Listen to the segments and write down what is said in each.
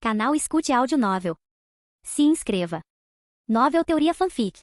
Canal Escute Áudio Novel. Se inscreva. Novel Teoria Fanfic.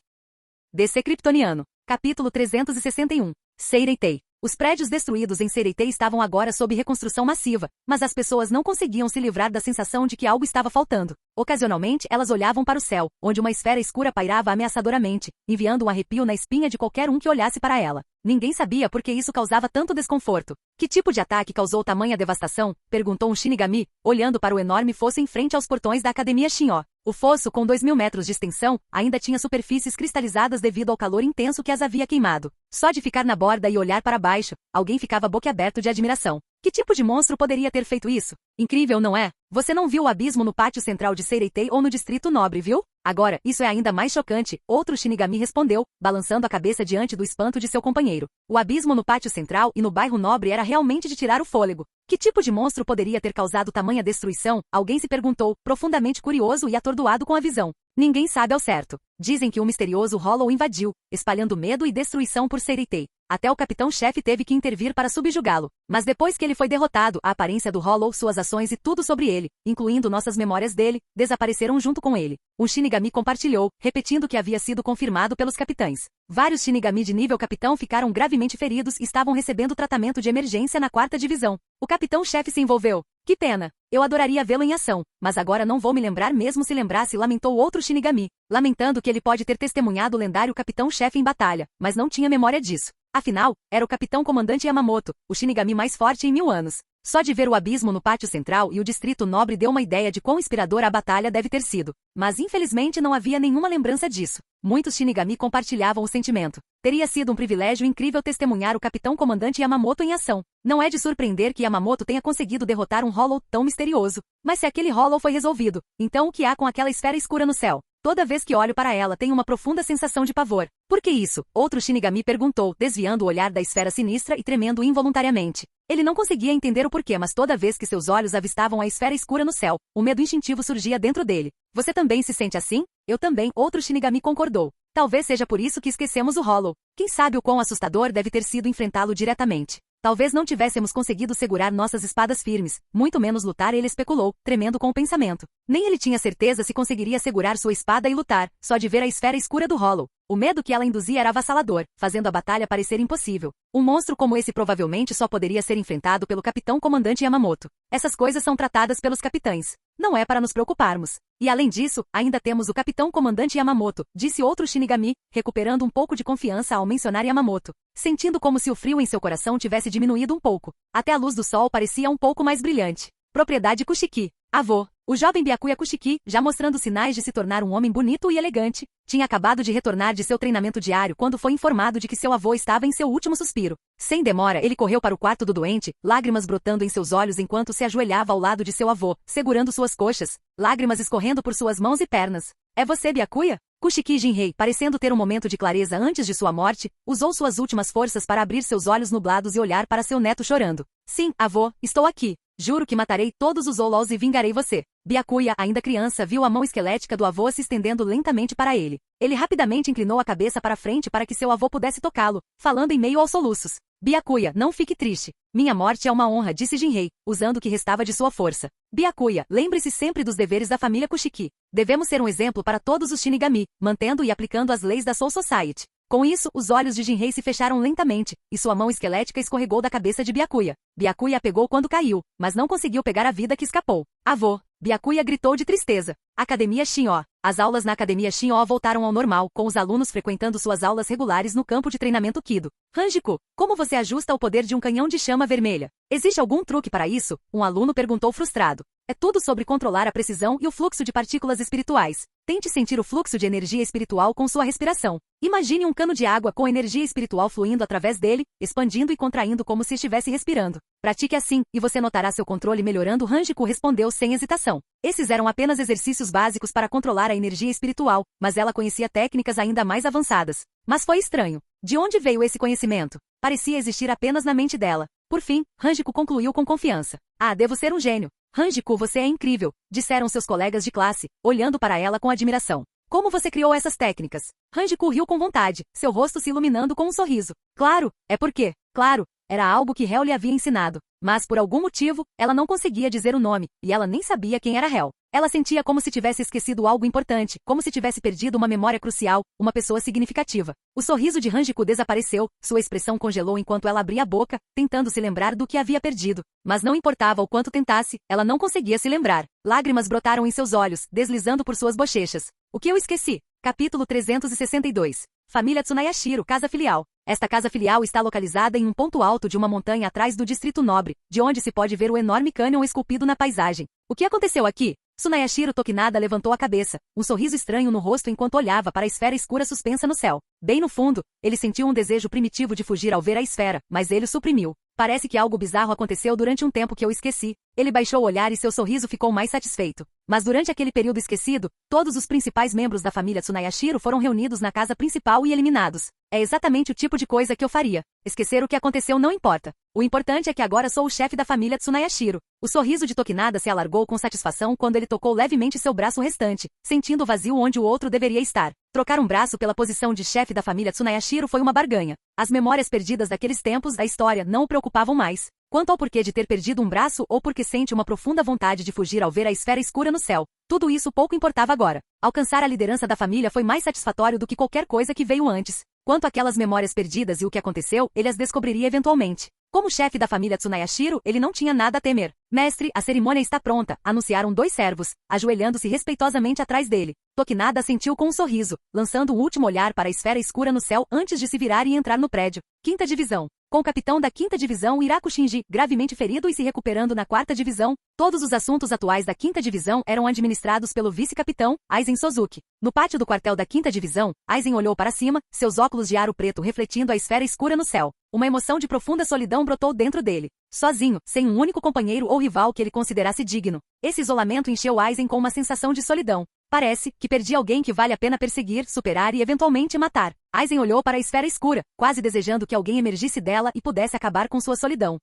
DC Kryptoniano. Capítulo 361. Seireitei. Os prédios destruídos em Seireitei estavam agora sob reconstrução massiva, mas as pessoas não conseguiam se livrar da sensação de que algo estava faltando. Ocasionalmente, elas olhavam para o céu, onde uma esfera escura pairava ameaçadoramente, enviando um arrepio na espinha de qualquer um que olhasse para ela. Ninguém sabia por que isso causava tanto desconforto. Que tipo de ataque causou tamanha devastação? Perguntou um Shinigami, olhando para o enorme fosso em frente aos portões da Academia Shin'o. O fosso, com 2.000 metros de extensão, ainda tinha superfícies cristalizadas devido ao calor intenso que as havia queimado. Só de ficar na borda e olhar para baixo, alguém ficava boquiaberto de admiração. Que tipo de monstro poderia ter feito isso? Incrível, não é? Você não viu o abismo no pátio central de Seireitei ou no Distrito Nobre, viu? Agora, isso é ainda mais chocante, outro Shinigami respondeu, balançando a cabeça diante do espanto de seu companheiro. O abismo no pátio central e no bairro Nobre era realmente de tirar o fôlego. Que tipo de monstro poderia ter causado tamanha destruição? Alguém se perguntou, profundamente curioso e atordoado com a visão. Ninguém sabe ao certo. Dizem que um misterioso Hollow invadiu, espalhando medo e destruição por Seireitei. Até o capitão-chefe teve que intervir para subjugá-lo. Mas depois que ele foi derrotado, a aparência do Hollow, suas ações e tudo sobre ele, incluindo nossas memórias dele, desapareceram junto com ele. Um Shinigami compartilhou, repetindo que havia sido confirmado pelos capitães. Vários Shinigami de nível capitão ficaram gravemente feridos e estavam recebendo tratamento de emergência na 4ª divisão. O capitão-chefe se envolveu. Que pena. Eu adoraria vê-lo em ação, mas agora não vou me lembrar mesmo se lembrasse, lamentou outro Shinigami, lamentando que ele pode ter testemunhado o lendário capitão-chefe em batalha, mas não tinha memória disso. Afinal, era o capitão-comandante Yamamoto, o Shinigami mais forte em 1000 anos. Só de ver o abismo no pátio central e o distrito nobre deu uma ideia de quão inspiradora a batalha deve ter sido. Mas infelizmente não havia nenhuma lembrança disso. Muitos Shinigami compartilhavam o sentimento. Teria sido um privilégio incrível testemunhar o capitão-comandante Yamamoto em ação. Não é de surpreender que Yamamoto tenha conseguido derrotar um Hollow tão misterioso. Mas se aquele Hollow foi resolvido, então o que há com aquela esfera escura no céu? Toda vez que olho para ela tenho uma profunda sensação de pavor. Por que isso? Outro Shinigami perguntou, desviando o olhar da esfera sinistra e tremendo involuntariamente. Ele não conseguia entender o porquê, mas toda vez que seus olhos avistavam a esfera escura no céu, o medo instintivo surgia dentro dele. Você também se sente assim? Eu também, outro Shinigami concordou. Talvez seja por isso que esquecemos o Hollow. Quem sabe o quão assustador deve ter sido enfrentá-lo diretamente. Talvez não tivéssemos conseguido segurar nossas espadas firmes, muito menos lutar, ele especulou, tremendo com o pensamento. Nem ele tinha certeza se conseguiria segurar sua espada e lutar, só de ver a esfera escura do Hollow. O medo que ela induzia era avassalador, fazendo a batalha parecer impossível. Um monstro como esse provavelmente só poderia ser enfrentado pelo capitão-comandante Yamamoto. Essas coisas são tratadas pelos capitães. Não é para nos preocuparmos. E além disso, ainda temos o capitão-comandante Yamamoto, disse outro Shinigami, recuperando um pouco de confiança ao mencionar Yamamoto, sentindo como se o frio em seu coração tivesse diminuído um pouco. Até a luz do sol parecia um pouco mais brilhante. Propriedade Kushiki. Avô. O jovem Byakuya Kushiki, já mostrando sinais de se tornar um homem bonito e elegante, tinha acabado de retornar de seu treinamento diário quando foi informado de que seu avô estava em seu último suspiro. Sem demora, ele correu para o quarto do doente, lágrimas brotando em seus olhos enquanto se ajoelhava ao lado de seu avô, segurando suas coxas, lágrimas escorrendo por suas mãos e pernas. É você, Byakuya? Kushiki Jinhei, parecendo ter um momento de clareza antes de sua morte, usou suas últimas forças para abrir seus olhos nublados e olhar para seu neto chorando. Sim, avô, estou aqui. Juro que matarei todos os Hollows e vingarei você. Byakuya, ainda criança, viu a mão esquelética do avô se estendendo lentamente para ele. Ele rapidamente inclinou a cabeça para frente para que seu avô pudesse tocá-lo, falando em meio aos soluços. Byakuya, não fique triste. Minha morte é uma honra, disse Jinhei, usando o que restava de sua força. Byakuya, lembre-se sempre dos deveres da família Kushiki. Devemos ser um exemplo para todos os Shinigami, mantendo e aplicando as leis da Soul Society. Com isso, os olhos de Jinhei se fecharam lentamente, e sua mão esquelética escorregou da cabeça de Byakuya. Byakuya a pegou quando caiu, mas não conseguiu pegar a vida que escapou. Avô! Byakuya gritou de tristeza. Academia Shin'o. As aulas na Academia Shin'o voltaram ao normal, com os alunos frequentando suas aulas regulares no campo de treinamento Kido. Hanjiko, como você ajusta o poder de um canhão de chama vermelha? Existe algum truque para isso? Um aluno perguntou frustrado. É tudo sobre controlar a precisão e o fluxo de partículas espirituais. Tente sentir o fluxo de energia espiritual com sua respiração. Imagine um cano de água com energia espiritual fluindo através dele, expandindo e contraindo como se estivesse respirando. Pratique assim, e você notará seu controle melhorando. Hanjiko respondeu sem hesitação. Esses eram apenas exercícios básicos para controlar a energia espiritual, mas ela conhecia técnicas ainda mais avançadas. Mas foi estranho. De onde veio esse conhecimento? Parecia existir apenas na mente dela. Por fim, Hanjiko concluiu com confiança. Ah, devo ser um gênio. Hanjiko, você é incrível, disseram seus colegas de classe, olhando para ela com admiração. Como você criou essas técnicas? Hanjiko riu com vontade, seu rosto se iluminando com um sorriso. Claro, é porque, claro, era algo que Hel lhe havia ensinado. Mas, por algum motivo, ela não conseguia dizer o nome, e ela nem sabia quem era Hel. Ela sentia como se tivesse esquecido algo importante, como se tivesse perdido uma memória crucial, uma pessoa significativa. O sorriso de Hanjiku desapareceu, sua expressão congelou enquanto ela abria a boca, tentando se lembrar do que havia perdido. Mas não importava o quanto tentasse, ela não conseguia se lembrar. Lágrimas brotaram em seus olhos, deslizando por suas bochechas. O que eu esqueci? Capítulo 362. Família Tsunayashiro, casa filial. Esta casa filial está localizada em um ponto alto de uma montanha atrás do Distrito Nobre, de onde se pode ver o enorme cânion esculpido na paisagem. O que aconteceu aqui? Tsunayashiro Tokinada levantou a cabeça, um sorriso estranho no rosto enquanto olhava para a esfera escura suspensa no céu. Bem no fundo, ele sentiu um desejo primitivo de fugir ao ver a esfera, mas ele o suprimiu. Parece que algo bizarro aconteceu durante um tempo que eu esqueci. Ele baixou o olhar e seu sorriso ficou mais satisfeito. Mas durante aquele período esquecido, todos os principais membros da família Tsunayashiro foram reunidos na casa principal e eliminados. É exatamente o tipo de coisa que eu faria. Esquecer o que aconteceu não importa. O importante é que agora sou o chefe da família Tsunayashiro. O sorriso de Tokinada se alargou com satisfação quando ele tocou levemente seu braço restante, sentindo o vazio onde o outro deveria estar. Trocar um braço pela posição de chefe da família Tsunayashiro foi uma barganha. As memórias perdidas daqueles tempos da história não o preocupavam mais. Quanto ao porquê de ter perdido um braço ou porque sente uma profunda vontade de fugir ao ver a esfera escura no céu, tudo isso pouco importava agora. Alcançar a liderança da família foi mais satisfatório do que qualquer coisa que veio antes. Quanto àquelas memórias perdidas e o que aconteceu, ele as descobriria eventualmente. Como chefe da família Tsunayashiro, ele não tinha nada a temer. Mestre, a cerimônia está pronta, anunciaram 2 servos, ajoelhando-se respeitosamente atrás dele. Tokinada assentiu com um sorriso, lançando um último olhar para a esfera escura no céu antes de se virar e entrar no prédio. 5ª Divisão. Com o capitão da 5ª Divisão Iraku Shinji, gravemente ferido e se recuperando na 4ª Divisão, todos os assuntos atuais da 5ª Divisão eram administrados pelo vice-capitão, Aizen Suzuki. No pátio do quartel da 5ª Divisão, Aizen olhou para cima, seus óculos de aro preto refletindo a esfera escura no céu. Uma emoção de profunda solidão brotou dentro dele. Sozinho, sem um único companheiro ou rival que ele considerasse digno. Esse isolamento encheu Aizen com uma sensação de solidão. Parece que perdi alguém que vale a pena perseguir, superar e eventualmente matar. Aizen olhou para a esfera escura, quase desejando que alguém emergisse dela e pudesse acabar com sua solidão.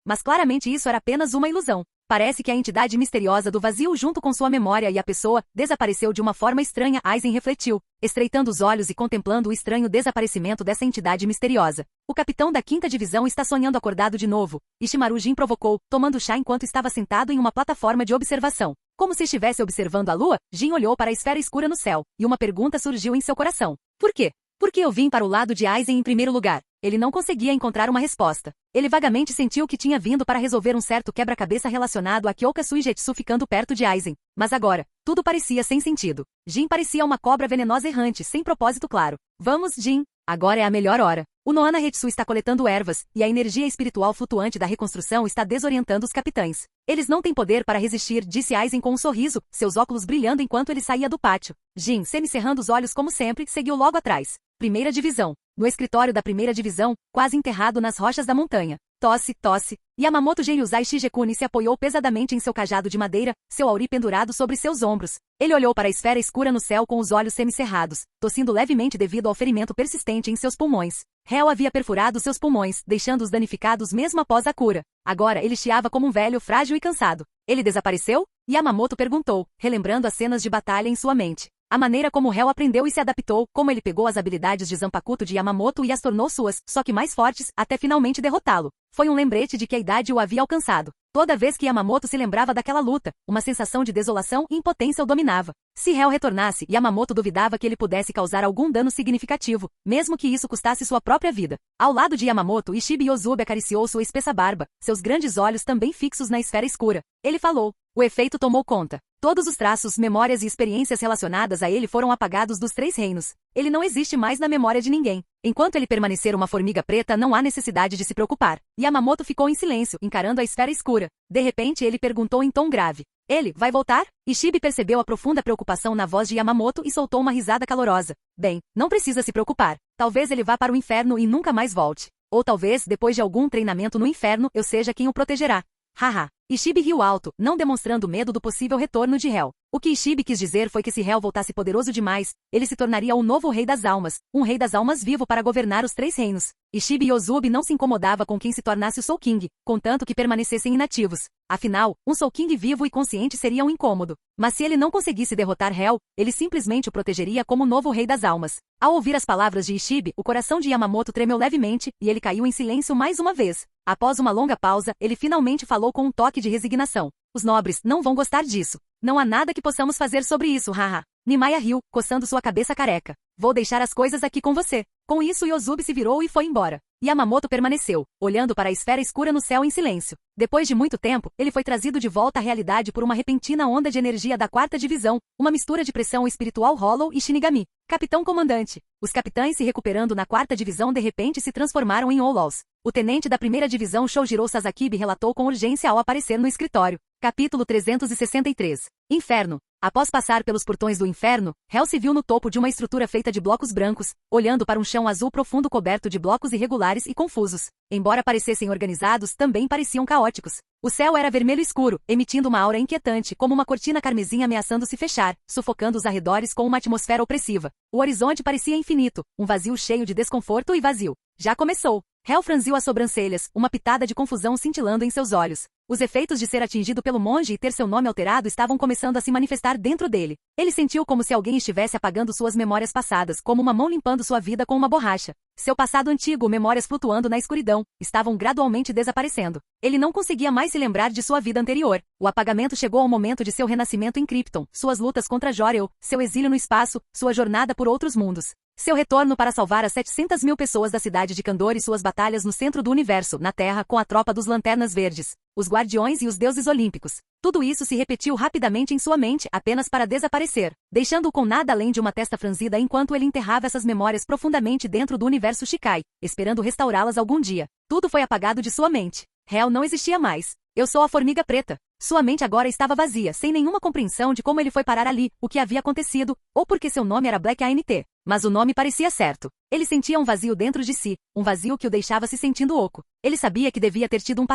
Mas claramente isso era apenas uma ilusão. Parece que a entidade misteriosa do vazio junto com sua memória e a pessoa desapareceu de uma forma estranha. Aizen refletiu, estreitando os olhos e contemplando o estranho desaparecimento dessa entidade misteriosa. O capitão da 5ª Divisão está sonhando acordado de novo. Ishimaru Jin provocou, tomando chá enquanto estava sentado em uma plataforma de observação. Como se estivesse observando a lua, Jin olhou para a esfera escura no céu, e uma pergunta surgiu em seu coração. Por quê? Por que eu vim para o lado de Aizen em primeiro lugar? Ele não conseguia encontrar uma resposta. Ele vagamente sentiu que tinha vindo para resolver um certo quebra-cabeça relacionado a Kyoka Suigetsu ficando perto de Aizen. Mas agora, tudo parecia sem sentido. Jin parecia uma cobra venenosa errante, sem propósito claro. Vamos, Jin. Agora é a melhor hora. O Nohana Hetsu está coletando ervas, e a energia espiritual flutuante da reconstrução está desorientando os capitães. Eles não têm poder para resistir, disse Aizen com um sorriso, seus óculos brilhando enquanto ele saía do pátio. Jin, semicerrando os olhos como sempre, seguiu logo atrás. 1ª Divisão. No escritório da 1ª Divisão, quase enterrado nas rochas da montanha. Tosse, tosse. Yamamoto Genryuzai Shigekuni se apoiou pesadamente em seu cajado de madeira, seu auri pendurado sobre seus ombros. Ele olhou para a esfera escura no céu com os olhos semicerrados, tossindo levemente devido ao ferimento persistente em seus pulmões. Hel havia perfurado seus pulmões, deixando-os danificados mesmo após a cura. Agora ele chiava como um velho frágil e cansado. Ele desapareceu? Yamamoto perguntou, relembrando as cenas de batalha em sua mente. A maneira como Hel aprendeu e se adaptou, como ele pegou as habilidades de Zanpakuto de Yamamoto e as tornou suas, só que mais fortes, até finalmente derrotá-lo. Foi um lembrete de que a idade o havia alcançado. Toda vez que Yamamoto se lembrava daquela luta, uma sensação de desolação e impotência o dominava. Se Hel retornasse, Yamamoto duvidava que ele pudesse causar algum dano significativo, mesmo que isso custasse sua própria vida. Ao lado de Yamamoto, Ishibe Yozubi acariciou sua espessa barba, seus grandes olhos também fixos na esfera escura. Ele falou. O efeito tomou conta. Todos os traços, memórias e experiências relacionadas a ele foram apagados dos 3 reinos. Ele não existe mais na memória de ninguém. Enquanto ele permanecer uma formiga preta, não há necessidade de se preocupar. Yamamoto ficou em silêncio, encarando a esfera escura. De repente ele perguntou em tom grave. Ele vai voltar? Ishibe percebeu a profunda preocupação na voz de Yamamoto e soltou uma risada calorosa. Bem, não precisa se preocupar. Talvez ele vá para o inferno e nunca mais volte. Ou talvez, depois de algum treinamento no inferno, eu seja quem o protegerá. Haha. Ishibe riu alto, não demonstrando medo do possível retorno de Hel. O que Ishibe quis dizer foi que se Hel voltasse poderoso demais, ele se tornaria o novo rei das almas, um rei das almas vivo para governar os 3 reinos. Ishibe Yozubi não se incomodava com quem se tornasse o Soul King, contanto que permanecessem inativos. Afinal, um Soul King vivo e consciente seria um incômodo. Mas se ele não conseguisse derrotar Hel, ele simplesmente o protegeria como novo rei das almas. Ao ouvir as palavras de Ishibe, o coração de Yamamoto tremeu levemente, e ele caiu em silêncio mais uma vez. Após uma longa pausa, ele finalmente falou com um toque de resignação. Os nobres não vão gostar disso. Não há nada que possamos fazer sobre isso, haha. Nimaya riu, coçando sua cabeça careca. Vou deixar as coisas aqui com você. Com isso, Yozubi se virou e foi embora. Yamamoto permaneceu, olhando para a esfera escura no céu em silêncio. Depois de muito tempo, ele foi trazido de volta à realidade por uma repentina onda de energia da 4ª divisão, uma mistura de pressão espiritual Hollow e Shinigami. Capitão comandante. Os capitães se recuperando na 4ª divisão de repente se transformaram em Outlaws. O tenente da 1ª divisão Shoujiro Sasakibe relatou com urgência ao aparecer no escritório. Capítulo 363. Inferno. Após passar pelos portões do inferno, Hell se viu no topo de uma estrutura feita de blocos brancos, olhando para um chão azul profundo coberto de blocos irregulares e confusos. Embora parecessem organizados, também pareciam caóticos. O céu era vermelho escuro, emitindo uma aura inquietante, como uma cortina carmesim ameaçando se fechar, sufocando os arredores com uma atmosfera opressiva. O horizonte parecia infinito, um vazio cheio de desconforto e vazio. Já começou. Hell franziu as sobrancelhas, uma pitada de confusão cintilando em seus olhos. Os efeitos de ser atingido pelo monge e ter seu nome alterado estavam começando a se manifestar dentro dele. Ele sentiu como se alguém estivesse apagando suas memórias passadas, como uma mão limpando sua vida com uma borracha. Seu passado antigo, memórias flutuando na escuridão, estavam gradualmente desaparecendo. Ele não conseguia mais se lembrar de sua vida anterior. O apagamento chegou ao momento de seu renascimento em Krypton, suas lutas contra Jor-El, seu exílio no espaço, sua jornada por outros mundos. Seu retorno para salvar as 700.000 pessoas da cidade de Kandor e suas batalhas no centro do universo, na Terra, com a tropa dos Lanternas Verdes, os Guardiões e os deuses olímpicos. Tudo isso se repetiu rapidamente em sua mente, apenas para desaparecer, deixando-o com nada além de uma testa franzida enquanto ele enterrava essas memórias profundamente dentro do universo Shikai, esperando restaurá-las algum dia. Tudo foi apagado de sua mente. Hell não existia mais. Eu sou a Formiga Preta. Sua mente agora estava vazia, sem nenhuma compreensão de como ele foi parar ali, o que havia acontecido, ou porque seu nome era Black ANT. Mas o nome parecia certo. Ele sentia um vazio dentro de si, um vazio que o deixava se sentindo oco. Ele sabia que devia ter tido um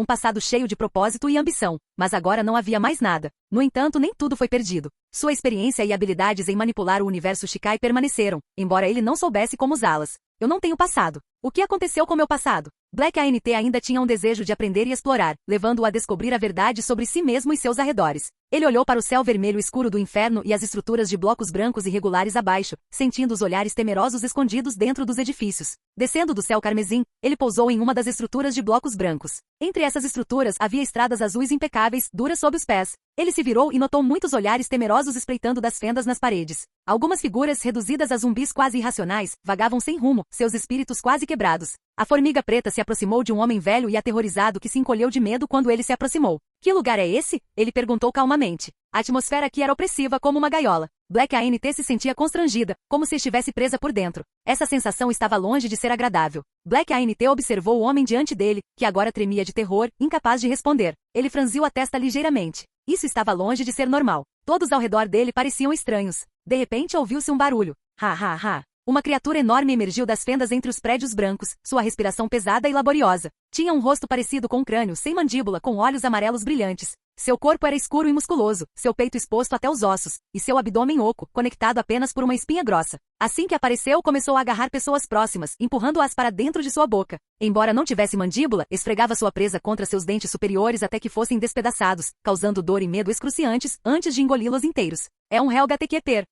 passado cheio de propósito e ambição, mas agora não havia mais nada. No entanto, nem tudo foi perdido. Sua experiência e habilidades em manipular o universo Shikai permaneceram, embora ele não soubesse como usá-las. Eu não tenho passado. O que aconteceu com meu passado? Black ANT ainda tinha um desejo de aprender e explorar, levando-o a descobrir a verdade sobre si mesmo e seus arredores. Ele olhou para o céu vermelho escuro do inferno e as estruturas de blocos brancos irregulares abaixo, sentindo os olhares temerosos escondidos dentro dos edifícios. Descendo do céu carmesim, ele pousou em uma das estruturas de blocos brancos. Entre essas estruturas havia estradas azuis impecáveis, duras sob os pés. Ele se virou e notou muitos olhares temerosos espreitando das fendas nas paredes. Algumas figuras reduzidas a zumbis quase irracionais vagavam sem rumo, seus espíritos quase quebrados. A Formiga Preta se aproximou de um homem velho e aterrorizado que se encolheu de medo quando ele se aproximou. Que lugar é esse? Ele perguntou calmamente. A atmosfera aqui era opressiva como uma gaiola. Black ANT se sentia constrangida, como se estivesse presa por dentro. Essa sensação estava longe de ser agradável. Black ANT observou o homem diante dele, que agora tremia de terror, incapaz de responder. Ele franziu a testa ligeiramente. Isso estava longe de ser normal. Todos ao redor dele pareciam estranhos. De repente ouviu-se um barulho. Ha ha ha. Uma criatura enorme emergiu das fendas entre os prédios brancos, sua respiração pesada e laboriosa. Tinha um rosto parecido com um crânio sem mandíbula, com olhos amarelos brilhantes. Seu corpo era escuro e musculoso, seu peito exposto até os ossos, e seu abdômen oco, conectado apenas por uma espinha grossa. Assim que apareceu, começou a agarrar pessoas próximas, empurrando-as para dentro de sua boca. Embora não tivesse mandíbula, esfregava sua presa contra seus dentes superiores até que fossem despedaçados, causando dor e medo excruciantes, antes de engoli-los inteiros. É um Helga Tekeper.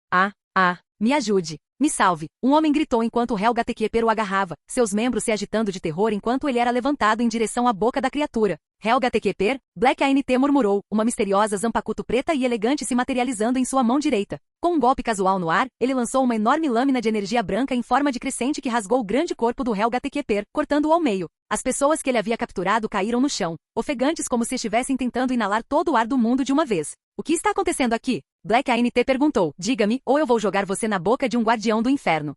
Me ajude. Me salve. Um homem gritou enquanto Helga Tekeper o agarrava, seus membros se agitando de terror enquanto ele era levantado em direção à boca da criatura. Helga Tekeper, Black ANT murmurou, uma misteriosa Zanpakuto preta e elegante se materializando em sua mão direita. Com um golpe casual no ar, ele lançou uma enorme lâmina de energia branca em forma de crescente que rasgou o grande corpo do Helga Tekeper, cortando-o ao meio. As pessoas que ele havia capturado caíram no chão, ofegantes como se estivessem tentando inalar todo o ar do mundo de uma vez. O que está acontecendo aqui? Black ANT perguntou. Diga-me, ou eu vou jogar você na boca de um guardião do inferno.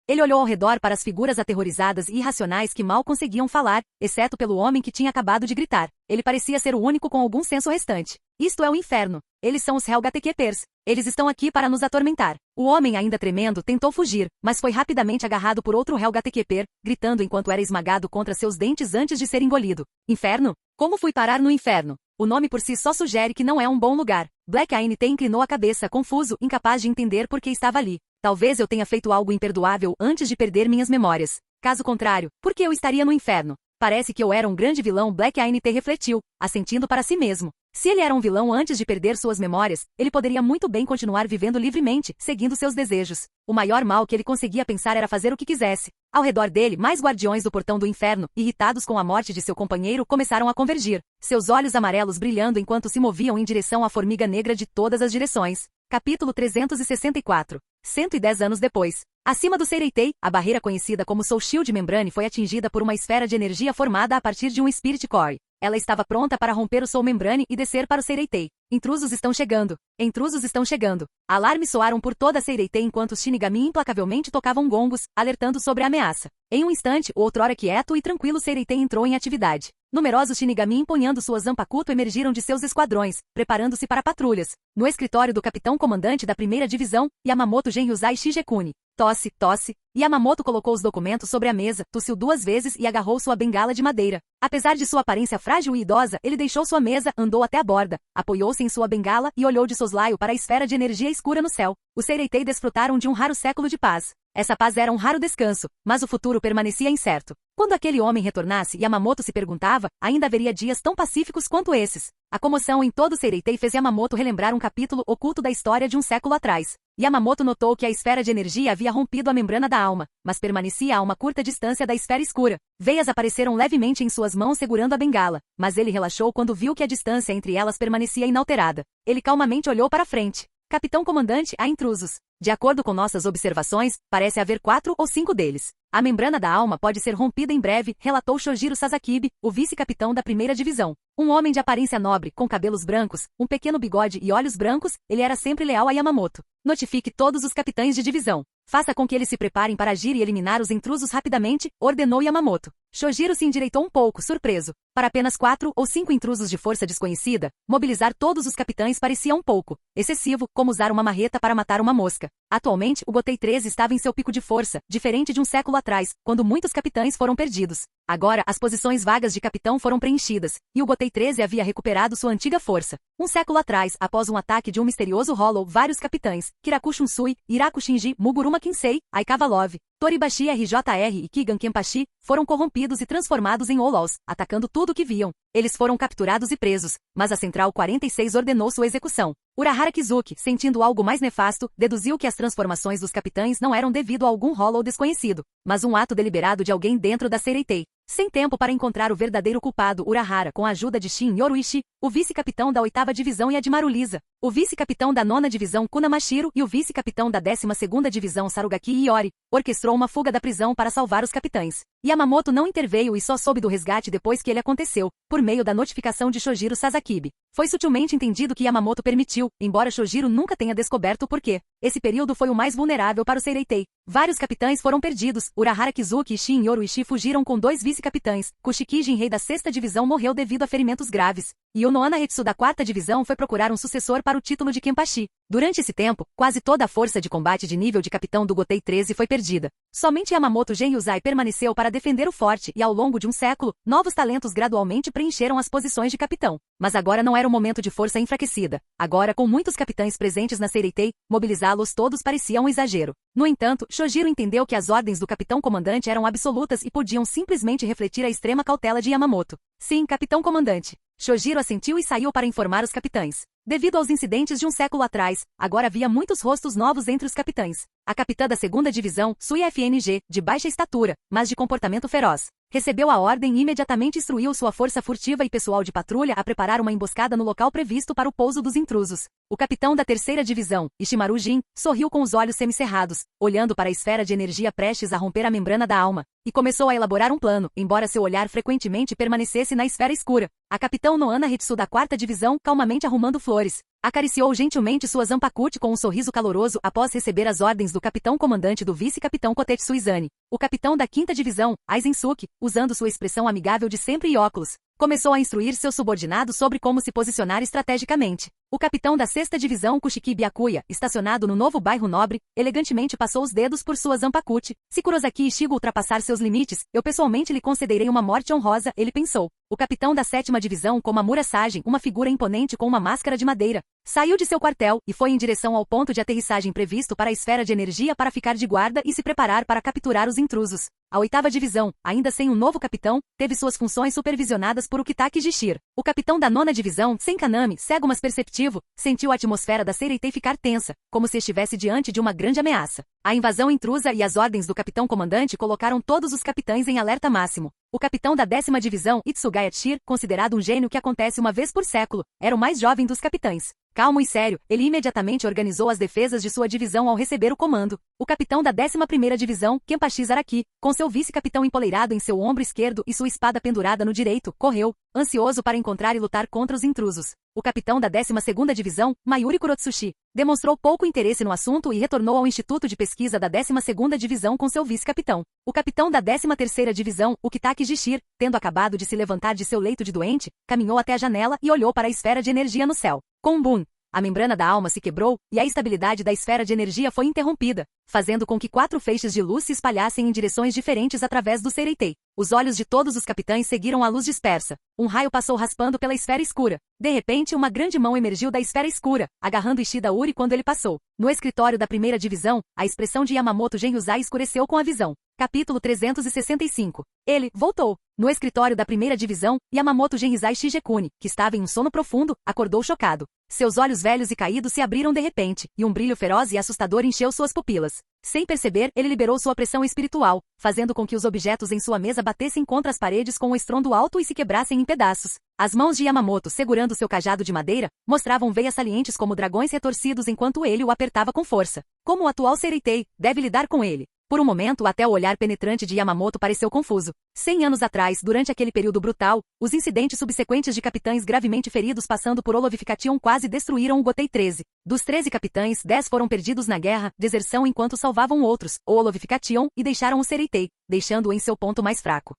Ele olhou ao redor para as figuras aterrorizadas e irracionais que mal conseguiam falar, exceto pelo homem que tinha acabado de gritar. Ele parecia ser o único com algum senso restante. Isto é o inferno. Eles são os Helga Tekepers. Eles estão aqui para nos atormentar. O homem, ainda tremendo, tentou fugir, mas foi rapidamente agarrado por outro Helga Tekeper, gritando enquanto era esmagado contra seus dentes antes de ser engolido. Inferno? Como fui parar no inferno? O nome por si só sugere que não é um bom lugar. Black ANT inclinou a cabeça, confuso, incapaz de entender por que estava ali. Talvez eu tenha feito algo imperdoável antes de perder minhas memórias. Caso contrário, por que eu estaria no inferno? Parece que eu era um grande vilão, Black Aint refletiu, assentindo para si mesmo. Se ele era um vilão antes de perder suas memórias, ele poderia muito bem continuar vivendo livremente, seguindo seus desejos. O maior mal que ele conseguia pensar era fazer o que quisesse. Ao redor dele, mais guardiões do portão do inferno, irritados com a morte de seu companheiro, começaram a convergir, seus olhos amarelos brilhando enquanto se moviam em direção à formiga negra de todas as direções. Capítulo 364. 110 anos depois. Acima do Seireitei, a barreira conhecida como Soul Shield Membrane foi atingida por uma esfera de energia formada a partir de um Spirit Core. Ela estava pronta para romper o Soul Membrane e descer para o Seireitei. Intrusos estão chegando. Intrusos estão chegando. Alarmes soaram por toda a Seireitei enquanto os Shinigami implacavelmente tocavam gongos, alertando sobre a ameaça. Em um instante, o outrora quieto e tranquilo Seireitei entrou em atividade. Numerosos Shinigami empunhando suas Zanpakuto emergiram de seus esquadrões, preparando-se para patrulhas. No escritório do capitão comandante da primeira divisão, Yamamoto Genryuzai Shigekuni. Tosse, tosse. Yamamoto colocou os documentos sobre a mesa, tossiu 2 vezes e agarrou sua bengala de madeira. Apesar de sua aparência frágil e idosa, ele deixou sua mesa, andou até a borda, apoiou-se em sua bengala e olhou de soslaio para a esfera de energia escura no céu. Os Seireitei desfrutaram de um raro século de paz. Essa paz era um raro descanso, mas o futuro permanecia incerto. Quando aquele homem retornasse, Yamamoto se perguntava, ainda haveria dias tão pacíficos quanto esses. A comoção em todo o Seireitei fez Yamamoto relembrar um capítulo oculto da história de um século atrás. Yamamoto notou que a esfera de energia havia rompido a membrana da alma, mas permanecia a uma curta distância da esfera escura. Veias apareceram levemente em suas mãos segurando a bengala, mas ele relaxou quando viu que a distância entre elas permanecia inalterada. Ele calmamente olhou para frente. Capitão comandante, há intrusos. De acordo com nossas observações, parece haver 4 ou 5 deles. A membrana da alma pode ser rompida em breve, relatou Shojiro Sasakibe, o vice-capitão da primeira divisão. Um homem de aparência nobre, com cabelos brancos, um pequeno bigode e olhos brancos, ele era sempre leal a Yamamoto. Notifique todos os capitães de divisão. Faça com que eles se preparem para agir e eliminar os intrusos rapidamente, ordenou Yamamoto. Shojiro se endireitou um pouco, surpreso. Para apenas 4 ou 5 intrusos de força desconhecida, mobilizar todos os capitães parecia um pouco excessivo, como usar uma marreta para matar uma mosca. Atualmente, o Gotei 13 estava em seu pico de força, diferente de um século atrás, quando muitos capitães foram perdidos. Agora, as posições vagas de capitão foram preenchidas, e o Gotei 13 havia recuperado sua antiga força. Um século atrás, após um ataque de um misterioso Hollow, vários capitães, Kiraku Shunsui, Iraku Shinji, Muguruma Kinsei, Aikawa Love, Toribashi RJR e Kigan Kenpachi, foram corrompidos e transformados em Olols, atacando tudo o que viam. Eles foram capturados e presos, mas a Central 46 ordenou sua execução. Urahara Kizuki, sentindo algo mais nefasto, deduziu que as transformações dos capitães não eram devido a algum Hollow desconhecido, mas um ato deliberado de alguém dentro da Seireitei. Sem tempo para encontrar o verdadeiro culpado, Urahara, com a ajuda de Shin Yoruishi, o vice-capitão da 8ª divisão e Admaru Lisa, o vice-capitão da 9ª divisão Kunamashiro e o vice-capitão da 12ª divisão Sarugaki Iori, orquestrou uma fuga da prisão para salvar os capitães. Yamamoto não interveio e só soube do resgate depois que ele aconteceu, por meio da notificação de Shojiro Sasakibe. Foi sutilmente entendido que Yamamoto permitiu, embora Shojiro nunca tenha descoberto o porquê. Esse período foi o mais vulnerável para o Seireitei. Vários capitães foram perdidos, Urahara Kizuki e Shin Yoruishi fugiram com 2 vice-capitães, Kushiki Jinrei da 6ª divisão morreu devido a ferimentos graves, e o Noana Hetsu da 4ª divisão foi procurar um sucessor para o título de Kenpachi. Durante esse tempo, quase toda a força de combate de nível de capitão do Gotei 13 foi perdida. Somente Yamamoto Genryuzai permaneceu para defender o forte e ao longo de um século, novos talentos gradualmente preencheram as posições de capitão. Mas agora não era o momento de força enfraquecida. Agora, com muitos capitães presentes na Seireitei, mobilizá-los todos parecia um exagero. No entanto, Shojiro entendeu que as ordens do capitão comandante eram absolutas e podiam simplesmente refletir a extrema cautela de Yamamoto. Sim, capitão comandante. Shojiro assentiu e saiu para informar os capitães. Devido aos incidentes de um século atrás, agora havia muitos rostos novos entre os capitães. A capitã da 2ª divisão, Sui FNG, de baixa estatura, mas de comportamento feroz, recebeu a ordem e imediatamente instruiu sua força furtiva e pessoal de patrulha a preparar uma emboscada no local previsto para o pouso dos intrusos. O capitão da 3ª divisão, Ishimaru Jin, sorriu com os olhos semicerrados, olhando para a esfera de energia prestes a romper a membrana da alma, e começou a elaborar um plano, embora seu olhar frequentemente permanecesse na esfera escura. A capitão Noana Hetsu da 4ª divisão, calmamente arrumando flores, acariciou gentilmente sua Zanpakuti com um sorriso caloroso após receber as ordens do capitão comandante do vice-capitão Kotetsu Izane. O capitão da 5ª divisão, Aizensuke, usando sua expressão amigável de sempre e óculos, começou a instruir seus subordinados sobre como se posicionar estrategicamente. O capitão da 6ª divisão Kushiki Byakuya, estacionado no novo bairro Nobre, elegantemente passou os dedos por sua Zanpakuti. Se Kurosaki Ishigo ultrapassar seus limites, eu pessoalmente lhe concederei uma morte honrosa, ele pensou. O capitão da 7ª divisão Komamura Sagen, uma figura imponente com uma máscara de madeira, saiu de seu quartel e foi em direção ao ponto de aterrissagem previsto para a esfera de energia para ficar de guarda e se preparar para capturar os intrusos. A 8ª divisão, ainda sem um novo capitão, teve suas funções supervisionadas por Ukitake Jishir. O capitão da 9ª divisão, Senkanami, cego mas perceptivo, sentiu a atmosfera da Seireitei ficar tensa, como se estivesse diante de uma grande ameaça. A invasão intrusa e as ordens do capitão comandante colocaram todos os capitães em alerta máximo. O capitão da 10ª divisão, Itsugaya Tshir, considerado um gênio que acontece uma vez por século, era o mais jovem dos capitães. Calmo e sério, ele imediatamente organizou as defesas de sua divisão ao receber o comando. O capitão da 11ª divisão, Kenpachi Zaraki, com seu vice-capitão empoleirado em seu ombro esquerdo e sua espada pendurada no direito, correu, ansioso para encontrar e lutar contra os intrusos. O capitão da 12ª divisão, Mayuri Kurotsushi, demonstrou pouco interesse no assunto e retornou ao Instituto de Pesquisa da 12ª divisão com seu vice-capitão. O capitão da 13ª divisão, Ukitake Jishir, tendo acabado de se levantar de seu leito de doente, caminhou até a janela e olhou para a esfera de energia no céu. Com um boom, a membrana da alma se quebrou e a estabilidade da esfera de energia foi interrompida, fazendo com que 4 feixes de luz se espalhassem em direções diferentes através do Seireitei. Os olhos de todos os capitães seguiram a luz dispersa. Um raio passou raspando pela esfera escura. De repente, uma grande mão emergiu da esfera escura, agarrando Ishida Uri quando ele passou. No escritório da 1ª divisão, a expressão de Yamamoto Genryuzai escureceu com a visão. Capítulo 365. Ele voltou. No escritório da 1ª divisão, Yamamoto Genryuzai Shigekuni, que estava em um sono profundo, acordou chocado. Seus olhos velhos e caídos se abriram de repente, e um brilho feroz e assustador encheu suas pupilas. Sem perceber, ele liberou sua pressão espiritual, fazendo com que os objetos em sua mesa batessem contra as paredes com um estrondo alto e se quebrassem em pedaços. As mãos de Yamamoto segurando seu cajado de madeira, mostravam veias salientes como dragões retorcidos enquanto ele o apertava com força. Como o atual Seireitei deve lidar com ele? Por um momento, até o olhar penetrante de Yamamoto pareceu confuso. 100 anos atrás, durante aquele período brutal, os incidentes subsequentes de capitães gravemente feridos passando por Olovification quase destruíram o Gotei 13. Dos 13 capitães, 10 foram perdidos na guerra, deserção enquanto salvavam outros, ou Olovification, e deixaram o Seireitei, deixando-o em seu ponto mais fraco.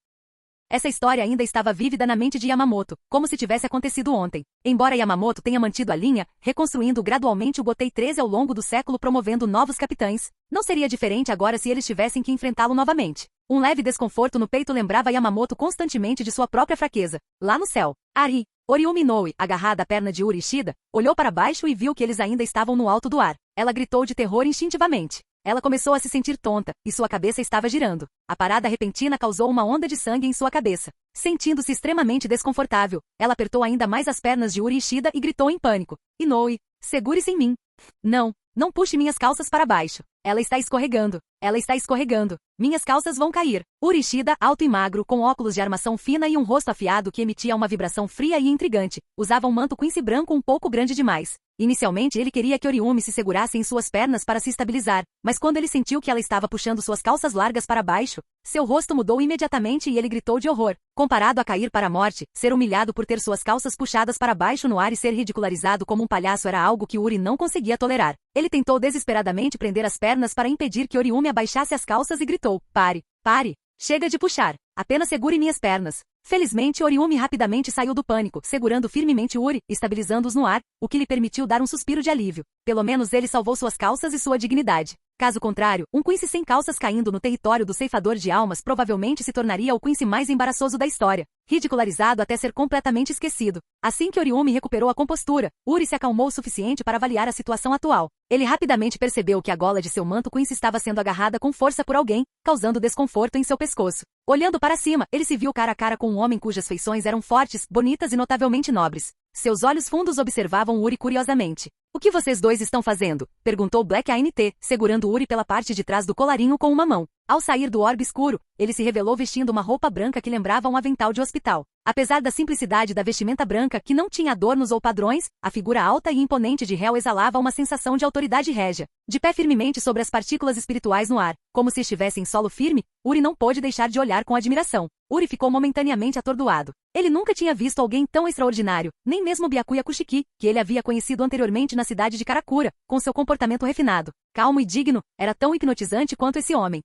Essa história ainda estava vívida na mente de Yamamoto, como se tivesse acontecido ontem. Embora Yamamoto tenha mantido a linha, reconstruindo gradualmente o Gotei 13 ao longo do século promovendo novos capitães, não seria diferente agora se eles tivessem que enfrentá-lo novamente. Um leve desconforto no peito lembrava Yamamoto constantemente de sua própria fraqueza. Lá no céu, Ari, Oriumi Inoue, agarrada à perna de Uri Ishida, olhou para baixo e viu que eles ainda estavam no alto do ar. Ela gritou de terror instintivamente. Ela começou a se sentir tonta, e sua cabeça estava girando. A parada repentina causou uma onda de sangue em sua cabeça. Sentindo-se extremamente desconfortável, ela apertou ainda mais as pernas de Uri Ishida e gritou em pânico. Inoue, segure-se em mim. Não puxe minhas calças para baixo. Ela está escorregando. Ela está escorregando. Minhas calças vão cair. Uri Ishida, alto e magro, com óculos de armação fina e um rosto afiado que emitia uma vibração fria e intrigante, usava um manto quince branco um pouco grande demais. Inicialmente ele queria que Oriumi se segurasse em suas pernas para se estabilizar, mas quando ele sentiu que ela estava puxando suas calças largas para baixo, seu rosto mudou imediatamente e ele gritou de horror. Comparado a cair para a morte, ser humilhado por ter suas calças puxadas para baixo no ar e ser ridicularizado como um palhaço era algo que Uri não conseguia tolerar. Ele tentou desesperadamente prender as pernas para impedir que Oriumi abaixasse as calças e gritou: "Pare, pare, chega de puxar, apenas segure minhas pernas." Felizmente, Oriumi rapidamente saiu do pânico, segurando firmemente Uri, estabilizando-os no ar, o que lhe permitiu dar um suspiro de alívio. Pelo menos ele salvou suas calças e sua dignidade. Caso contrário, um Quincy sem calças caindo no território do ceifador de almas provavelmente se tornaria o Quincy mais embaraçoso da história, ridicularizado até ser completamente esquecido. Assim que Oriumi recuperou a compostura, Uri se acalmou o suficiente para avaliar a situação atual. Ele rapidamente percebeu que a gola de seu manto Quincy estava sendo agarrada com força por alguém, causando desconforto em seu pescoço. Olhando para cima, ele se viu cara a cara com um homem cujas feições eram fortes, bonitas e notavelmente nobres. Seus olhos fundos observavam Uri curiosamente. "O que vocês dois estão fazendo?" perguntou Black ANT, segurando Uri pela parte de trás do colarinho com uma mão. Ao sair do orbe escuro, ele se revelou vestindo uma roupa branca que lembrava um avental de hospital. Apesar da simplicidade da vestimenta branca que não tinha adornos ou padrões, a figura alta e imponente de Hel exalava uma sensação de autoridade régia. De pé firmemente sobre as partículas espirituais no ar, como se estivesse em solo firme, Uri não pôde deixar de olhar com admiração. Uri ficou momentaneamente atordoado. Ele nunca tinha visto alguém tão extraordinário, nem mesmo Byakuya Kushiki, que ele havia conhecido anteriormente na cidade de Karakura, com seu comportamento refinado, calmo e digno, era tão hipnotizante quanto esse homem.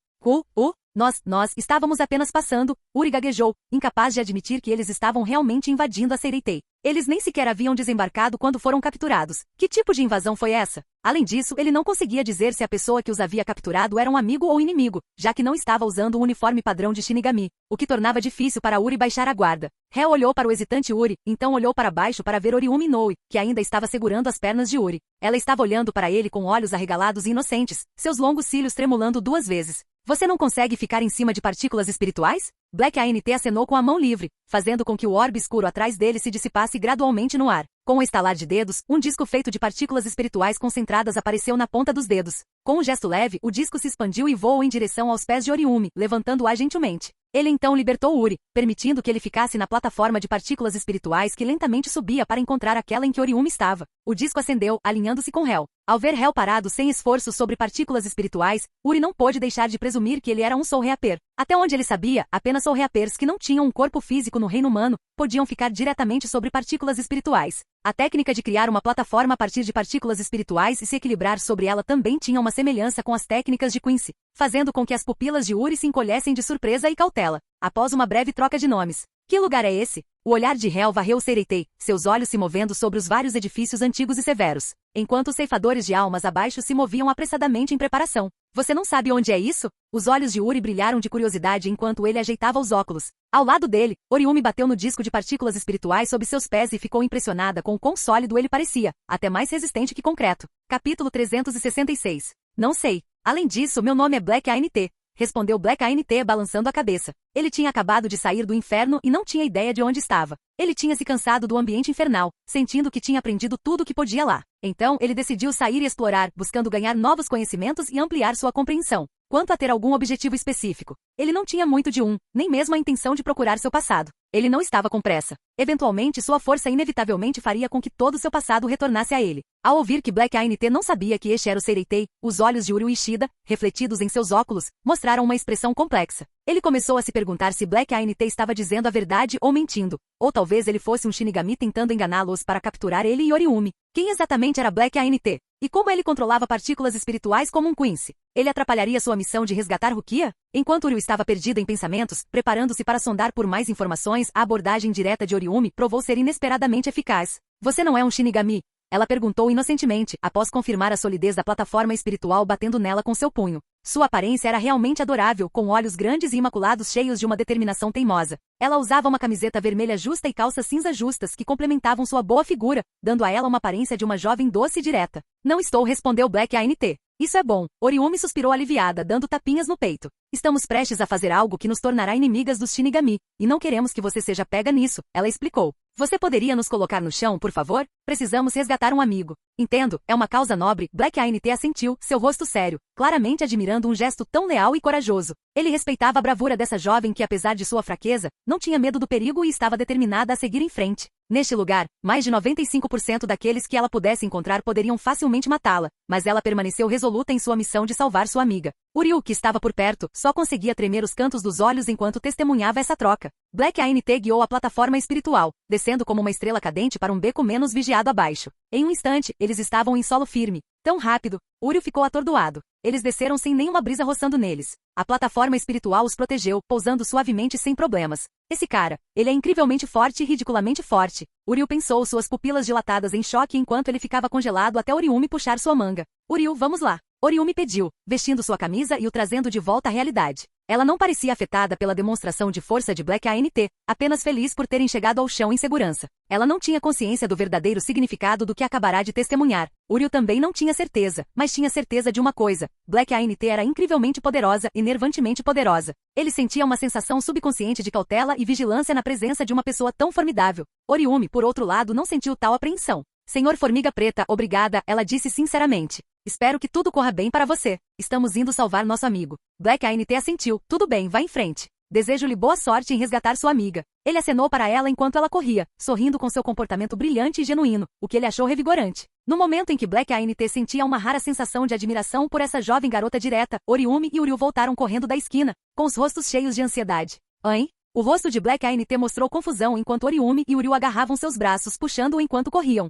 Nós estávamos apenas passando, Uri gaguejou, incapaz de admitir que eles estavam realmente invadindo a Seireitei. Eles nem sequer haviam desembarcado quando foram capturados. Que tipo de invasão foi essa? Além disso, ele não conseguia dizer se a pessoa que os havia capturado era um amigo ou inimigo, já que não estava usando o uniforme padrão de Shinigami, o que tornava difícil para Uri baixar a guarda. Hel olhou para o hesitante Uri, então olhou para baixo para ver Oriumi Inoue, que ainda estava segurando as pernas de Uri. Ela estava olhando para ele com olhos arregalados e inocentes, seus longos cílios tremulando 2 vezes. Você não consegue ficar em cima de partículas espirituais? Black ANT acenou com a mão livre, fazendo com que o orbe escuro atrás dele se dissipasse gradualmente no ar. Com o estalar de dedos, um disco feito de partículas espirituais concentradas apareceu na ponta dos dedos. Com um gesto leve, o disco se expandiu e voou em direção aos pés de Oriumi, levantando-a gentilmente. Ele então libertou Uri, permitindo que ele ficasse na plataforma de partículas espirituais que lentamente subia para encontrar aquela em que Oriumi estava. O disco acendeu, alinhando-se com Hel. Ao ver Hel parado sem esforço sobre partículas espirituais, Uri não pôde deixar de presumir que ele era um Soul Reaper. Até onde ele sabia, apenas Soul Reapers que não tinham um corpo físico no reino humano podiam ficar diretamente sobre partículas espirituais. A técnica de criar uma plataforma a partir de partículas espirituais e se equilibrar sobre ela também tinha uma semelhança com as técnicas de Quincy, fazendo com que as pupilas de Uri se encolhessem de surpresa e cautela. Após uma breve troca de nomes. Que lugar é esse? O olhar de Hel varreu Seireitei, seus olhos se movendo sobre os vários edifícios antigos e severos, enquanto os ceifadores de almas abaixo se moviam apressadamente em preparação. Você não sabe onde é isso? Os olhos de Uri brilharam de curiosidade enquanto ele ajeitava os óculos. Ao lado dele, Oriumi bateu no disco de partículas espirituais sob seus pés e ficou impressionada com o quão sólido ele parecia, até mais resistente que concreto. Capítulo 366. Não sei. Além disso, meu nome é Black ANT. Respondeu Black ANT balançando a cabeça. Ele tinha acabado de sair do inferno e não tinha ideia de onde estava. Ele tinha se cansado do ambiente infernal, sentindo que tinha aprendido tudo o que podia lá. Então, ele decidiu sair e explorar, buscando ganhar novos conhecimentos e ampliar sua compreensão. Quanto a ter algum objetivo específico, ele não tinha muito de um, nem mesmo a intenção de procurar seu passado. Ele não estava com pressa. Eventualmente, sua força inevitavelmente faria com que todo seu passado retornasse a ele. Ao ouvir que Black ANT não sabia que este era o Seireitei, os olhos de Uru Ishida, refletidos em seus óculos, mostraram uma expressão complexa. Ele começou a se perguntar se Black ANT estava dizendo a verdade ou mentindo. Ou talvez ele fosse um Shinigami tentando enganá-los para capturar ele e Oriumi. Quem exatamente era Black ANT? E como ele controlava partículas espirituais como um Quincy? Ele atrapalharia sua missão de resgatar Rukia? Enquanto Uru estava perdido em pensamentos, preparando-se para sondar por mais informações, a abordagem direta de Oriumi provou ser inesperadamente eficaz. Você não é um Shinigami? Ela perguntou inocentemente, após confirmar a solidez da plataforma espiritual batendo nela com seu punho. Sua aparência era realmente adorável, com olhos grandes e imaculados cheios de uma determinação teimosa. Ela usava uma camiseta vermelha justa e calças cinza justas que complementavam sua boa figura, dando a ela uma aparência de uma jovem doce e direta. Não estou, respondeu Black ANT. Isso é bom. Oriumi suspirou aliviada, dando tapinhas no peito. Estamos prestes a fazer algo que nos tornará inimigas dos Shinigami, e não queremos que você seja pega nisso, ela explicou. Você poderia nos colocar no chão, por favor? Precisamos resgatar um amigo. Entendo, é uma causa nobre. Black ANT assentiu, seu rosto sério, claramente admirando um gesto tão leal e corajoso. Ele respeitava a bravura dessa jovem que, apesar de sua fraqueza, não tinha medo do perigo e estava determinada a seguir em frente. Neste lugar, mais de 95% daqueles que ela pudesse encontrar poderiam facilmente matá-la, mas ela permaneceu resoluta em sua missão de salvar sua amiga. Uriel, que estava por perto, só conseguia tremer os cantos dos olhos enquanto testemunhava essa troca. Black ANT guiou a plataforma espiritual, descendo como uma estrela cadente para um beco menos vigiado abaixo. Em um instante, eles estavam em solo firme. Tão rápido, Uriel ficou atordoado. Eles desceram sem nenhuma brisa roçando neles. A plataforma espiritual os protegeu, pousando suavemente sem problemas. Esse cara, ele é incrivelmente forte e ridiculamente forte. Uriel pensou, suas pupilas dilatadas em choque enquanto ele ficava congelado até Oriumi puxar sua manga. Uriel, vamos lá. Oriumi pediu, vestindo sua camisa e o trazendo de volta à realidade. Ela não parecia afetada pela demonstração de força de Black ANT, apenas feliz por terem chegado ao chão em segurança. Ela não tinha consciência do verdadeiro significado do que acabará de testemunhar. Uriel também não tinha certeza, mas tinha certeza de uma coisa. Black ANT era incrivelmente poderosa e nervantemente poderosa. Ele sentia uma sensação subconsciente de cautela e vigilância na presença de uma pessoa tão formidável. Oriumi, por outro lado, não sentiu tal apreensão. Senhor Formiga Preta, obrigada, ela disse sinceramente. Espero que tudo corra bem para você. Estamos indo salvar nosso amigo. Black ANT assentiu. Tudo bem, vá em frente. Desejo-lhe boa sorte em resgatar sua amiga. Ele acenou para ela enquanto ela corria, sorrindo com seu comportamento brilhante e genuíno, o que ele achou revigorante. No momento em que Black ANT sentia uma rara sensação de admiração por essa jovem garota direta, Oriumi e Uriel voltaram correndo da esquina, com os rostos cheios de ansiedade. Hein? O rosto de Black ANT mostrou confusão enquanto Oriumi e Uriel agarravam seus braços, puxando-o enquanto corriam.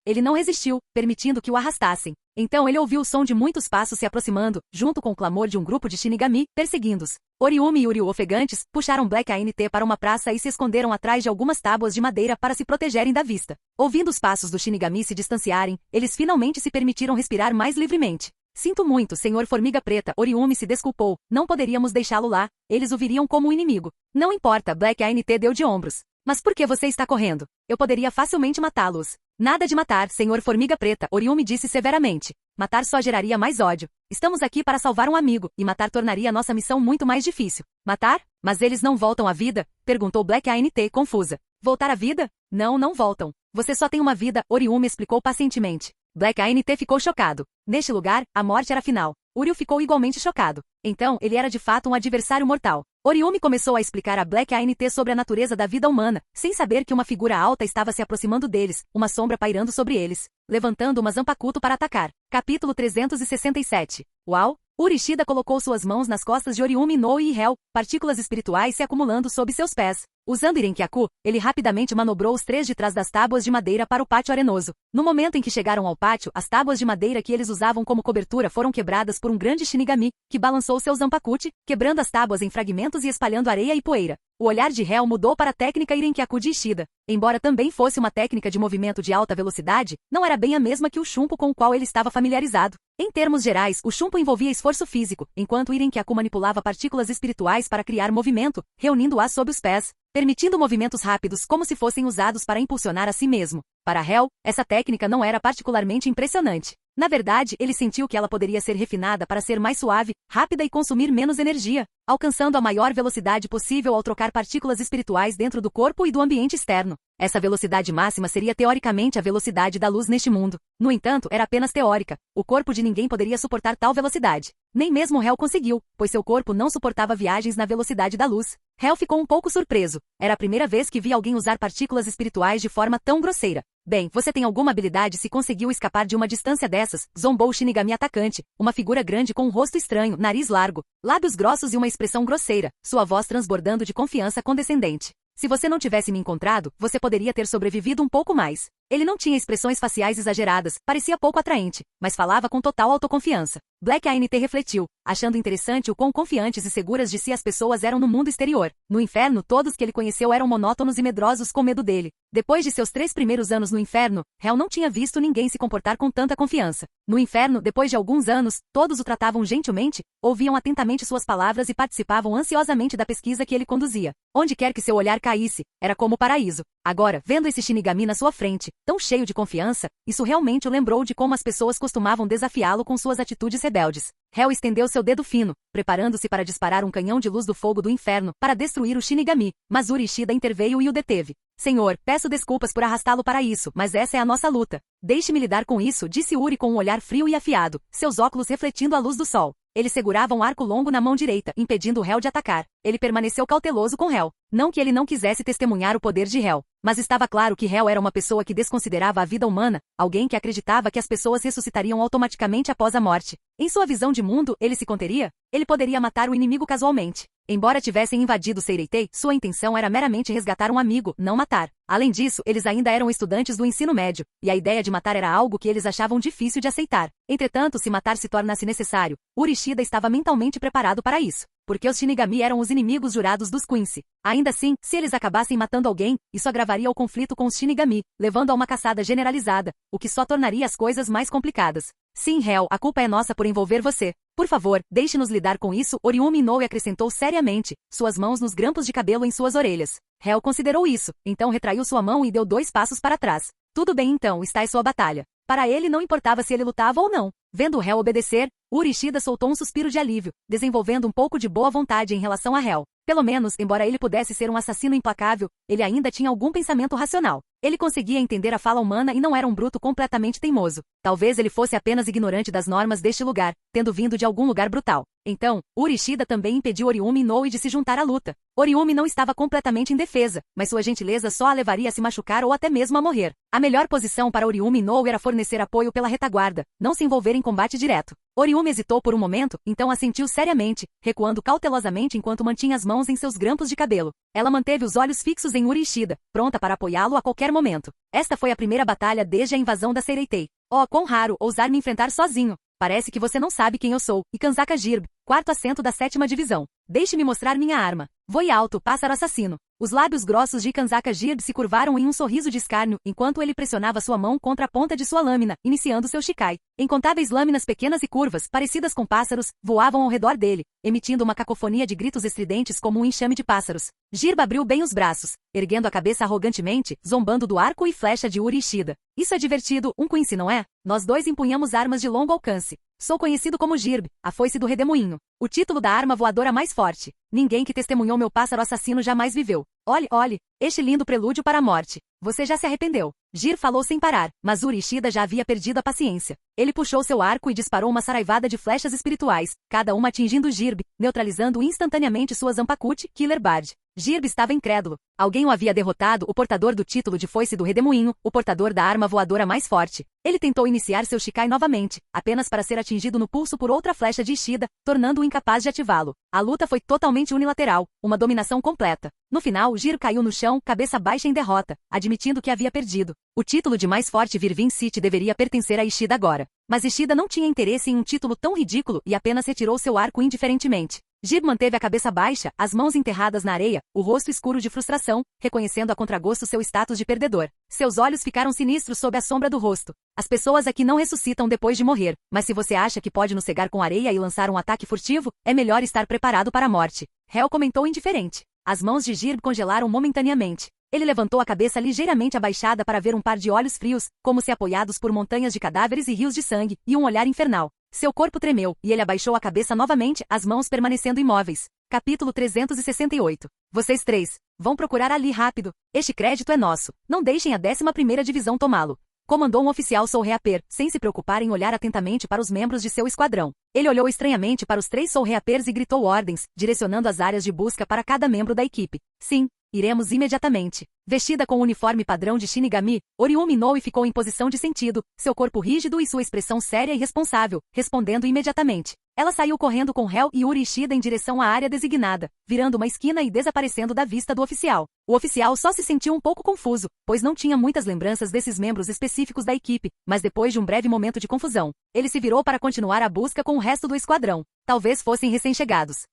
Ele não resistiu, permitindo que o arrastassem. Então ele ouviu o som de muitos passos se aproximando, junto com o clamor de um grupo de Shinigami, perseguindo-os. Oriumi e Uriel, ofegantes, puxaram Black ANT para uma praça e se esconderam atrás de algumas tábuas de madeira para se protegerem da vista. Ouvindo os passos do Shinigami se distanciarem, eles finalmente se permitiram respirar mais livremente. Sinto muito, Senhor Formiga Preta, Oriumi se desculpou, não poderíamos deixá-lo lá, eles o viriam como um inimigo. Não importa, Black ANT deu de ombros. Mas por que você está correndo? Eu poderia facilmente matá-los. Nada de matar, senhor Formiga Preta, Oriumi disse severamente. Matar só geraria mais ódio. Estamos aqui para salvar um amigo, e matar tornaria nossa missão muito mais difícil. Matar? Mas eles não voltam à vida? Perguntou Black ANT confusa. Voltar à vida? Não, não voltam. Você só tem uma vida, Oriumi explicou pacientemente. Black ANT ficou chocado. Neste lugar, a morte era final. Uriel ficou igualmente chocado. Então, ele era de fato um adversário mortal. Oriumi começou a explicar a Black ANT sobre a natureza da vida humana, sem saber que uma figura alta estava se aproximando deles, uma sombra pairando sobre eles, levantando uma Zanpakuto para atacar. Capítulo 367. Uau! Urishida colocou suas mãos nas costas de Oriumi Inoue e Hel, partículas espirituais se acumulando sob seus pés. Usando Irenkyaku, ele rapidamente manobrou os três de trás das tábuas de madeira para o pátio arenoso. No momento em que chegaram ao pátio, as tábuas de madeira que eles usavam como cobertura foram quebradas por um grande Shinigami, que balançou seu Zanpakuti, quebrando as tábuas em fragmentos e espalhando areia e poeira. O olhar de Hel mudou para a técnica Irenkyaku de Ishida. Embora também fosse uma técnica de movimento de alta velocidade, não era bem a mesma que o Shunpo com o qual ele estava familiarizado. Em termos gerais, o Shunpo envolvia esforço físico, enquanto o Irenkyaku manipulava partículas espirituais para criar movimento, reunindo-as sob os pés, permitindo movimentos rápidos como se fossem usados para impulsionar a si mesmo. Para Hel, essa técnica não era particularmente impressionante. Na verdade, ele sentiu que ela poderia ser refinada para ser mais suave, rápida e consumir menos energia, alcançando a maior velocidade possível ao trocar partículas espirituais dentro do corpo e do ambiente externo. Essa velocidade máxima seria teoricamente a velocidade da luz neste mundo. No entanto, era apenas teórica. O corpo de ninguém poderia suportar tal velocidade. Nem mesmo Hel conseguiu, pois seu corpo não suportava viagens na velocidade da luz. Hel ficou um pouco surpreso. Era a primeira vez que via alguém usar partículas espirituais de forma tão grosseira. Bem, você tem alguma habilidade se conseguiu escapar de uma distância dessas, zombou o Shinigami atacante, uma figura grande com um rosto estranho, nariz largo, lábios grossos e uma expressão grosseira, sua voz transbordando de confiança condescendente. Se você não tivesse me encontrado, você poderia ter sobrevivido um pouco mais. Ele não tinha expressões faciais exageradas, parecia pouco atraente, mas falava com total autoconfiança. Black ANT refletiu, achando interessante o quão confiantes e seguras de si as pessoas eram no mundo exterior. No inferno, todos que ele conheceu eram monótonos e medrosos com medo dele. Depois de seus 3 primeiros anos no inferno, Hel não tinha visto ninguém se comportar com tanta confiança. No inferno, depois de alguns anos, todos o tratavam gentilmente, ouviam atentamente suas palavras e participavam ansiosamente da pesquisa que ele conduzia. Onde quer que seu olhar caísse, era como o paraíso. Agora, vendo esse Shinigami na sua frente, tão cheio de confiança, isso realmente o lembrou de como as pessoas costumavam desafiá-lo com suas atitudes rebeldes. Hel estendeu seu dedo fino, preparando-se para disparar um canhão de luz do fogo do inferno para destruir o Shinigami, mas Urishida interveio e o deteve. Senhor, peço desculpas por arrastá-lo para isso, mas essa é a nossa luta. Deixe-me lidar com isso, disse Uri com um olhar frio e afiado, seus óculos refletindo a luz do sol. Ele segurava um arco longo na mão direita, impedindo Hel de atacar. Ele permaneceu cauteloso com Hel. Não que ele não quisesse testemunhar o poder de Hel, mas estava claro que Hel era uma pessoa que desconsiderava a vida humana, alguém que acreditava que as pessoas ressuscitariam automaticamente após a morte. Em sua visão de mundo, ele se conteria? Ele poderia matar o inimigo casualmente. Embora tivessem invadido Seireitei, sua intenção era meramente resgatar um amigo, não matar. Além disso, eles ainda eram estudantes do ensino médio, e a ideia de matar era algo que eles achavam difícil de aceitar. Entretanto, se matar se tornasse necessário, Urishida estava mentalmente preparado para isso, porque os Shinigami eram os inimigos jurados dos Quincy. Ainda assim, se eles acabassem matando alguém, isso agravaria o conflito com os Shinigami, levando a uma caçada generalizada, o que só tornaria as coisas mais complicadas. Sim, Hel, a culpa é nossa por envolver você. Por favor, deixe-nos lidar com isso, Oriumi Inoue acrescentou seriamente, suas mãos nos grampos de cabelo em suas orelhas. Hel considerou isso, então retraiu sua mão e deu 2 passos para trás. Tudo bem então, está em sua batalha. Para ele não importava se ele lutava ou não. Vendo Hel obedecer, Urishida soltou um suspiro de alívio, desenvolvendo um pouco de boa vontade em relação a Hel. Pelo menos, embora ele pudesse ser um assassino implacável, ele ainda tinha algum pensamento racional. Ele conseguia entender a fala humana e não era um bruto completamente teimoso. Talvez ele fosse apenas ignorante das normas deste lugar, tendo vindo de algum lugar brutal. Então, Urishida também impediu Oriumi Inoue de se juntar à luta. Oriumi não estava completamente indefesa, mas sua gentileza só a levaria a se machucar ou até mesmo a morrer. A melhor posição para Oriumi Inoue era fornecer apoio pela retaguarda, não se envolver em combate direto. Oriumi hesitou por um momento, então assentiu seriamente, recuando cautelosamente enquanto mantinha as mãos em seus grampos de cabelo. Ela manteve os olhos fixos em Urishida, pronta para apoiá-lo a qualquer momento. Esta foi a primeira batalha desde a invasão da Seireitei. Oh, quão raro ousar me enfrentar sozinho. Parece que você não sabe quem eu sou. E Kanzaka Jirb, quarto assento da 7ª divisão. Deixe-me mostrar minha arma. Voe alto, pássaro assassino. Os lábios grossos de Kanzaka Jirb se curvaram em um sorriso de escárnio enquanto ele pressionava sua mão contra a ponta de sua lâmina, iniciando seu Shikai. Incontáveis lâminas pequenas e curvas, parecidas com pássaros, voavam ao redor dele, emitindo uma cacofonia de gritos estridentes como um enxame de pássaros. Jirb abriu bem os braços, erguendo a cabeça arrogantemente, zombando do arco e flecha de Uri Ishida. Isso é divertido, um Quincy, não é? Nós dois empunhamos armas de longo alcance. Sou conhecido como Jirb, a foice do redemoinho. O título da arma voadora mais forte. Ninguém que testemunhou meu pássaro assassino jamais viveu. Olhe, este lindo prelúdio para a morte. Você já se arrependeu. Jir falou sem parar, mas Uri Ishida já havia perdido a paciência. Ele puxou seu arco e disparou uma saraivada de flechas espirituais, cada uma atingindo Jirb, neutralizando instantaneamente sua Zanpakuti, Killer Bard. Jirb estava incrédulo. Alguém o havia derrotado, o portador do título de foice do redemoinho, o portador da arma voadora mais forte. Ele tentou iniciar seu Shikai novamente, apenas para ser atingido no pulso por outra flecha de Ishida, tornando-o incapaz de ativá-lo. A luta foi totalmente unilateral, uma dominação completa. No final, Jir caiu no chão, cabeça baixa em derrota, admitindo que havia perdido. O título de mais forte Virvin City deveria pertencer a Ishida agora. Mas Ishida não tinha interesse em um título tão ridículo e apenas retirou seu arco indiferentemente. Jib manteve a cabeça baixa, as mãos enterradas na areia, o rosto escuro de frustração, reconhecendo a contragosto seu status de perdedor. Seus olhos ficaram sinistros sob a sombra do rosto. As pessoas aqui não ressuscitam depois de morrer, mas se você acha que pode nos cegar com areia e lançar um ataque furtivo, é melhor estar preparado para a morte. Hel comentou indiferente. As mãos de Jirb congelaram momentaneamente. Ele levantou a cabeça ligeiramente abaixada para ver um par de olhos frios, como se apoiados por montanhas de cadáveres e rios de sangue, e um olhar infernal. Seu corpo tremeu, e ele abaixou a cabeça novamente, as mãos permanecendo imóveis. Capítulo 368. Vocês três, vão procurar ali rápido. Este crédito é nosso. Não deixem a 11ª divisão tomá-lo. Comandou um oficial Soul Reaper, sem se preocupar em olhar atentamente para os membros de seu esquadrão. Ele olhou estranhamente para os 3 Soul Reapers e gritou ordens, direcionando as áreas de busca para cada membro da equipe. Sim. Iremos imediatamente. Vestida com o uniforme padrão de Shinigami, Oriumi minou e ficou em posição de sentido, seu corpo rígido e sua expressão séria e responsável, respondendo imediatamente. Ela saiu correndo com Hel e Uri Ishida em direção à área designada, virando uma esquina e desaparecendo da vista do oficial. O oficial só se sentiu um pouco confuso, pois não tinha muitas lembranças desses membros específicos da equipe, mas depois de um breve momento de confusão, ele se virou para continuar a busca com o resto do esquadrão. Talvez fossem recém-chegados.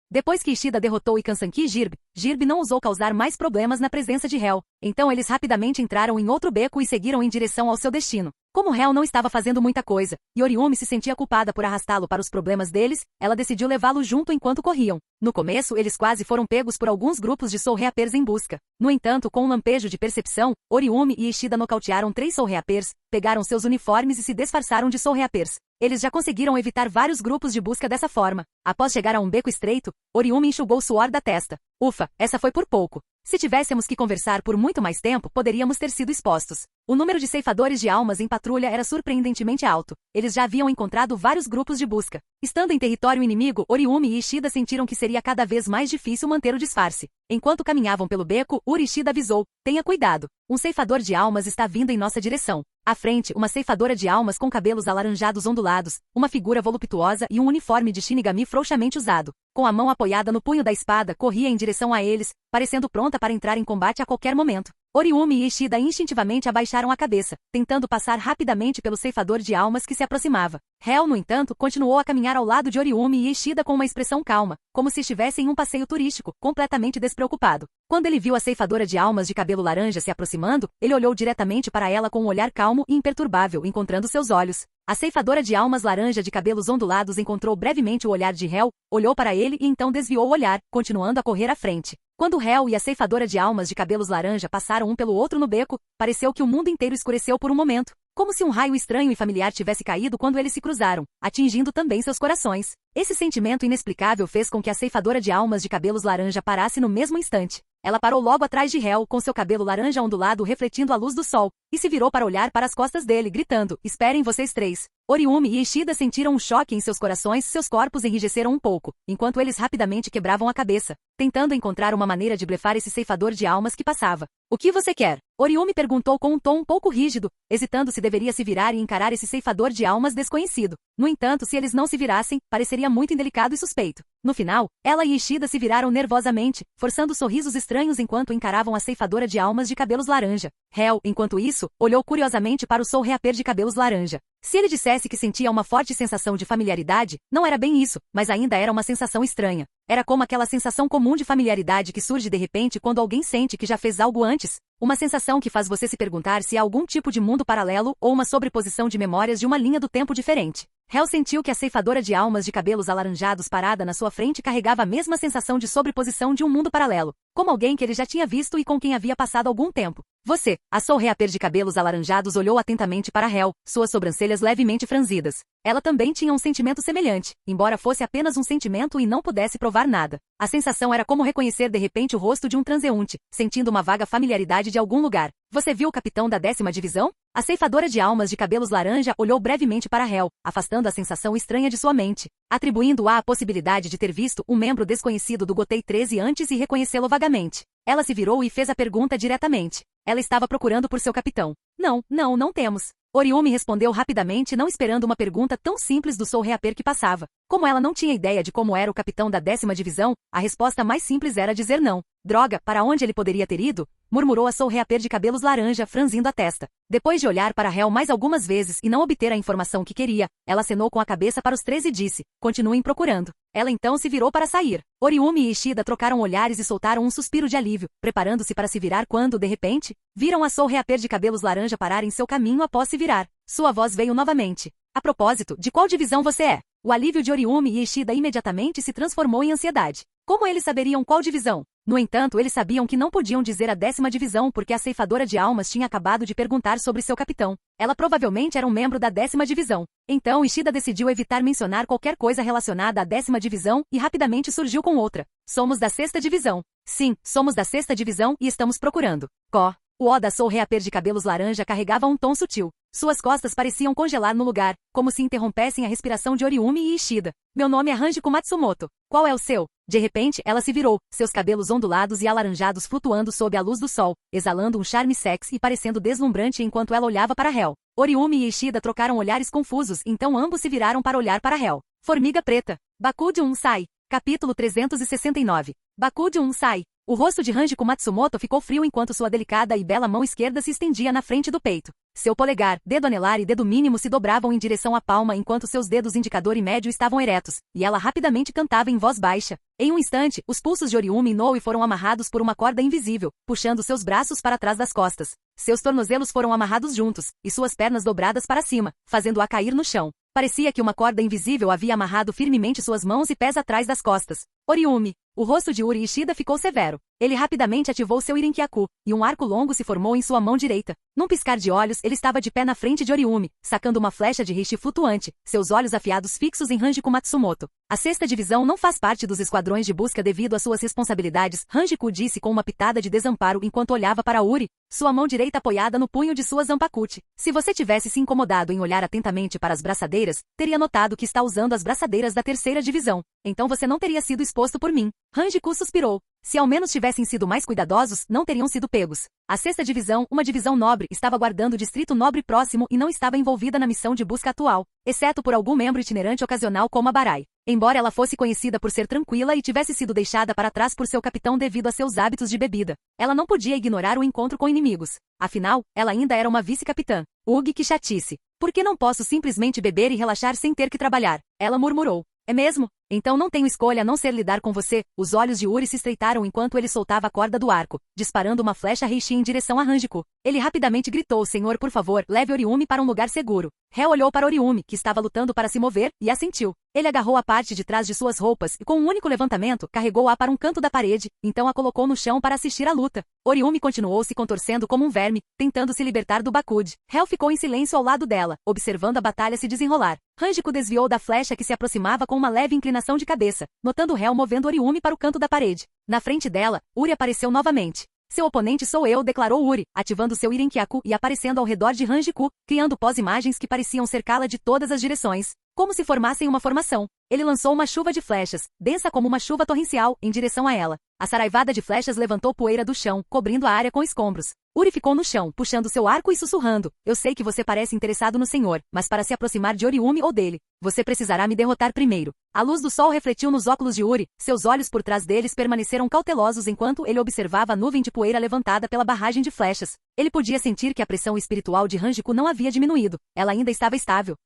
Depois que Ishida derrotou Ikansanki Jirb, Jirb não ousou causar mais problemas na presença de Hel, então eles rapidamente entraram em outro beco e seguiram em direção ao seu destino. Como Hel não estava fazendo muita coisa, e Oriumi se sentia culpada por arrastá-lo para os problemas deles, ela decidiu levá-lo junto enquanto corriam. No começo, eles quase foram pegos por alguns grupos de Soul Reapers em busca. No entanto, com um lampejo de percepção, Oriumi e Ishida nocautearam 3 Soul Reapers, pegaram seus uniformes e se disfarçaram de Soul Reapers. Eles já conseguiram evitar vários grupos de busca dessa forma. Após chegar a um beco estreito, Oriumi enxugou suor da testa. Ufa, essa foi por pouco. Se tivéssemos que conversar por muito mais tempo, poderíamos ter sido expostos. O número de ceifadores de almas em patrulha era surpreendentemente alto. Eles já haviam encontrado vários grupos de busca. Estando em território inimigo, Oriumi e Ishida sentiram que seria cada vez mais difícil manter o disfarce. Enquanto caminhavam pelo beco, Uri Ishida avisou: tenha cuidado. Um ceifador de almas está vindo em nossa direção. À frente, uma ceifadora de almas com cabelos alaranjados ondulados, uma figura voluptuosa e um uniforme de Shinigami frouxamente usado. Com a mão apoiada no punho da espada, corria em direção a eles, parecendo pronta para entrar em combate a qualquer momento. Oriumi e Ishida instintivamente abaixaram a cabeça, tentando passar rapidamente pelo ceifador de almas que se aproximava. Hel, no entanto, continuou a caminhar ao lado de Oriumi e Ishida com uma expressão calma, como se estivesse em um passeio turístico, completamente despreocupado. Quando ele viu a ceifadora de almas de cabelo laranja se aproximando, ele olhou diretamente para ela com um olhar calmo e imperturbável, encontrando seus olhos. A ceifadora de almas laranja de cabelos ondulados encontrou brevemente o olhar de Hel, olhou para ele e então desviou o olhar, continuando a correr à frente. Quando Hel e a ceifadora de almas de cabelos laranja passaram um pelo outro no beco, pareceu que o mundo inteiro escureceu por um momento, como se um raio estranho e familiar tivesse caído quando eles se cruzaram, atingindo também seus corações. Esse sentimento inexplicável fez com que a ceifadora de almas de cabelos laranja parasse no mesmo instante. Ela parou logo atrás de Hel, com seu cabelo laranja ondulado refletindo a luz do sol, e se virou para olhar para as costas dele, gritando: esperem vocês três. Oriumi e Ishida sentiram um choque em seus corações, seus corpos enrijeceram um pouco, enquanto eles rapidamente quebravam a cabeça, tentando encontrar uma maneira de blefar esse ceifador de almas que passava. O que você quer? Oriumi perguntou com um tom um pouco rígido, hesitando se deveria se virar e encarar esse ceifador de almas desconhecido. No entanto, se eles não se virassem, pareceria muito indelicado e suspeito. No final, ela e Ishida se viraram nervosamente, forçando sorrisos estranhos enquanto encaravam a ceifadora de almas de cabelos laranja. Hel, enquanto isso, olhou curiosamente para o Soul Reaper de cabelos laranja. Se ele dissesse dissesse que sentia uma forte sensação de familiaridade, não era bem isso, mas ainda era uma sensação estranha. Era como aquela sensação comum de familiaridade que surge de repente quando alguém sente que já fez algo antes. Uma sensação que faz você se perguntar se há algum tipo de mundo paralelo ou uma sobreposição de memórias de uma linha do tempo diferente. Hel sentiu que a ceifadora de almas de cabelos alaranjados parada na sua frente carregava a mesma sensação de sobreposição de um mundo paralelo, como alguém que ele já tinha visto e com quem havia passado algum tempo. Você, a Soul Reaper de cabelos alaranjados olhou atentamente para Hel, suas sobrancelhas levemente franzidas. Ela também tinha um sentimento semelhante, embora fosse apenas um sentimento e não pudesse provar nada. A sensação era como reconhecer de repente o rosto de um transeunte, sentindo uma vaga familiaridade de algum lugar. Você viu o capitão da 10ª divisão? A ceifadora de almas de cabelos laranja olhou brevemente para Hel, afastando a sensação estranha de sua mente, atribuindo-a a possibilidade de ter visto um membro desconhecido do Gotei 13 antes e reconhecê-lo vagamente. Ela se virou e fez a pergunta diretamente. Ela estava procurando por seu capitão. Não temos. Oriumi respondeu rapidamente, não esperando uma pergunta tão simples do Soul Reaper que passava. Como ela não tinha ideia de como era o capitão da 10ª divisão, a resposta mais simples era dizer não. Droga, para onde ele poderia ter ido? Murmurou a Soul Reaper de cabelos laranja, franzindo a testa. Depois de olhar para Hel mais algumas vezes e não obter a informação que queria, ela acenou com a cabeça para os 13 e disse, continuem procurando. Ela então se virou para sair. Oriumi e Ishida trocaram olhares e soltaram um suspiro de alívio, preparando-se para se virar quando, de repente, viram a Soul Reaper de cabelos laranja parar em seu caminho após se virar. Sua voz veio novamente. A propósito, de qual divisão você é? O alívio de Oriumi e Ishida imediatamente se transformou em ansiedade. Como eles saberiam qual divisão? No entanto, eles sabiam que não podiam dizer a 10ª divisão porque a ceifadora de almas tinha acabado de perguntar sobre seu capitão. Ela provavelmente era um membro da 10ª divisão. Então Ishida decidiu evitar mencionar qualquer coisa relacionada à 10ª divisão e rapidamente surgiu com outra. Somos da 6ª divisão. Sim, somos da 6ª divisão e estamos procurando. O O da Soul Reaper de cabelos laranja carregava um tom sutil. Suas costas pareciam congelar no lugar, como se interrompessem a respiração de Oriumi e Ishida. Meu nome é Hanjiko Matsumoto. Qual é o seu? De repente, ela se virou, seus cabelos ondulados e alaranjados flutuando sob a luz do sol, exalando um charme sexy e parecendo deslumbrante enquanto ela olhava para Hel. Oriumi e Ishida trocaram olhares confusos, então ambos se viraram para olhar para Hel. Formiga preta. Bakuju Sai. Capítulo 369. Bakuju Sai. O rosto de Hanjiko Matsumoto ficou frio enquanto sua delicada e bela mão esquerda se estendia na frente do peito. Seu polegar, dedo anelar e dedo mínimo se dobravam em direção à palma enquanto seus dedos indicador e médio estavam eretos, e ela rapidamente cantava em voz baixa. Em um instante, os pulsos de Oriumi e Noe foram amarrados por uma corda invisível, puxando seus braços para trás das costas. Seus tornozelos foram amarrados juntos, e suas pernas dobradas para cima, fazendo-a cair no chão. Parecia que uma corda invisível havia amarrado firmemente suas mãos e pés atrás das costas. Oriumi. O rosto de Uri Ishida ficou severo. Ele rapidamente ativou seu Irenkyaku, e um arco longo se formou em sua mão direita. Num piscar de olhos, ele estava de pé na frente de Oriumi, sacando uma flecha de rishi flutuante, seus olhos afiados fixos em Hanjiko Matsumoto. A 6ª divisão não faz parte dos esquadrões de busca devido às suas responsabilidades, Hanjiko disse com uma pitada de desamparo enquanto olhava para Uri, sua mão direita apoiada no punho de sua Zanpakuti. Se você tivesse se incomodado em olhar atentamente para as braçadeiras, teria notado que está usando as braçadeiras da 3ª divisão. Então você não teria sido exposto por mim. Hanjiko suspirou. Se ao menos tivessem sido mais cuidadosos, não teriam sido pegos. A 6ª divisão, uma divisão nobre, estava guardando o distrito nobre próximo e não estava envolvida na missão de busca atual, exceto por algum membro itinerante ocasional como a Barai. Embora ela fosse conhecida por ser tranquila e tivesse sido deixada para trás por seu capitão devido a seus hábitos de bebida, ela não podia ignorar o encontro com inimigos. Afinal, ela ainda era uma vice-capitã. Ugh, que chatice. Por que não posso simplesmente beber e relaxar sem ter que trabalhar? Ela murmurou. É mesmo? Então não tenho escolha a não ser lidar com você. Os olhos de Uri se estreitaram enquanto ele soltava a corda do arco, disparando uma flecha Reishi em direção a Hanjiko. Ele rapidamente gritou, Senhor, por favor, leve Oriumi para um lugar seguro. Hel olhou para Oriumi, que estava lutando para se mover, e assentiu. Ele agarrou a parte de trás de suas roupas e com um único levantamento, carregou-a para um canto da parede, então a colocou no chão para assistir à luta. Oriumi continuou se contorcendo como um verme, tentando se libertar do Bakuji. Hel ficou em silêncio ao lado dela, observando a batalha se desenrolar. Hanjiko desviou da flecha que se aproximava com uma leve inclinação de cabeça, notando Hel movendo Oriumi para o canto da parede. Na frente dela, Uri apareceu novamente. Seu oponente sou eu, declarou Uri, ativando seu Irenkyaku e aparecendo ao redor de Hanjiko, criando pós-imagens que pareciam cercá-la de todas as direções, como se formassem uma formação. Ele lançou uma chuva de flechas, densa como uma chuva torrencial, em direção a ela. A saraivada de flechas levantou poeira do chão, cobrindo a área com escombros. Uri ficou no chão, puxando seu arco e sussurrando. Eu sei que você parece interessado no senhor, mas para se aproximar de Oriumi ou dele, você precisará me derrotar primeiro. A luz do sol refletiu nos óculos de Uri, seus olhos por trás deles permaneceram cautelosos enquanto ele observava a nuvem de poeira levantada pela barragem de flechas. Ele podia sentir que a pressão espiritual de Hanjiko não havia diminuído, ela ainda estava estável.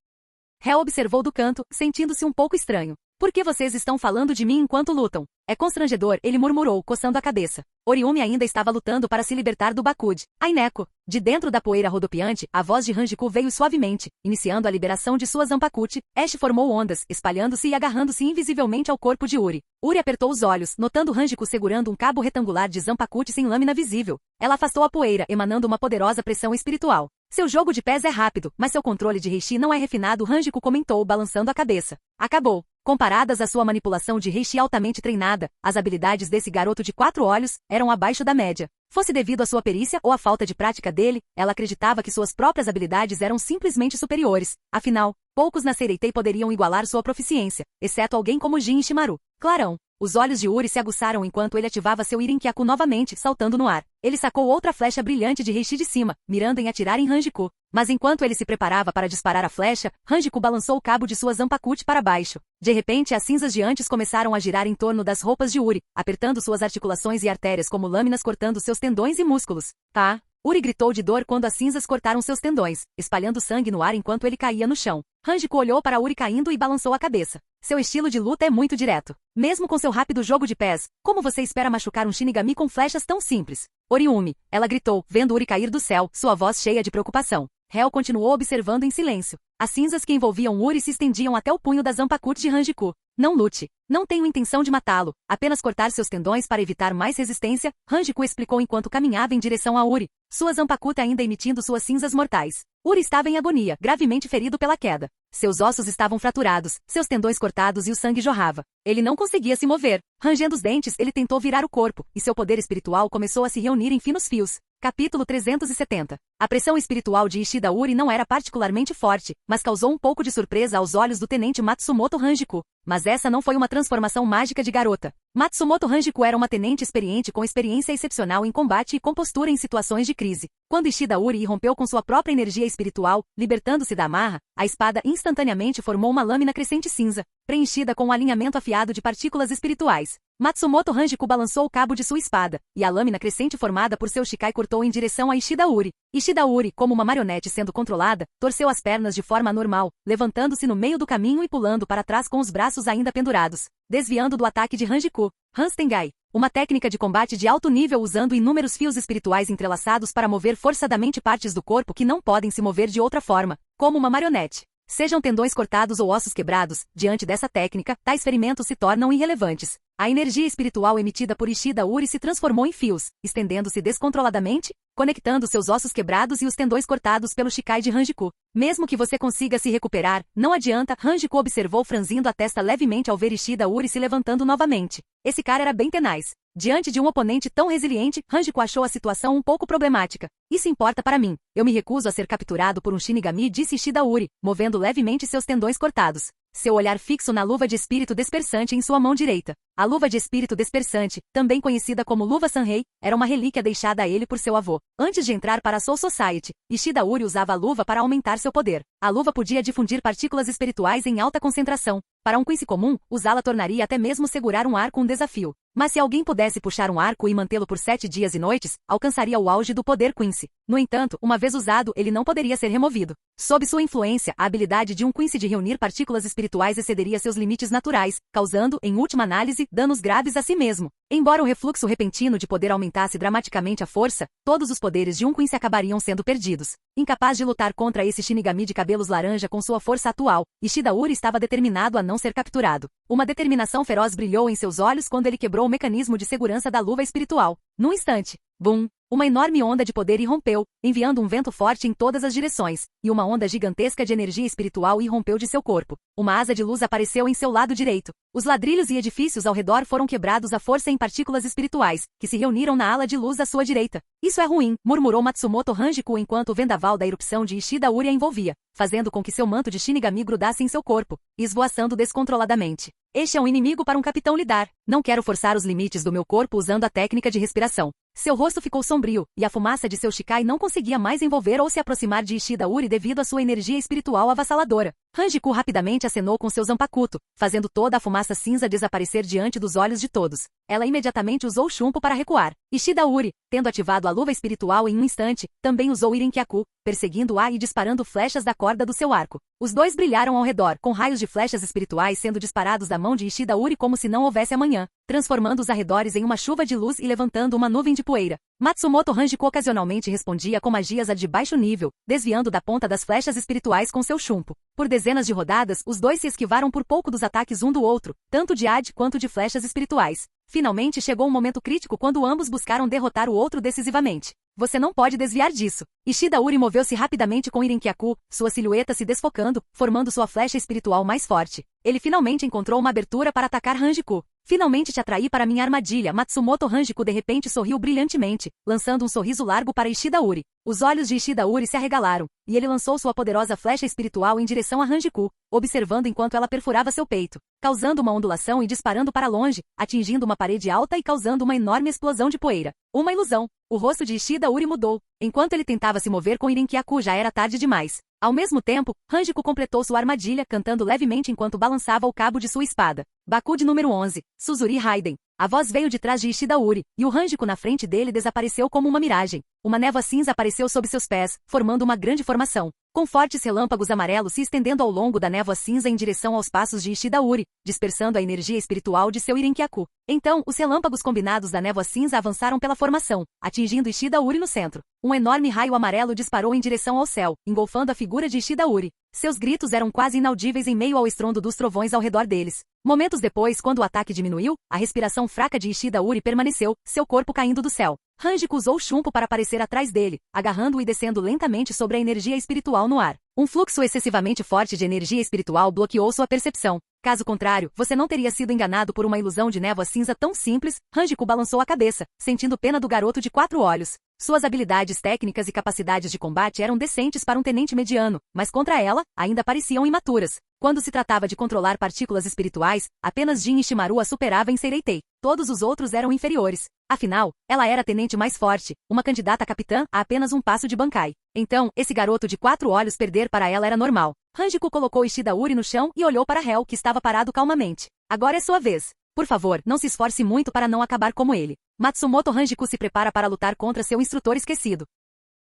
Hel observou do canto, sentindo-se um pouco estranho. Por que vocês estão falando de mim enquanto lutam? É constrangedor, ele murmurou, coçando a cabeça. Oriumi ainda estava lutando para se libertar do Bakude. Aineko. De dentro da poeira rodopiante, a voz de Hanjiku veio suavemente, iniciando a liberação de sua Zanpakuti. Ash formou ondas, espalhando-se e agarrando-se invisivelmente ao corpo de Uri. Uri apertou os olhos, notando Hanjiku segurando um cabo retangular de Zanpakuti sem lâmina visível. Ela afastou a poeira, emanando uma poderosa pressão espiritual. Seu jogo de pés é rápido, mas seu controle de Reishi não é refinado, Hanjiku comentou, balançando a cabeça. Acabou. Comparadas à sua manipulação de Reishi altamente treinada, as habilidades desse garoto de 4 olhos eram abaixo da média. Fosse devido à sua perícia ou à falta de prática dele, ela acreditava que suas próprias habilidades eram simplesmente superiores. Afinal, poucos na Seireitei poderiam igualar sua proficiência, exceto alguém como Jin Ishimaru. Clarão. Os olhos de Uri se aguçaram enquanto ele ativava seu Irin-Kyaku novamente, saltando no ar. Ele sacou outra flecha brilhante de Reishi de cima, mirando em atirar em Hanjiku. Mas enquanto ele se preparava para disparar a flecha, Hanjiku balançou o cabo de sua Zanpakuti para baixo. De repente, as cinzas de antes começaram a girar em torno das roupas de Uri, apertando suas articulações e artérias como lâminas cortando seus tendões e músculos. Tá? Uri gritou de dor quando as cinzas cortaram seus tendões, espalhando sangue no ar enquanto ele caía no chão. Hanjiku olhou para Uri caindo e balançou a cabeça. Seu estilo de luta é muito direto. Mesmo com seu rápido jogo de pés, como você espera machucar um Shinigami com flechas tão simples? Oriumi, ela gritou, vendo Uri cair do céu, sua voz cheia de preocupação. Hel continuou observando em silêncio. As cinzas que envolviam Uri se estendiam até o punho da Zanpakuti de Hanjiku. Não lute. Não tenho intenção de matá-lo, apenas cortar seus tendões para evitar mais resistência, Hanjiku explicou enquanto caminhava em direção a Uri, sua Zanpakuti ainda emitindo suas cinzas mortais. Uri estava em agonia, gravemente ferido pela queda. Seus ossos estavam fraturados, seus tendões cortados e o sangue jorrava. Ele não conseguia se mover. Rangendo os dentes, ele tentou virar o corpo, e seu poder espiritual começou a se reunir em finos fios. Capítulo 370. A pressão espiritual de Ishida Uri não era particularmente forte, mas causou um pouco de surpresa aos olhos do tenente Matsumoto Hanjiku. Mas essa não foi uma transformação mágica de garota. Matsumoto Hanjiku era uma tenente experiente com experiência excepcional em combate e compostura em situações de crise. Quando Ishida Uri irrompeu com sua própria energia espiritual, libertando-se da amarra, a espada instantaneamente formou uma lâmina crescente cinza, preenchida com um alinhamento afiado de partículas espirituais. Matsumoto Hanjiku balançou o cabo de sua espada, e a lâmina crescente formada por seu Shikai cortou em direção a Ishida Uri. Ishida Uri, como uma marionete sendo controlada, torceu as pernas de forma anormal, levantando-se no meio do caminho e pulando para trás com os braços ainda pendurados, desviando do ataque de Hanjiku. Hanstengai, uma técnica de combate de alto nível usando inúmeros fios espirituais entrelaçados para mover forçadamente partes do corpo que não podem se mover de outra forma, como uma marionete. Sejam tendões cortados ou ossos quebrados, diante dessa técnica, tais ferimentos se tornam irrelevantes. A energia espiritual emitida por Ishida Uri se transformou em fios, estendendo-se descontroladamente, conectando seus ossos quebrados e os tendões cortados pelo Shikai de Hanjiku. Mesmo que você consiga se recuperar, não adianta, Hanjiku observou franzindo a testa levemente ao ver Ishida Uri se levantando novamente. Esse cara era bem tenaz. Diante de um oponente tão resiliente, Hanjiku achou a situação um pouco problemática. Isso importa para mim. Eu me recuso a ser capturado por um Shinigami, disse Ishida Uri, movendo levemente seus tendões cortados. Seu olhar fixo na luva de espírito dispersante em sua mão direita. A luva de espírito dispersante, também conhecida como luva Sanrei, era uma relíquia deixada a ele por seu avô. Antes de entrar para a Soul Society, Ishida Uri usava a luva para aumentar seu poder. A luva podia difundir partículas espirituais em alta concentração. Para um Quincy comum, usá-la tornaria até mesmo segurar um arco um desafio. Mas se alguém pudesse puxar um arco e mantê-lo por 7 dias e noites, alcançaria o auge do poder Quincy. No entanto, uma vez usado, ele não poderia ser removido. Sob sua influência, a habilidade de um Quincy de reunir partículas espirituais excederia seus limites naturais, causando, em última análise, danos graves a si mesmo. Embora o refluxo repentino de poder aumentasse dramaticamente a força, todos os poderes de um Quincy acabariam sendo perdidos. Incapaz de lutar contra esse Shinigami de cabelos laranja com sua força atual, Ishida Uri estava determinado a não ser capturado. Uma determinação feroz brilhou em seus olhos quando ele quebrou o mecanismo de segurança da luva espiritual. Num instante, bum! Uma enorme onda de poder irrompeu, enviando um vento forte em todas as direções, e uma onda gigantesca de energia espiritual irrompeu de seu corpo. Uma asa de luz apareceu em seu lado direito. Os ladrilhos e edifícios ao redor foram quebrados à força em partículas espirituais, que se reuniram na ala de luz à sua direita. Isso é ruim, murmurou Matsumoto Hanjiku enquanto o vendaval da erupção de Ishida Uri a envolvia, fazendo com que seu manto de Shinigami grudasse em seu corpo, esvoaçando descontroladamente. Este é um inimigo para um capitão lidar. Não quero forçar os limites do meu corpo usando a técnica de respiração. Seu rosto ficou sombrio, e a fumaça de seu Shikai não conseguia mais envolver ou se aproximar de Ishida Uri devido à sua energia espiritual avassaladora. Hanjiku rapidamente acenou com seu zanpakuto, fazendo toda a fumaça cinza desaparecer diante dos olhos de todos. Ela imediatamente usou o chumbo para recuar. Ishida Uri, tendo ativado a luva espiritual em um instante, também usou Irenkyaku, perseguindo-a e disparando flechas da corda do seu arco. Os dois brilharam ao redor, com raios de flechas espirituais sendo disparados da mão de Ishida Uri como se não houvesse amanhã, transformando os arredores em uma chuva de luz e levantando uma nuvem de poeira. Matsumoto Hanjiku ocasionalmente respondia com magias de baixo nível, desviando da ponta das flechas espirituais com seu chumbo. Por dezenas de rodadas, os dois se esquivaram por pouco dos ataques um do outro, tanto de Ad quanto de flechas espirituais. Finalmente chegou um momento crítico quando ambos buscaram derrotar o outro decisivamente. Você não pode desviar disso. Ishida Uri moveu-se rapidamente com Irenkyaku, sua silhueta se desfocando, formando sua flecha espiritual mais forte. Ele finalmente encontrou uma abertura para atacar Hanjiku. Finalmente te atraí para minha armadilha. Matsumoto Hanjiku de repente sorriu brilhantemente, lançando um sorriso largo para Ishida Uri. Os olhos de Ishida Uri se arregalaram, e ele lançou sua poderosa flecha espiritual em direção a Hanjiku, observando enquanto ela perfurava seu peito, causando uma ondulação e disparando para longe, atingindo uma parede alta e causando uma enorme explosão de poeira. Uma ilusão. O rosto de Ishida Uri mudou. Enquanto ele tentava se mover com Irenkyaku já era tarde demais. Ao mesmo tempo, Hanjiku completou sua armadilha cantando levemente enquanto balançava o cabo de sua espada. Bakude número 11. Suzuri Raiden. A voz veio de trás de Ishida Uri, e o Hanjiku na frente dele desapareceu como uma miragem. Uma névoa cinza apareceu sob seus pés, formando uma grande formação, com fortes relâmpagos amarelos se estendendo ao longo da névoa cinza em direção aos passos de Ishida Uri, dispersando a energia espiritual de seu Irenkyaku. Então, os relâmpagos combinados da névoa cinza avançaram pela formação, atingindo Ishida Uri no centro. Um enorme raio amarelo disparou em direção ao céu, engolfando a figura de Ishida Uri. Seus gritos eram quase inaudíveis em meio ao estrondo dos trovões ao redor deles. Momentos depois, quando o ataque diminuiu, a respiração fraca de Ishida Uri permaneceu, seu corpo caindo do céu. Hanjiku usou o chumbo para aparecer atrás dele, agarrando-o e descendo lentamente sobre a energia espiritual no ar. Um fluxo excessivamente forte de energia espiritual bloqueou sua percepção. Caso contrário, você não teria sido enganado por uma ilusão de névoa cinza tão simples. Hanjiku balançou a cabeça, sentindo pena do garoto de 4 olhos. Suas habilidades técnicas e capacidades de combate eram decentes para um tenente mediano, mas contra ela, ainda pareciam imaturas. Quando se tratava de controlar partículas espirituais, apenas Jin Ishimaru a superava em Seireitei. Todos os outros eram inferiores. Afinal, ela era a tenente mais forte, uma candidata a capitã a apenas um passo de Bankai. Então, esse garoto de 4 olhos perder para ela era normal. Hanjiku colocou Ishida Uri no chão e olhou para Hel, que estava parado calmamente. Agora é sua vez. Por favor, não se esforce muito para não acabar como ele. Matsumoto Hanjiku se prepara para lutar contra seu instrutor esquecido.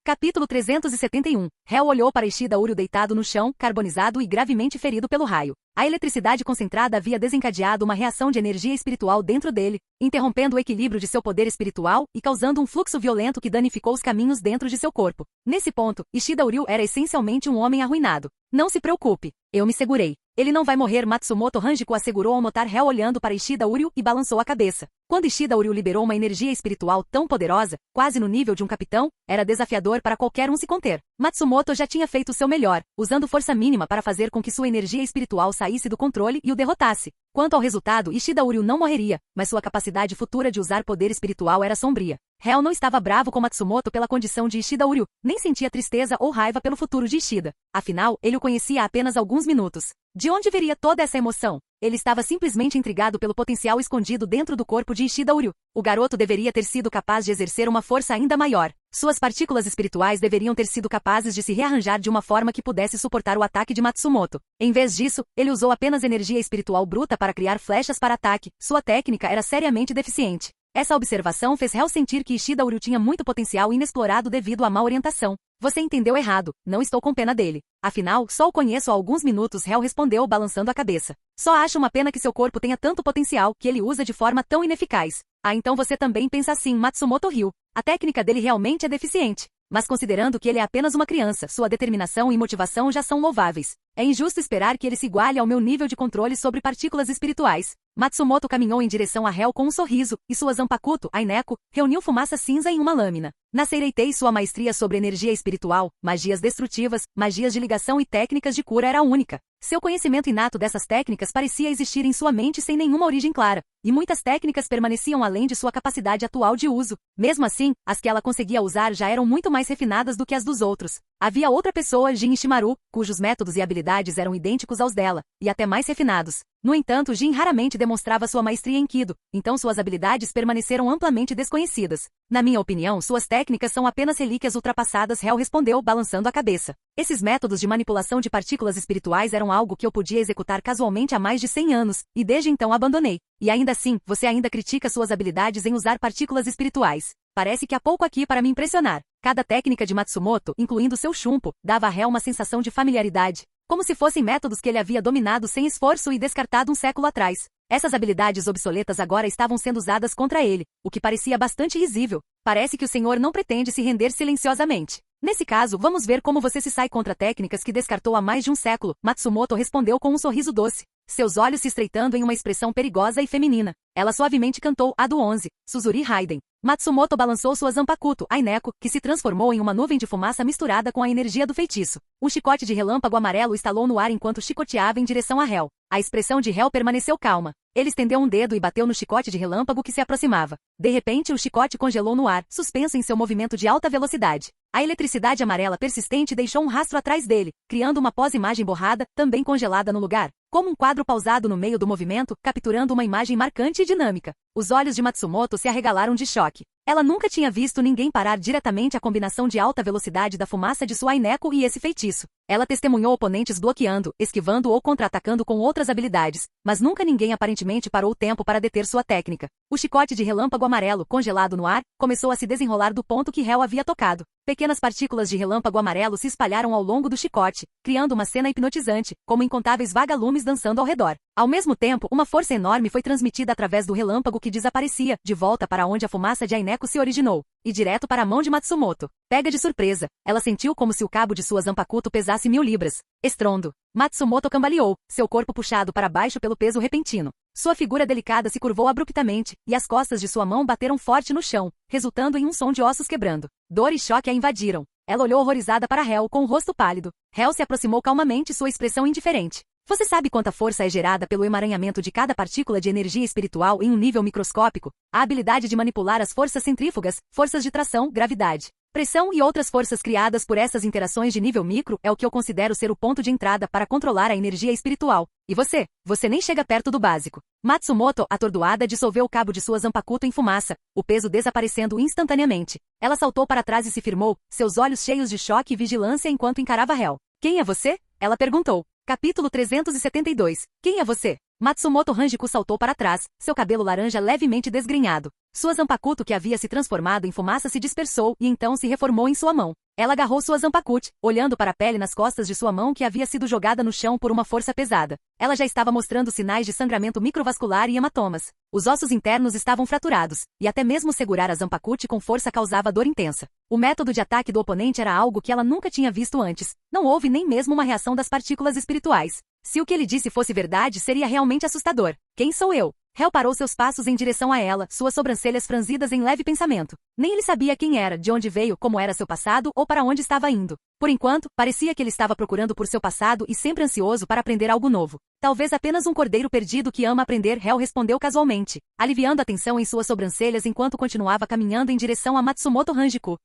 Capítulo 371. Hel olhou para Ishida Uri deitado no chão, carbonizado e gravemente ferido pelo raio. A eletricidade concentrada havia desencadeado uma reação de energia espiritual dentro dele, interrompendo o equilíbrio de seu poder espiritual e causando um fluxo violento que danificou os caminhos dentro de seu corpo. Nesse ponto, Ishida Uri era essencialmente um homem arruinado. Não se preocupe, eu me segurei. Ele não vai morrer. Matsumoto Hanjiku assegurou ao notar Hel olhando para Ishida Uri e balançou a cabeça. Quando Ishida Uri liberou uma energia espiritual tão poderosa, quase no nível de um capitão, era desafiador para qualquer um se conter. Matsumoto já tinha feito seu melhor, usando força mínima para fazer com que sua energia espiritual saísse do controle e o derrotasse. Quanto ao resultado, Ishida Uri não morreria, mas sua capacidade futura de usar poder espiritual era sombria. Hel não estava bravo com Matsumoto pela condição de Ishida Uri, nem sentia tristeza ou raiva pelo futuro de Ishida. Afinal, ele o conhecia há apenas alguns minutos. De onde viria toda essa emoção? Ele estava simplesmente intrigado pelo potencial escondido dentro do corpo de Ishida Uri. O garoto deveria ter sido capaz de exercer uma força ainda maior. Suas partículas espirituais deveriam ter sido capazes de se rearranjar de uma forma que pudesse suportar o ataque de Matsumoto. Em vez disso, ele usou apenas energia espiritual bruta para criar flechas para ataque. Sua técnica era seriamente deficiente. Essa observação fez Hel sentir que Ishida Uri tinha muito potencial inexplorado devido à má orientação. Você entendeu errado, não estou com pena dele. Afinal, só o conheço há alguns minutos. Hel respondeu balançando a cabeça. Só acho uma pena que seu corpo tenha tanto potencial que ele usa de forma tão ineficaz. Ah, então você também pensa assim. Matsumoto riu. A técnica dele realmente é deficiente. Mas considerando que ele é apenas uma criança, sua determinação e motivação já são louváveis. É injusto esperar que ele se iguale ao meu nível de controle sobre partículas espirituais. Matsumoto caminhou em direção a Hel com um sorriso, e sua zanpakuto, Aineko, reuniu fumaça cinza em uma lâmina. Na Seireitei, sua maestria sobre energia espiritual, magias destrutivas, magias de ligação e técnicas de cura era única. Seu conhecimento inato dessas técnicas parecia existir em sua mente sem nenhuma origem clara, e muitas técnicas permaneciam além de sua capacidade atual de uso. Mesmo assim, as que ela conseguia usar já eram muito mais refinadas do que as dos outros. Havia outra pessoa, Jin Ishimaru, cujos métodos e habilidades habilidades eram idênticos aos dela, e até mais refinados. No entanto, Jin raramente demonstrava sua maestria em Kido, então suas habilidades permaneceram amplamente desconhecidas. Na minha opinião, suas técnicas são apenas relíquias ultrapassadas, Hel respondeu, balançando a cabeça. Esses métodos de manipulação de partículas espirituais eram algo que eu podia executar casualmente há mais de 100 anos, e desde então abandonei. E ainda assim, você ainda critica suas habilidades em usar partículas espirituais. Parece que há pouco aqui para me impressionar. Cada técnica de Matsumoto, incluindo seu chumpo, dava a Hel uma sensação de familiaridade, como se fossem métodos que ele havia dominado sem esforço e descartado um século atrás. Essas habilidades obsoletas agora estavam sendo usadas contra ele, o que parecia bastante risível. Parece que o senhor não pretende se render silenciosamente. Nesse caso, vamos ver como você se sai contra técnicas que descartou há mais de um século, Matsumoto respondeu com um sorriso doce, seus olhos se estreitando em uma expressão perigosa e feminina. Ela suavemente cantou a do 11, Suzuri Raiden. Matsumoto balançou sua Zanpakuto, Aineko, que se transformou em uma nuvem de fumaça misturada com a energia do feitiço. Um chicote de relâmpago amarelo estalou no ar enquanto chicoteava em direção a Hel. A expressão de Hel permaneceu calma. Ele estendeu um dedo e bateu no chicote de relâmpago que se aproximava. De repente, o chicote congelou no ar, suspenso em seu movimento de alta velocidade. A eletricidade amarela persistente deixou um rastro atrás dele, criando uma pós-imagem borrada, também congelada no lugar, como um quadro pausado no meio do movimento, capturando uma imagem marcante e dinâmica. Os olhos de Matsumoto se arregalaram de choque. Ela nunca tinha visto ninguém parar diretamente a combinação de alta velocidade da fumaça de sua Aineko e esse feitiço. Ela testemunhou oponentes bloqueando, esquivando ou contra-atacando com outras habilidades, mas nunca ninguém aparentemente parou o tempo para deter sua técnica. O chicote de relâmpago amarelo, congelado no ar, começou a se desenrolar do ponto que Hel havia tocado. Pequenas partículas de relâmpago amarelo se espalharam ao longo do chicote, criando uma cena hipnotizante, como incontáveis vagalumes dançando ao redor. Ao mesmo tempo, uma força enorme foi transmitida através do relâmpago que desaparecia, de volta para onde a fumaça de Aineko se originou, e direto para a mão de Matsumoto. Pega de surpresa, ela sentiu como se o cabo de sua Zanpakuto pesasse 1000 libras. Estrondo. Matsumoto cambaleou, seu corpo puxado para baixo pelo peso repentino. Sua figura delicada se curvou abruptamente, e as costas de sua mão bateram forte no chão, resultando em um som de ossos quebrando. Dor e choque a invadiram. Ela olhou horrorizada para Hel com o rosto pálido. Hel se aproximou calmamente, sua expressão indiferente. Você sabe quanta força é gerada pelo emaranhamento de cada partícula de energia espiritual em um nível microscópico? A habilidade de manipular as forças centrífugas, forças de tração, gravidade, pressão e outras forças criadas por essas interações de nível micro é o que eu considero ser o ponto de entrada para controlar a energia espiritual. E você nem chega perto do básico. Matsumoto, atordoada, dissolveu o cabo de sua Zanpakuto em fumaça, o peso desaparecendo instantaneamente. Ela saltou para trás e se firmou, seus olhos cheios de choque e vigilância enquanto encarava Hel. Quem é você? Ela perguntou. Capítulo 372. Quem é você? Matsumoto Hanjiku saltou para trás, seu cabelo laranja levemente desgrenhado. Sua Zanpakuto que havia se transformado em fumaça se dispersou e então se reformou em sua mão. Ela agarrou sua Zanpakuto, olhando para a pele nas costas de sua mão que havia sido jogada no chão por uma força pesada. Ela já estava mostrando sinais de sangramento microvascular e hematomas. Os ossos internos estavam fraturados, e até mesmo segurar a Zanpakuto com força causava dor intensa. O método de ataque do oponente era algo que ela nunca tinha visto antes. Não houve nem mesmo uma reação das partículas espirituais. Se o que ele disse fosse verdade, seria realmente assustador. Quem sou eu? Hel parou seus passos em direção a ela, suas sobrancelhas franzidas em leve pensamento. Nem ele sabia quem era, de onde veio, como era seu passado ou para onde estava indo. Por enquanto, parecia que ele estava procurando por seu passado e sempre ansioso para aprender algo novo. Talvez apenas um cordeiro perdido que ama aprender, Hel respondeu casualmente, aliviando a tensão em suas sobrancelhas enquanto continuava caminhando em direção a Matsumoto Hanjiku.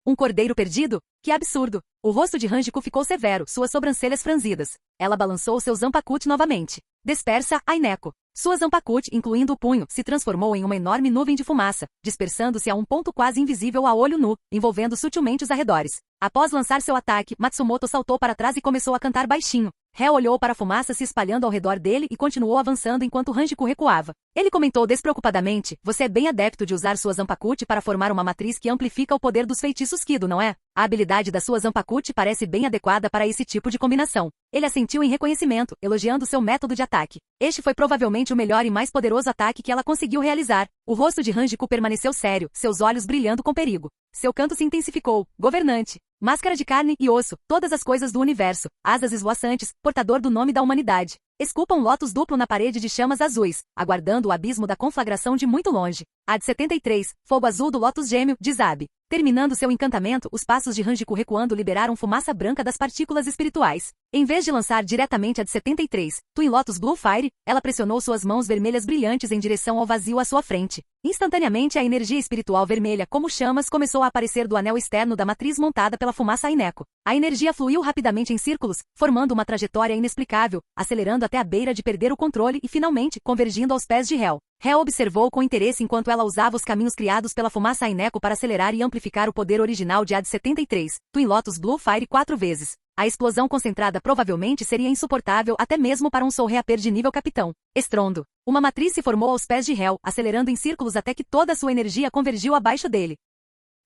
Um cordeiro perdido? Que absurdo! O rosto de Hanjiku ficou severo, suas sobrancelhas franzidas. Ela balançou seu Zanpakuto novamente. Dispersa, Aineko. Sua Zanpakuto, incluindo o punho, se transformou em uma enorme nuvem de fumaça, dispersando-se a um ponto quase invisível a olho nu, envolvendo sutilmente os arredores. Após lançar seu ataque, Matsumoto saltou para trás e começou a cantar baixinho. Hel olhou para a fumaça se espalhando ao redor dele e continuou avançando enquanto Hanjiku recuava. Ele comentou despreocupadamente, você é bem adepto de usar sua Zanpakuto para formar uma matriz que amplifica o poder dos feitiços Kido, não é? A habilidade da sua Zanpakuto parece bem adequada para esse tipo de combinação. Ele assentiu em reconhecimento, elogiando seu método de ataque. Este foi provavelmente o melhor e mais poderoso ataque que ela conseguiu realizar. O rosto de Hanjiku permaneceu sério, seus olhos brilhando com perigo. Seu canto se intensificou. Governante. Máscara de carne e osso, todas as coisas do universo, asas esvoaçantes, portador do nome da humanidade. Esculpa um lótus duplo na parede de chamas azuis, aguardando o abismo da conflagração de muito longe. A de 73, fogo azul do lótus gêmeo, de Zabi. Terminando seu encantamento, os passos de Hanjiku recuando liberaram fumaça branca das partículas espirituais. Em vez de lançar diretamente a de 73, Twin Lotus Blue Fire, ela pressionou suas mãos vermelhas brilhantes em direção ao vazio à sua frente. Instantaneamente a energia espiritual vermelha como chamas começou a aparecer do anel externo da matriz montada pela fumaça Aineco. A energia fluiu rapidamente em círculos, formando uma trajetória inexplicável, acelerando até a beira de perder o controle e finalmente convergindo aos pés de Hel. Hel observou com interesse enquanto ela usava os caminhos criados pela fumaça Aineco para acelerar e amplificar o poder original de AD-73, Twin Lotus Blue Fire 4 vezes. A explosão concentrada provavelmente seria insuportável até mesmo para um Soul Reaper de nível capitão. Estrondo. Uma matriz se formou aos pés de Hel, acelerando em círculos até que toda a sua energia convergiu abaixo dele.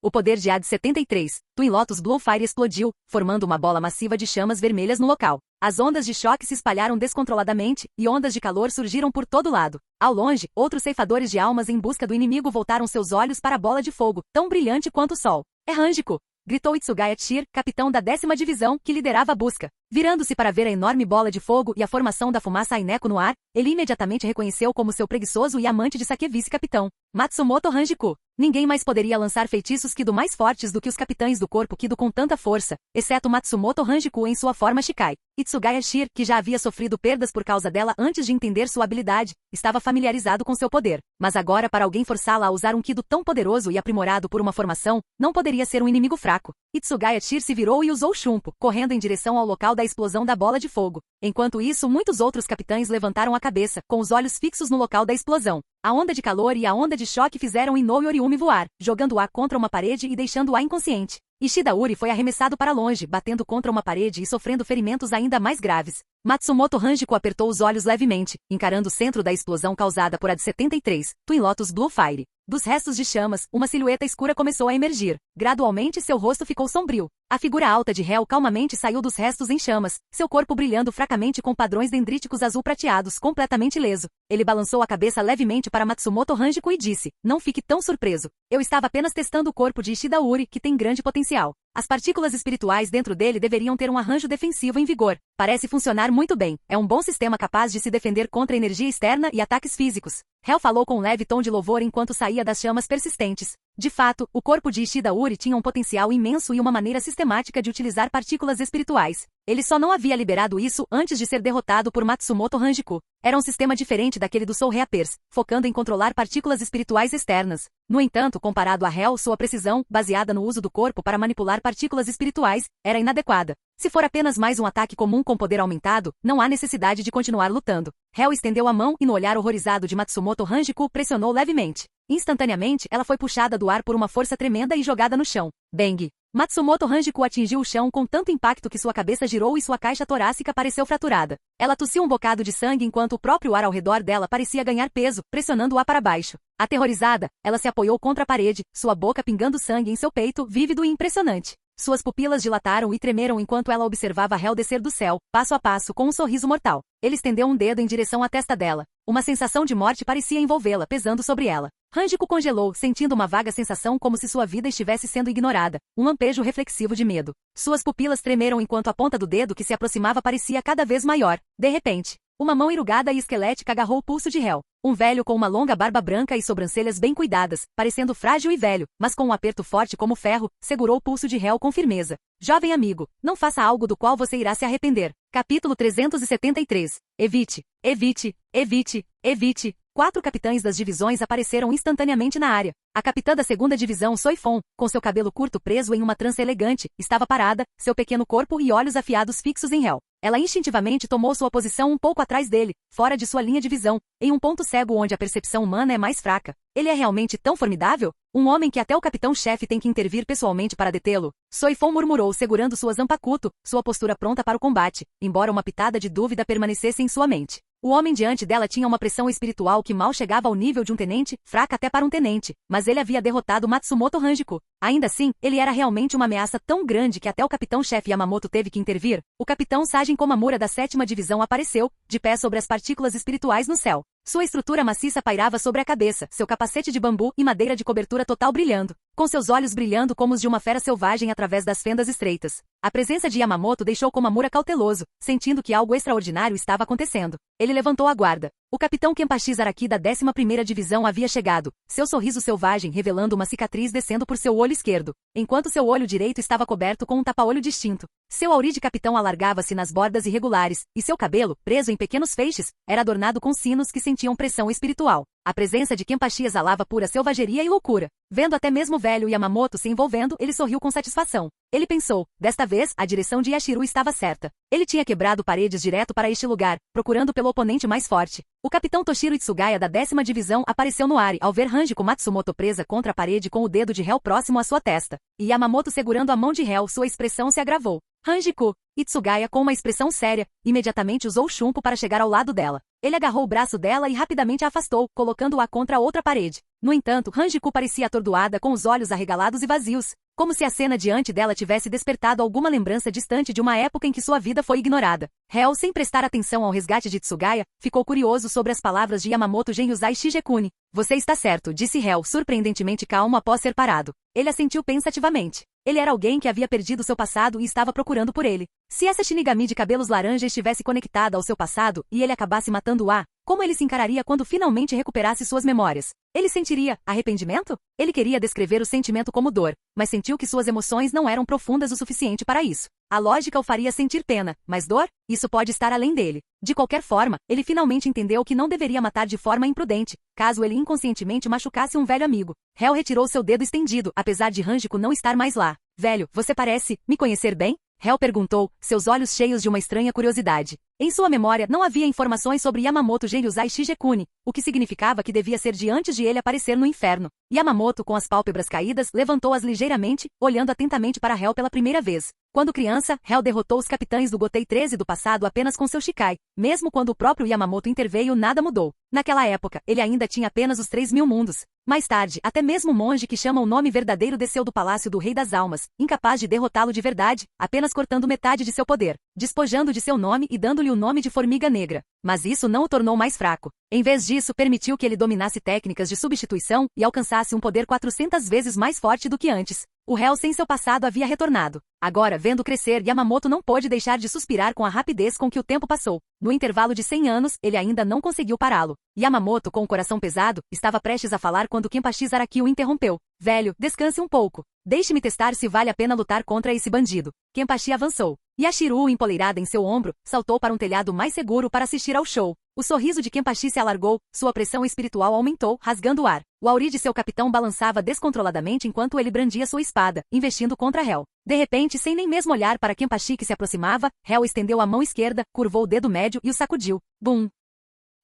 O poder de AD-73, Twin Lotus Blue Fire explodiu, formando uma bola massiva de chamas vermelhas no local. As ondas de choque se espalharam descontroladamente, e ondas de calor surgiram por todo lado. Ao longe, outros ceifadores de almas em busca do inimigo voltaram seus olhos para a bola de fogo, tão brilhante quanto o sol. É Rangiku! Gritou Itsugaya Chir, capitão da 10ª divisão, que liderava a busca. Virando-se para ver a enorme bola de fogo e a formação da fumaça Aineco no ar, ele imediatamente reconheceu como seu preguiçoso e amante de sake vice-capitão, Matsumoto Rangiku. Ninguém mais poderia lançar feitiços Kido mais fortes do que os capitães do corpo Kido com tanta força, exceto Matsumoto Rangiku em sua forma Shikai. Itsugaya Shir, que já havia sofrido perdas por causa dela antes de entender sua habilidade, estava familiarizado com seu poder. Mas agora para alguém forçá-la a usar um Kido tão poderoso e aprimorado por uma formação, não poderia ser um inimigo fraco. Itsugaya Shir se virou e usou Shunpo, correndo em direção ao local da explosão da bola de fogo. Enquanto isso, muitos outros capitães levantaram a cabeça, com os olhos fixos no local da explosão. A onda de calor e a onda de choque fizeram Ino e Oriumi voar, jogando-a contra uma parede e deixando-a inconsciente. Ishida Uri foi arremessado para longe, batendo contra uma parede e sofrendo ferimentos ainda mais graves. Matsumoto Rangiku apertou os olhos levemente, encarando o centro da explosão causada por AD-73, Twin Lotus Blue Fire. Dos restos de chamas, uma silhueta escura começou a emergir. Gradualmente seu rosto ficou sombrio. A figura alta de Hel calmamente saiu dos restos em chamas, seu corpo brilhando fracamente com padrões dendríticos azul-prateados, completamente ileso. Ele balançou a cabeça levemente para Matsumoto Rangiku e disse, não fique tão surpreso. Eu estava apenas testando o corpo de Ishida Uri, que tem grande potencial. As partículas espirituais dentro dele deveriam ter um arranjo defensivo em vigor. Parece funcionar muito bem. É um bom sistema capaz de se defender contra energia externa e ataques físicos. Hel falou com um leve tom de louvor enquanto saía das chamas persistentes. De fato, o corpo de Ishida Uri tinha um potencial imenso e uma maneira sistemática de utilizar partículas espirituais. Ele só não havia liberado isso antes de ser derrotado por Matsumoto Rangiku. Era um sistema diferente daquele do Soul Reapers, focando em controlar partículas espirituais externas. No entanto, comparado a Hel, sua precisão, baseada no uso do corpo para manipular partículas espirituais, era inadequada. Se for apenas mais um ataque comum com poder aumentado, não há necessidade de continuar lutando. Hel estendeu a mão e no olhar horrorizado de Matsumoto Rangiku pressionou levemente. Instantaneamente, ela foi puxada do ar por uma força tremenda e jogada no chão. Bang! Matsumoto Rangiku atingiu o chão com tanto impacto que sua cabeça girou e sua caixa torácica pareceu fraturada. Ela tossiu um bocado de sangue enquanto o próprio ar ao redor dela parecia ganhar peso, pressionando-a para baixo. Aterrorizada, ela se apoiou contra a parede, sua boca pingando sangue em seu peito, vívido e impressionante. Suas pupilas dilataram e tremeram enquanto ela observava Hel descer do céu, passo a passo com um sorriso mortal. Ele estendeu um dedo em direção à testa dela. Uma sensação de morte parecia envolvê-la, pesando sobre ela. Rangiku congelou, sentindo uma vaga sensação como se sua vida estivesse sendo ignorada, um lampejo reflexivo de medo. Suas pupilas tremeram enquanto a ponta do dedo que se aproximava parecia cada vez maior. De repente, uma mão enrugada e esquelética agarrou o pulso de Hel. Um velho com uma longa barba branca e sobrancelhas bem cuidadas, parecendo frágil e velho, mas com um aperto forte como ferro, segurou o pulso de Hel com firmeza. Jovem amigo, não faça algo do qual você irá se arrepender. Capítulo 373. Evite, evite, evite, evite. 4 capitães das divisões apareceram instantaneamente na área. A capitã da 2ª divisão, Soifon, com seu cabelo curto preso em uma trança elegante, estava parada, seu pequeno corpo e olhos afiados fixos em Hel. Ela instintivamente tomou sua posição um pouco atrás dele, fora de sua linha de visão, em um ponto cego onde a percepção humana é mais fraca. Ele é realmente tão formidável? Um homem que até o capitão-chefe tem que intervir pessoalmente para detê-lo? Soifon murmurou segurando sua zanpakuto, sua postura pronta para o combate, embora uma pitada de dúvida permanecesse em sua mente. O homem diante dela tinha uma pressão espiritual que mal chegava ao nível de um tenente, fraca até para um tenente, mas ele havia derrotado Matsumoto Rangiku. Ainda assim, ele era realmente uma ameaça tão grande que até o capitão-chefe Yamamoto teve que intervir. O capitão Sajin Komamura da 7ª divisão apareceu, de pé sobre as partículas espirituais no céu. Sua estrutura maciça pairava sobre a cabeça, seu capacete de bambu e madeira de cobertura total brilhando, com seus olhos brilhando como os de uma fera selvagem através das fendas estreitas. A presença de Yamamoto deixou Komamura cauteloso, sentindo que algo extraordinário estava acontecendo. Ele levantou a guarda. O capitão Kenpachi Zaraki da 11ª divisão havia chegado, seu sorriso selvagem revelando uma cicatriz descendo por seu olho esquerdo, enquanto seu olho direito estava coberto com um tapa-olho distinto. Seu auri de capitão alargava-se nas bordas irregulares, e seu cabelo, preso em pequenos feixes, era adornado com sinos que sentiam pressão espiritual. A presença de Kenpachi exalava pura selvageria e loucura. Vendo até mesmo o velho Yamamoto se envolvendo, ele sorriu com satisfação. Ele pensou, desta vez, a direção de Yashiro estava certa. Ele tinha quebrado paredes direto para este lugar, procurando pelo oponente mais forte. O capitão Toshiro Itsugaya da 10ª divisão apareceu no ar ao ver Hanjiko Matsumoto presa contra a parede com o dedo de Hel próximo à sua testa. E Yamamoto segurando a mão de Hel, sua expressão se agravou. Hanjiko, Itsugaya com uma expressão séria, imediatamente usou o chumbo para chegar ao lado dela. Ele agarrou o braço dela e rapidamente a afastou, colocando-a contra outra parede. No entanto, Hanjiko parecia atordoada com os olhos arregalados e vazios, como se a cena diante dela tivesse despertado alguma lembrança distante de uma época em que sua vida foi ignorada. Hel, sem prestar atenção ao resgate de Tsugaya, ficou curioso sobre as palavras de Yamamoto Genryusai Shigekuni. Você está certo, disse Hel, surpreendentemente calmo após ser parado. Ele assentiu pensativamente. Ele era alguém que havia perdido seu passado e estava procurando por ele. Se essa Shinigami de cabelos laranja estivesse conectada ao seu passado e ele acabasse matando-a, como ele se encararia quando finalmente recuperasse suas memórias? Ele sentiria arrependimento? Ele queria descrever o sentimento como dor, mas sentiu que suas emoções não eram profundas o suficiente para isso. A lógica o faria sentir pena, mas dor? Isso pode estar além dele. De qualquer forma, ele finalmente entendeu que não deveria matar de forma imprudente, caso ele inconscientemente machucasse um velho amigo. Hel retirou seu dedo estendido, apesar de Hanjiko não estar mais lá. Velho, você parece me conhecer bem? Hel perguntou, seus olhos cheios de uma estranha curiosidade. Em sua memória não havia informações sobre Yamamoto Genryusai Shigekuni, o que significava que devia ser de antes de ele aparecer no inferno. Yamamoto, com as pálpebras caídas, levantou-as ligeiramente, olhando atentamente para Hel pela primeira vez. Quando criança, Hel derrotou os capitães do Gotei 13 do passado apenas com seu Shikai. Mesmo quando o próprio Yamamoto interveio, nada mudou. Naquela época, ele ainda tinha apenas os 3.000 mundos. Mais tarde, até mesmo o monge que chama o nome verdadeiro desceu do palácio do Rei das Almas, incapaz de derrotá-lo de verdade, apenas cortando metade de seu poder, despojando de seu nome e dando-lhe o nome de Formiga Negra. Mas isso não o tornou mais fraco. Em vez disso, permitiu que ele dominasse técnicas de substituição e alcançasse um poder 400 vezes mais forte do que antes. O Hel sem seu passado havia retornado. Agora, vendo crescer, Yamamoto não pôde deixar de suspirar com a rapidez com que o tempo passou. No intervalo de 100 anos, ele ainda não conseguiu pará-lo. Yamamoto, com o coração pesado, estava prestes a falar quando Kenpachi Zaraki o interrompeu. Velho, descanse um pouco. Deixe-me testar se vale a pena lutar contra esse bandido. Kenpachi avançou. Yashiro, empoleirada em seu ombro, saltou para um telhado mais seguro para assistir ao show. O sorriso de Kenpachi se alargou, sua pressão espiritual aumentou, rasgando o ar. O auri de seu capitão balançava descontroladamente enquanto ele brandia sua espada, investindo contra Hel. De repente, sem nem mesmo olhar para Kenpachi que se aproximava, Hel estendeu a mão esquerda, curvou o dedo médio e o sacudiu. Bum!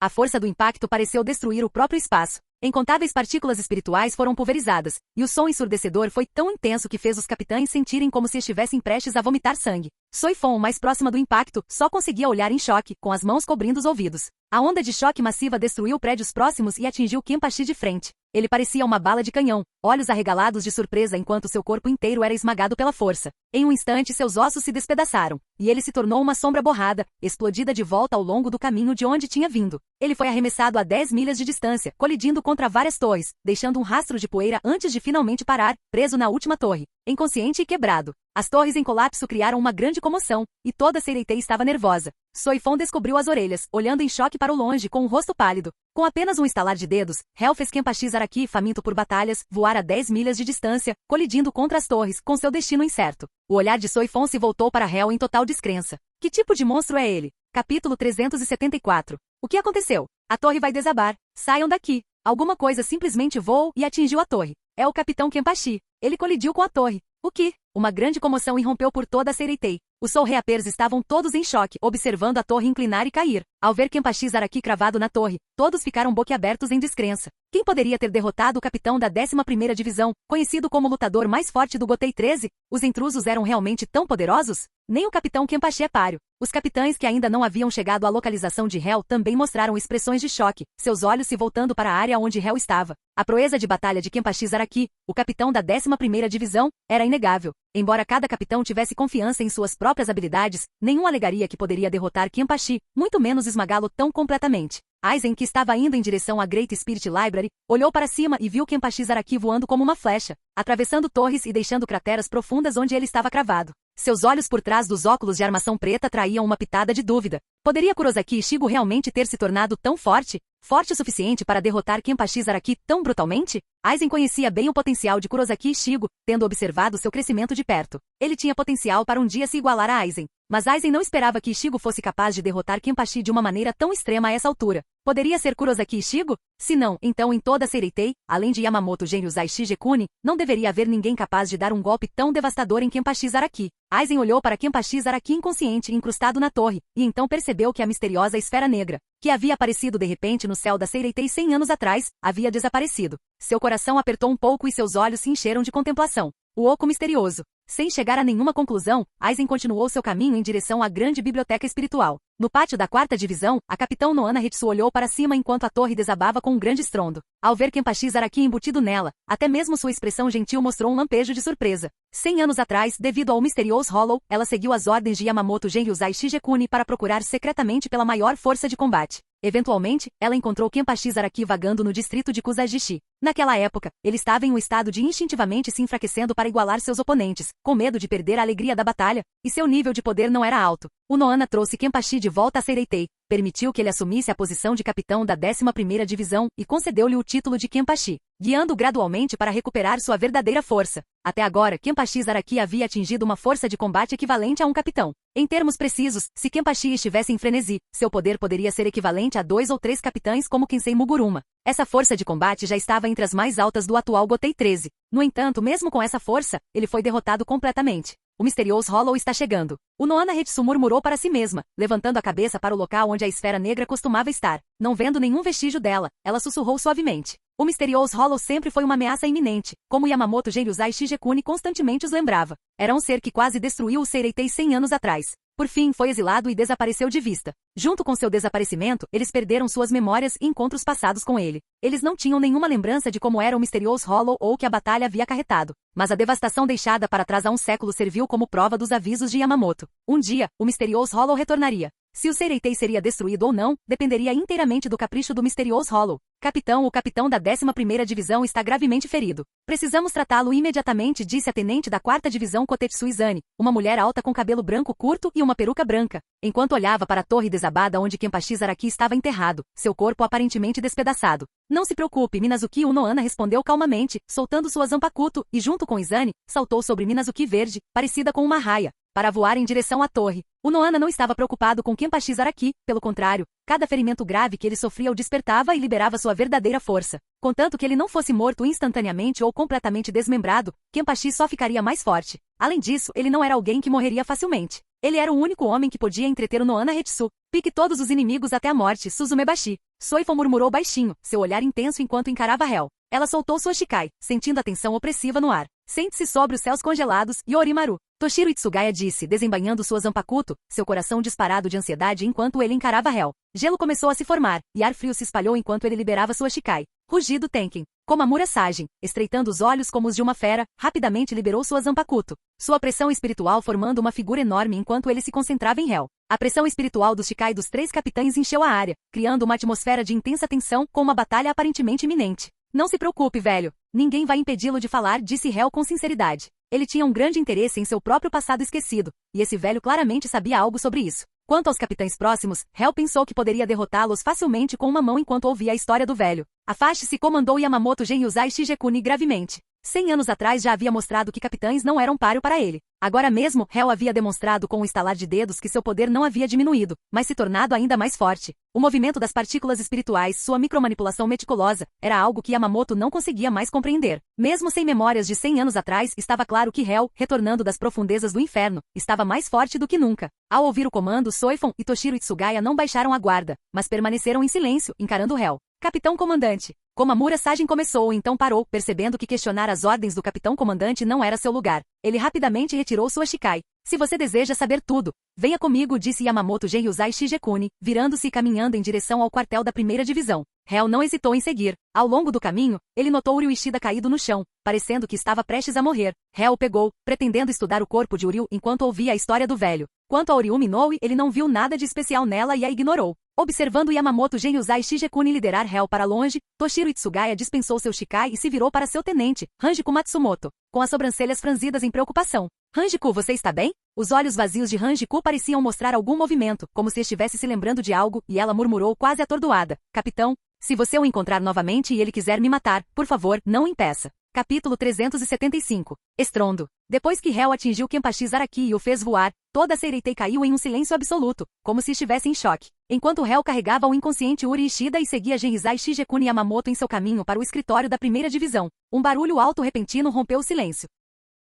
A força do impacto pareceu destruir o próprio espaço. Incontáveis partículas espirituais foram pulverizadas, e o som ensurdecedor foi tão intenso que fez os capitães sentirem como se estivessem prestes a vomitar sangue. Soifon, mais próxima do impacto, só conseguia olhar em choque, com as mãos cobrindo os ouvidos. A onda de choque massiva destruiu prédios próximos e atingiu Kenpachi de frente. Ele parecia uma bala de canhão, olhos arregalados de surpresa enquanto seu corpo inteiro era esmagado pela força. Em um instante, seus ossos se despedaçaram, e ele se tornou uma sombra borrada, explodida de volta ao longo do caminho de onde tinha vindo. Ele foi arremessado a 10 milhas de distância, colidindo contra várias torres, deixando um rastro de poeira antes de finalmente parar, preso na última torre, inconsciente e quebrado. As torres em colapso criaram uma grande comoção, e toda Seireitei estava nervosa. Soifon descobriu as orelhas, olhando em choque para o longe com um rosto pálido. Com apenas um estalar de dedos, Hel fez Kenpachi Zaraki, faminto por batalhas, voar a 10 milhas de distância, colidindo contra as torres, com seu destino incerto. O olhar de Soifon se voltou para Hel em total descrença. Que tipo de monstro é ele? Capítulo 374. O que aconteceu? A torre vai desabar. Saiam daqui. Alguma coisa simplesmente voou e atingiu a torre. É o capitão Kenpachi. Ele colidiu com a torre. O que? Uma grande comoção irrompeu por toda a Seireitei. Os Soul-Reapers estavam todos em choque, observando a torre inclinar e cair. Ao ver Kenpachi Zaraki cravado na torre, todos ficaram boquiabertos em descrença. Quem poderia ter derrotado o capitão da 11ª divisão, conhecido como o lutador mais forte do Gotei 13? Os intrusos eram realmente tão poderosos? Nem o capitão Kenpachi é páreo. Os capitães que ainda não haviam chegado à localização de Hel também mostraram expressões de choque, seus olhos se voltando para a área onde Hel estava. A proeza de batalha de Kenpachi Zaraki, o capitão da 11ª divisão, era inegável. Embora cada capitão tivesse confiança em suas próprias habilidades, nenhum alegaria que poderia derrotar Kenpachi, muito menos esmagá-lo tão completamente. Aizen, que estava indo em direção à Great Spirit Library, olhou para cima e viu Kenpachi Zaraki voando como uma flecha, atravessando torres e deixando crateras profundas onde ele estava cravado. Seus olhos por trás dos óculos de armação preta traíam uma pitada de dúvida. Poderia Kurosaki Ishigo realmente ter se tornado tão forte? Forte o suficiente para derrotar Kenpachi Zaraki tão brutalmente? Aizen conhecia bem o potencial de Kurosaki Ishigo, tendo observado seu crescimento de perto. Ele tinha potencial para um dia se igualar a Aizen. Mas Aizen não esperava que Ishigo fosse capaz de derrotar Kenpachi de uma maneira tão extrema a essa altura. Poderia ser Kurosaki Ishigo? Se não, então em toda Seireitei, além de Yamamoto Genryuzai Shigekuni, não deveria haver ninguém capaz de dar um golpe tão devastador em Kenpachi Zaraki. Aizen olhou para Kenpachi Zaraki inconsciente incrustado na torre, e então percebeu que a misteriosa esfera negra, que havia aparecido de repente no céu da Seireitei 100 anos atrás, havia desaparecido. Seu coração apertou um pouco e seus olhos se encheram de contemplação. O oco misterioso. Sem chegar a nenhuma conclusão, Aizen continuou seu caminho em direção à grande biblioteca espiritual. No pátio da 4ª divisão, a capitão Nohana Hetsu olhou para cima enquanto a torre desabava com um grande estrondo. Ao ver Kenpachi Zaraki embutido nela, até mesmo sua expressão gentil mostrou um lampejo de surpresa. 100 anos atrás, devido ao Mysterious Hollow, ela seguiu as ordens de Yamamoto Genryuzai Shigekuni para procurar secretamente pela maior força de combate. Eventualmente, ela encontrou Kenpachi Zaraki vagando no distrito de Kusajishi. Naquela época, ele estava em um estado de instintivamente se enfraquecendo para igualar seus oponentes, com medo de perder a alegria da batalha, e seu nível de poder não era alto. O Nohana trouxe Kenpachi de volta a Seireitei, permitiu que ele assumisse a posição de capitão da 11ª divisão e concedeu-lhe o título de Kenpachi, guiando-o gradualmente para recuperar sua verdadeira força. Até agora, Kenpachi Zaraki havia atingido uma força de combate equivalente a um capitão. Em termos precisos, se Kenpachi estivesse em frenesi, seu poder poderia ser equivalente a 2 ou 3 capitães como Kensei Muguruma. Essa força de combate já estava entre as mais altas do atual Gotei 13. No entanto, mesmo com essa força, ele foi derrotado completamente. O Mysterious Hollow está chegando. O Nohana Hetsu murmurou para si mesma, levantando a cabeça para o local onde a esfera negra costumava estar. Não vendo nenhum vestígio dela, ela sussurrou suavemente. O Mysterious Hollow sempre foi uma ameaça iminente, como Yamamoto Genryuzai Shigekuni constantemente os lembrava. Era um ser que quase destruiu o Seireitei 100 anos atrás. Por fim, foi exilado e desapareceu de vista. Junto com seu desaparecimento, eles perderam suas memórias e encontros passados com ele. Eles não tinham nenhuma lembrança de como era o Mysterious Hollow ou o que a batalha havia acarretado. Mas a devastação deixada para trás há um século serviu como prova dos avisos de Yamamoto. Um dia, o Mysterious Hollow retornaria. Se o Seireitei seria destruído ou não, dependeria inteiramente do capricho do Mysterious Hollow. O capitão da 11ª divisão está gravemente ferido. Precisamos tratá-lo imediatamente, disse a tenente da 4ª divisão Kotetsu Izane, uma mulher alta com cabelo branco curto e uma peruca branca, enquanto olhava para a torre desabada onde Kenpachi Zaraki estava enterrado, seu corpo aparentemente despedaçado. Não se preocupe, Minazuki Nohana respondeu calmamente, soltando sua Zanpakuto, e junto com Izane, saltou sobre Minazuki verde, parecida com uma raia, para voar em direção à torre. O Nohana não estava preocupado com Kenpachi Zaraki, pelo contrário, cada ferimento grave que ele sofria o despertava e liberava sua verdadeira força. Contanto que ele não fosse morto instantaneamente ou completamente desmembrado, Kenpachi só ficaria mais forte. Além disso, ele não era alguém que morreria facilmente. Ele era o único homem que podia entreter o Nohana Hetsu. Pique todos os inimigos até a morte, Suzumebashi. Soifon murmurou baixinho, seu olhar intenso enquanto encarava Hel. Ela soltou sua Shikai, sentindo a tensão opressiva no ar. Sente-se sobre os céus congelados, Yorimaru. Toshiro Itsugaya disse, desembainhando sua Zanpakuto, seu coração disparado de ansiedade enquanto ele encarava Hel. Gelo começou a se formar, e ar frio se espalhou enquanto ele liberava sua Shikai. Rugido Tenken. Komamura Sajin, estreitando os olhos como os de uma fera, rapidamente liberou sua Zanpakuto. Sua pressão espiritual formando uma figura enorme enquanto ele se concentrava em Hel. A pressão espiritual dos Shikai dos 3 capitães encheu a área, criando uma atmosfera de intensa tensão com uma batalha aparentemente iminente. Não se preocupe, velho. Ninguém vai impedi-lo de falar, disse Hel com sinceridade. Ele tinha um grande interesse em seu próprio passado esquecido, e esse velho claramente sabia algo sobre isso. Quanto aos capitães próximos, Hel pensou que poderia derrotá-los facilmente com uma mão enquanto ouvia a história do velho. Afaste-se, comandou Yamamoto Genryuzai Shigekuni gravemente. 100 anos atrás já havia mostrado que capitães não eram páreo para ele. Agora mesmo, Hel havia demonstrado com um estalar de dedos que seu poder não havia diminuído, mas se tornado ainda mais forte. O movimento das partículas espirituais, sua micromanipulação meticulosa, era algo que Yamamoto não conseguia mais compreender. Mesmo sem memórias de 100 anos atrás, estava claro que Hel, retornando das profundezas do inferno, estava mais forte do que nunca. Ao ouvir o comando, Soifon e Toshiro Itsugaya não baixaram a guarda, mas permaneceram em silêncio, encarando Hel. Capitão Comandante. Komamura Sajin começou, então parou, percebendo que questionar as ordens do Capitão Comandante não era seu lugar. Ele rapidamente retirou sua Shikai. Se você deseja saber tudo, venha comigo, disse Yamamoto Genryuzai Shigekuni, virando-se e caminhando em direção ao quartel da 1ª divisão. Hel não hesitou em seguir. Ao longo do caminho, ele notou Uryu Ishida caído no chão, parecendo que estava prestes a morrer. Hel o pegou, pretendendo estudar o corpo de Uryu enquanto ouvia a história do velho. Quanto a Oryumi Inoue, ele não viu nada de especial nela e a ignorou. Observando Yamamoto Genryuzai Shigekuni liderar Hel para longe, Toshiro Itsugaya dispensou seu Shikai e se virou para seu tenente, Hanjiku Matsumoto, com as sobrancelhas franzidas em preocupação. Hanji-ku, você está bem? Os olhos vazios de Hanji-ku pareciam mostrar algum movimento, como se estivesse se lembrando de algo, e ela murmurou quase atordoada. Capitão, se você o encontrar novamente e ele quiser me matar, por favor, não o impeça. Capítulo 375. Estrondo. Depois que Hel atingiu Kenpachi Zaraki e o fez voar, toda a Seireitei caiu em um silêncio absoluto, como se estivesse em choque. Enquanto Hel carregava o inconsciente Uri Ishida e seguia Genrizai Shigekuni Yamamoto em seu caminho para o escritório da primeira divisão, um barulho alto repentino rompeu o silêncio.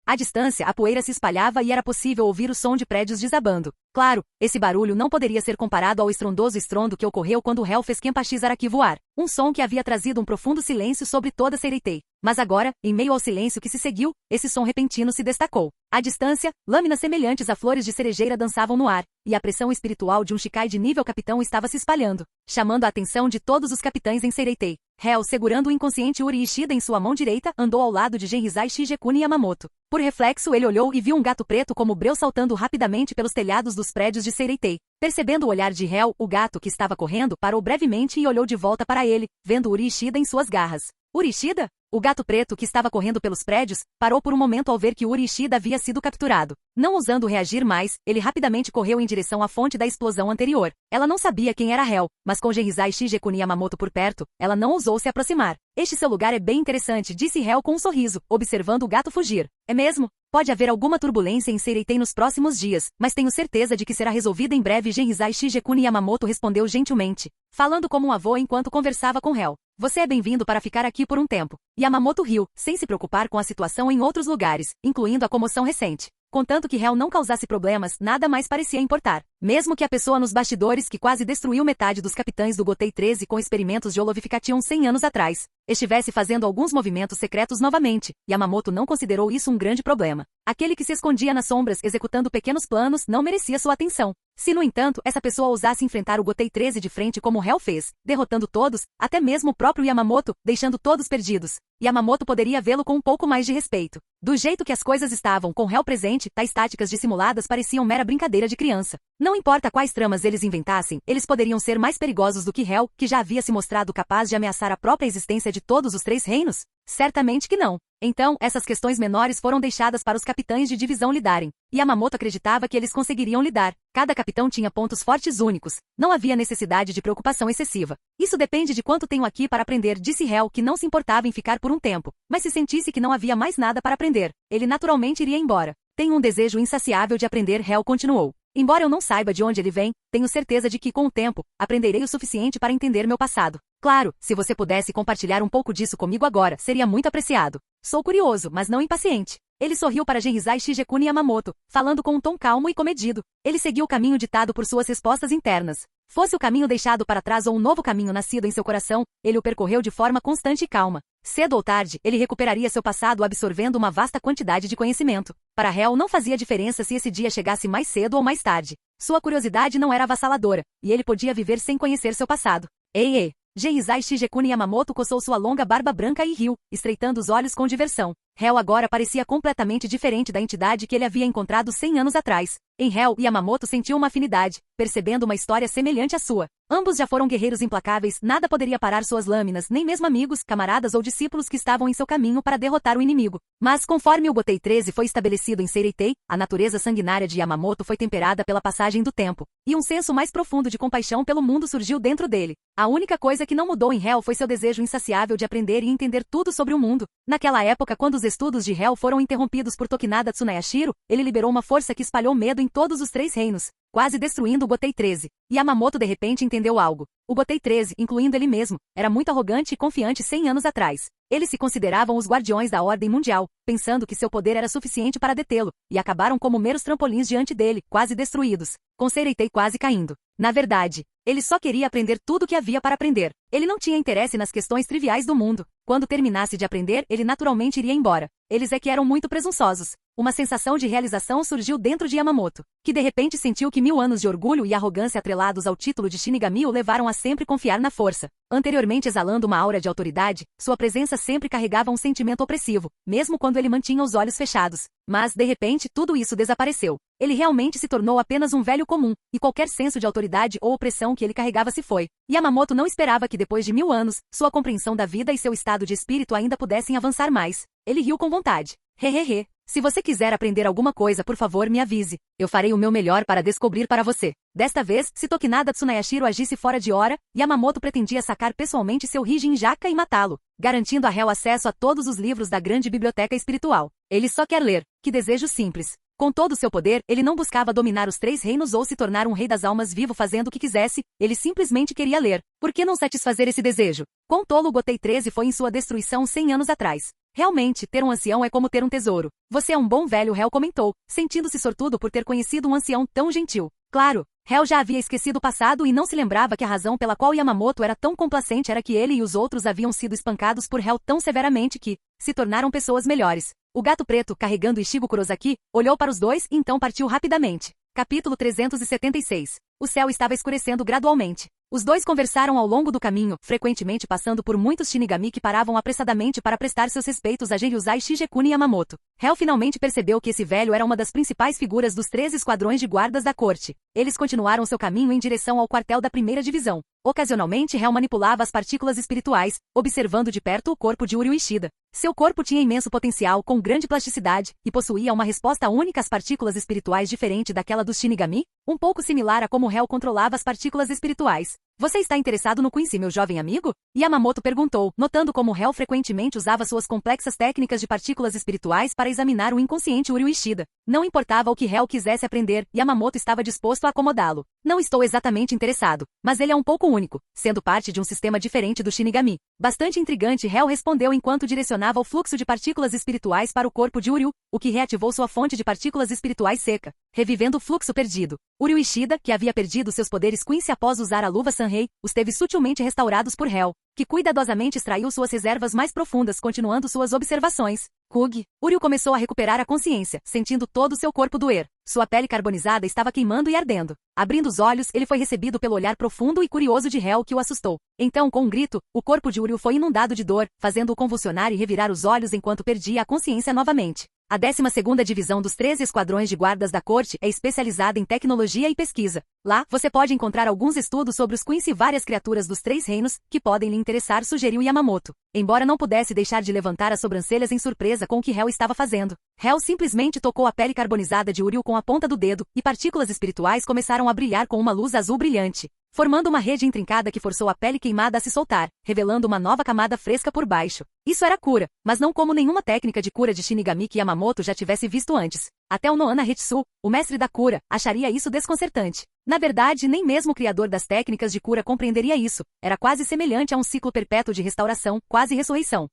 À distância, a poeira se espalhava e era possível ouvir o som de prédios desabando. Claro, esse barulho não poderia ser comparado ao estrondoso estrondo que ocorreu quando Hel fez Kenpachi Zaraki voar, um som que havia trazido um profundo silêncio sobre toda Seireitei. Mas agora, em meio ao silêncio que se seguiu, esse som repentino se destacou. À distância, lâminas semelhantes a flores de cerejeira dançavam no ar, e a pressão espiritual de um Shikai de nível capitão estava se espalhando, chamando a atenção de todos os capitães em Seireitei. Hel, segurando o inconsciente Uri Ishida em sua mão direita, andou ao lado de Genrizai Shigekuni Yamamoto. Por reflexo, ele olhou e viu um gato preto como breu saltando rapidamente pelos telhados dos prédios de Seireitei. Percebendo o olhar de Hel, o gato que estava correndo parou brevemente e olhou de volta para ele, vendo Uri Ishida em suas garras. Uri Ishida? O gato preto que estava correndo pelos prédios, parou por um momento ao ver que Uri Ishida havia sido capturado. Não ousando reagir mais, ele rapidamente correu em direção à fonte da explosão anterior. Ela não sabia quem era Hel, mas com Genrizai Shigekuni Yamamoto por perto, ela não ousou se aproximar. Este seu lugar é bem interessante, disse Hel com um sorriso, observando o gato fugir. É mesmo? Pode haver alguma turbulência em Seireitei nos próximos dias, mas tenho certeza de que será resolvida em breve. Genrizai Shigekuni Yamamoto respondeu gentilmente, falando como um avô enquanto conversava com Hel. Você é bem-vindo para ficar aqui por um tempo. Yamamoto riu, sem se preocupar com a situação em outros lugares, incluindo a comoção recente. Contanto que Hel não causasse problemas, nada mais parecia importar. Mesmo que a pessoa nos bastidores que quase destruiu metade dos capitães do Gotei 13 com experimentos de Holovification 100 anos atrás, estivesse fazendo alguns movimentos secretos novamente, Yamamoto não considerou isso um grande problema. Aquele que se escondia nas sombras executando pequenos planos não merecia sua atenção. Se, no entanto, essa pessoa ousasse enfrentar o Gotei 13 de frente como Hel fez, derrotando todos, até mesmo o próprio Yamamoto, deixando todos perdidos, Yamamoto poderia vê-lo com um pouco mais de respeito. Do jeito que as coisas estavam com Hel presente, tais táticas dissimuladas pareciam mera brincadeira de criança. Não importa quais tramas eles inventassem, eles poderiam ser mais perigosos do que Hel, que já havia se mostrado capaz de ameaçar a própria existência de todos os 3 reinos? Certamente que não. Então, essas questões menores foram deixadas para os capitães de divisão lidarem. Yamamoto acreditava que eles conseguiriam lidar. Cada capitão tinha pontos fortes únicos. Não havia necessidade de preocupação excessiva. Isso depende de quanto tenho aqui para aprender, disse Hel, que não se importava em ficar por um tempo. Mas se sentisse que não havia mais nada para aprender, ele naturalmente iria embora. Tenho um desejo insaciável de aprender, Hel continuou. Embora eu não saiba de onde ele vem, tenho certeza de que, com o tempo, aprenderei o suficiente para entender meu passado. Claro, se você pudesse compartilhar um pouco disso comigo agora, seria muito apreciado. Sou curioso, mas não impaciente. Ele sorriu para Genrizai Shigekuni Yamamoto, falando com um tom calmo e comedido. Ele seguiu o caminho ditado por suas respostas internas. Fosse o caminho deixado para trás ou um novo caminho nascido em seu coração, ele o percorreu de forma constante e calma. Cedo ou tarde, ele recuperaria seu passado absorvendo uma vasta quantidade de conhecimento. Para Hel não fazia diferença se esse dia chegasse mais cedo ou mais tarde. Sua curiosidade não era avassaladora, e ele podia viver sem conhecer seu passado. Ei! Genrizai Shigekuni Yamamoto coçou sua longa barba branca e riu, estreitando os olhos com diversão. Hel agora parecia completamente diferente da entidade que ele havia encontrado 100 anos atrás. Em Hel, Yamamoto sentiu uma afinidade, percebendo uma história semelhante à sua. Ambos já foram guerreiros implacáveis, nada poderia parar suas lâminas, nem mesmo amigos, camaradas ou discípulos que estavam em seu caminho para derrotar o inimigo. Mas conforme o Gotei 13 foi estabelecido em Seireitei, a natureza sanguinária de Yamamoto foi temperada pela passagem do tempo, e um senso mais profundo de compaixão pelo mundo surgiu dentro dele. A única coisa que não mudou em Hel foi seu desejo insaciável de aprender e entender tudo sobre o mundo. Naquela época, quando os estudos de Hel foram interrompidos por Tokinada Tsunayashiro, ele liberou uma força que espalhou medo em todos os 3 reinos, quase destruindo o Gotei 13. Yamamoto de repente entendeu algo. O Gotei 13, incluindo ele mesmo, era muito arrogante e confiante 100 anos atrás. Eles se consideravam os guardiões da ordem mundial, pensando que seu poder era suficiente para detê-lo, e acabaram como meros trampolins diante dele, quase destruídos, com Seireitei quase caindo. Na verdade, ele só queria aprender tudo o que havia para aprender. Ele não tinha interesse nas questões triviais do mundo. Quando terminasse de aprender, ele naturalmente iria embora. Eles é que eram muito presunçosos. Uma sensação de realização surgiu dentro de Yamamoto, que de repente sentiu que 1000 anos de orgulho e arrogância atrelados ao título de Shinigami o levaram a sempre confiar na força. Anteriormente exalando uma aura de autoridade, sua presença sempre carregava um sentimento opressivo, mesmo quando ele mantinha os olhos fechados. Mas, de repente, tudo isso desapareceu. Ele realmente se tornou apenas um velho comum, e qualquer senso de autoridade ou opressão que ele carregava se foi. Yamamoto não esperava que depois de 1000 anos, sua compreensão da vida e seu estado de espírito ainda pudessem avançar mais. Ele riu com vontade. Hehehe. Se você quiser aprender alguma coisa, por favor, me avise. Eu farei o meu melhor para descobrir para você. Desta vez, se Tokinada Tsunayashiro agisse fora de hora, Yamamoto pretendia sacar pessoalmente seu Rijinjaka e matá-lo, garantindo a Hel acesso a todos os livros da grande biblioteca espiritual. Ele só quer ler. Que desejo simples. Com todo o seu poder, ele não buscava dominar os 3 reinos ou se tornar um rei das almas vivo fazendo o que quisesse, ele simplesmente queria ler. Por que não satisfazer esse desejo? Quão tolo Gotei 13 foi em sua destruição 100 anos atrás. Realmente, ter um ancião é como ter um tesouro. Você é um bom velho, Hel comentou, sentindo-se sortudo por ter conhecido um ancião tão gentil. Claro, Hel já havia esquecido o passado e não se lembrava que a razão pela qual Yamamoto era tão complacente era que ele e os outros haviam sido espancados por Hel tão severamente que se tornaram pessoas melhores. O gato preto, carregando Ichigo Kurosaki, olhou para os dois e então partiu rapidamente. Capítulo 376. O céu estava escurecendo gradualmente. Os dois conversaram ao longo do caminho, frequentemente passando por muitos Shinigami que paravam apressadamente para prestar seus respeitos a Genryuzai Shigekuni Yamamoto. Hel finalmente percebeu que esse velho era uma das principais figuras dos 13 esquadrões de guardas da corte. Eles continuaram seu caminho em direção ao quartel da primeira divisão. Ocasionalmente, Hel manipulava as partículas espirituais, observando de perto o corpo de Uryu Ishida. Seu corpo tinha imenso potencial, com grande plasticidade, e possuía uma resposta única às partículas espirituais diferente daquela dos Shinigami, um pouco similar a como Hel controlava as partículas espirituais. Você está interessado no Quincy, meu jovem amigo? Yamamoto perguntou, notando como Hel frequentemente usava suas complexas técnicas de partículas espirituais para examinar o inconsciente Uryu Ishida. Não importava o que Hel quisesse aprender, Yamamoto estava disposto a acomodá-lo. Não estou exatamente interessado, mas ele é um pouco único, sendo parte de um sistema diferente do Shinigami. Bastante intrigante, Hel respondeu enquanto direcionava o fluxo de partículas espirituais para o corpo de Uryu, o que reativou sua fonte de partículas espirituais seca, revivendo o fluxo perdido. Uryu Ishida, que havia perdido seus poderes Quincy após usar a luva Sanrei, os teve sutilmente restaurados por Hel, que cuidadosamente extraiu suas reservas mais profundas continuando suas observações. Kug. Uryu começou a recuperar a consciência, sentindo todo o seu corpo doer. Sua pele carbonizada estava queimando e ardendo. Abrindo os olhos, ele foi recebido pelo olhar profundo e curioso de Hel que o assustou. Então, com um grito, o corpo de Uryu foi inundado de dor, fazendo-o convulsionar e revirar os olhos enquanto perdia a consciência novamente. A 12ª Divisão dos 13 Esquadrões de Guardas da Corte é especializada em tecnologia e pesquisa. Lá, você pode encontrar alguns estudos sobre os Quincy e várias criaturas dos 3 reinos, que podem lhe interessar, sugeriu Yamamoto. Embora não pudesse deixar de levantar as sobrancelhas em surpresa com o que Hel estava fazendo. Hel simplesmente tocou a pele carbonizada de Uryu com a ponta do dedo, e partículas espirituais começaram a brilhar com uma luz azul brilhante, formando uma rede intrincada que forçou a pele queimada a se soltar, revelando uma nova camada fresca por baixo. Isso era cura, mas não como nenhuma técnica de cura de Shinigami que Yamamoto já tivesse visto antes. Até o Nohana Hetsu, o mestre da cura, acharia isso desconcertante. Na verdade, nem mesmo o criador das técnicas de cura compreenderia isso. Era quase semelhante a um ciclo perpétuo de restauração, quase ressurreição.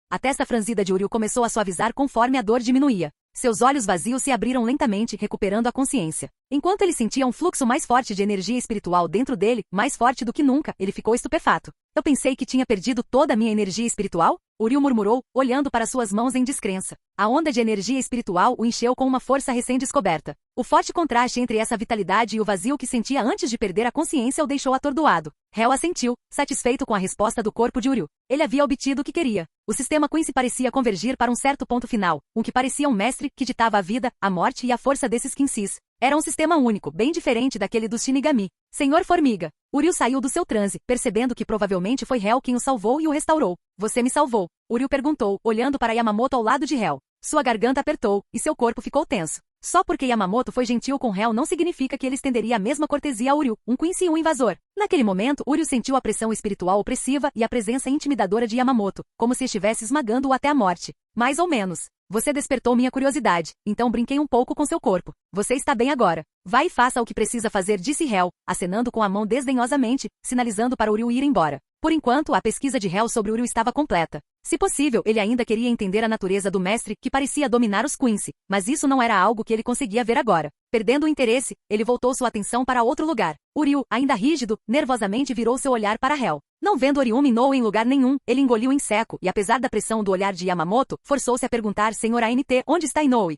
A testa franzida de Uryu começou a suavizar conforme a dor diminuía. Seus olhos vazios se abriram lentamente, recuperando a consciência. Enquanto ele sentia um fluxo mais forte de energia espiritual dentro dele, mais forte do que nunca, ele ficou estupefato. Eu pensei que tinha perdido toda a minha energia espiritual? Uryu murmurou, olhando para suas mãos em descrença. A onda de energia espiritual o encheu com uma força recém-descoberta. O forte contraste entre essa vitalidade e o vazio que sentia antes de perder a consciência o deixou atordoado. Hel assentiu, satisfeito com a resposta do corpo de Uryu. Ele havia obtido o que queria. O sistema Quincy parecia convergir para um certo ponto final, um que parecia um mestre que ditava a vida, a morte e a força desses Quincy's. Era um sistema único, bem diferente daquele dos Shinigami. Senhor Formiga. Uryu saiu do seu transe, percebendo que provavelmente foi Hel quem o salvou e o restaurou. Você me salvou? Uryu perguntou, olhando para Yamamoto ao lado de Hel. Sua garganta apertou, e seu corpo ficou tenso. Só porque Yamamoto foi gentil com Hel não significa que ele estenderia a mesma cortesia a Uryu, um Quincy e um invasor. Naquele momento, Uryu sentiu a pressão espiritual opressiva e a presença intimidadora de Yamamoto, como se estivesse esmagando-o até a morte. Mais ou menos. Você despertou minha curiosidade, então brinquei um pouco com seu corpo. Você está bem agora. Vá e faça o que precisa fazer, disse Hel, acenando com a mão desdenhosamente, sinalizando para Uryu ir embora. Por enquanto, a pesquisa de Hel sobre Uryu estava completa. Se possível, ele ainda queria entender a natureza do mestre que parecia dominar os Quincy, mas isso não era algo que ele conseguia ver agora. Perdendo o interesse, ele voltou sua atenção para outro lugar. Uryu, ainda rígido, nervosamente virou seu olhar para Hel. Não vendo Oriumi Inoue em lugar nenhum, ele engoliu em seco e apesar da pressão do olhar de Yamamoto, forçou-se a perguntar: Senhor ANT, onde está Inoue?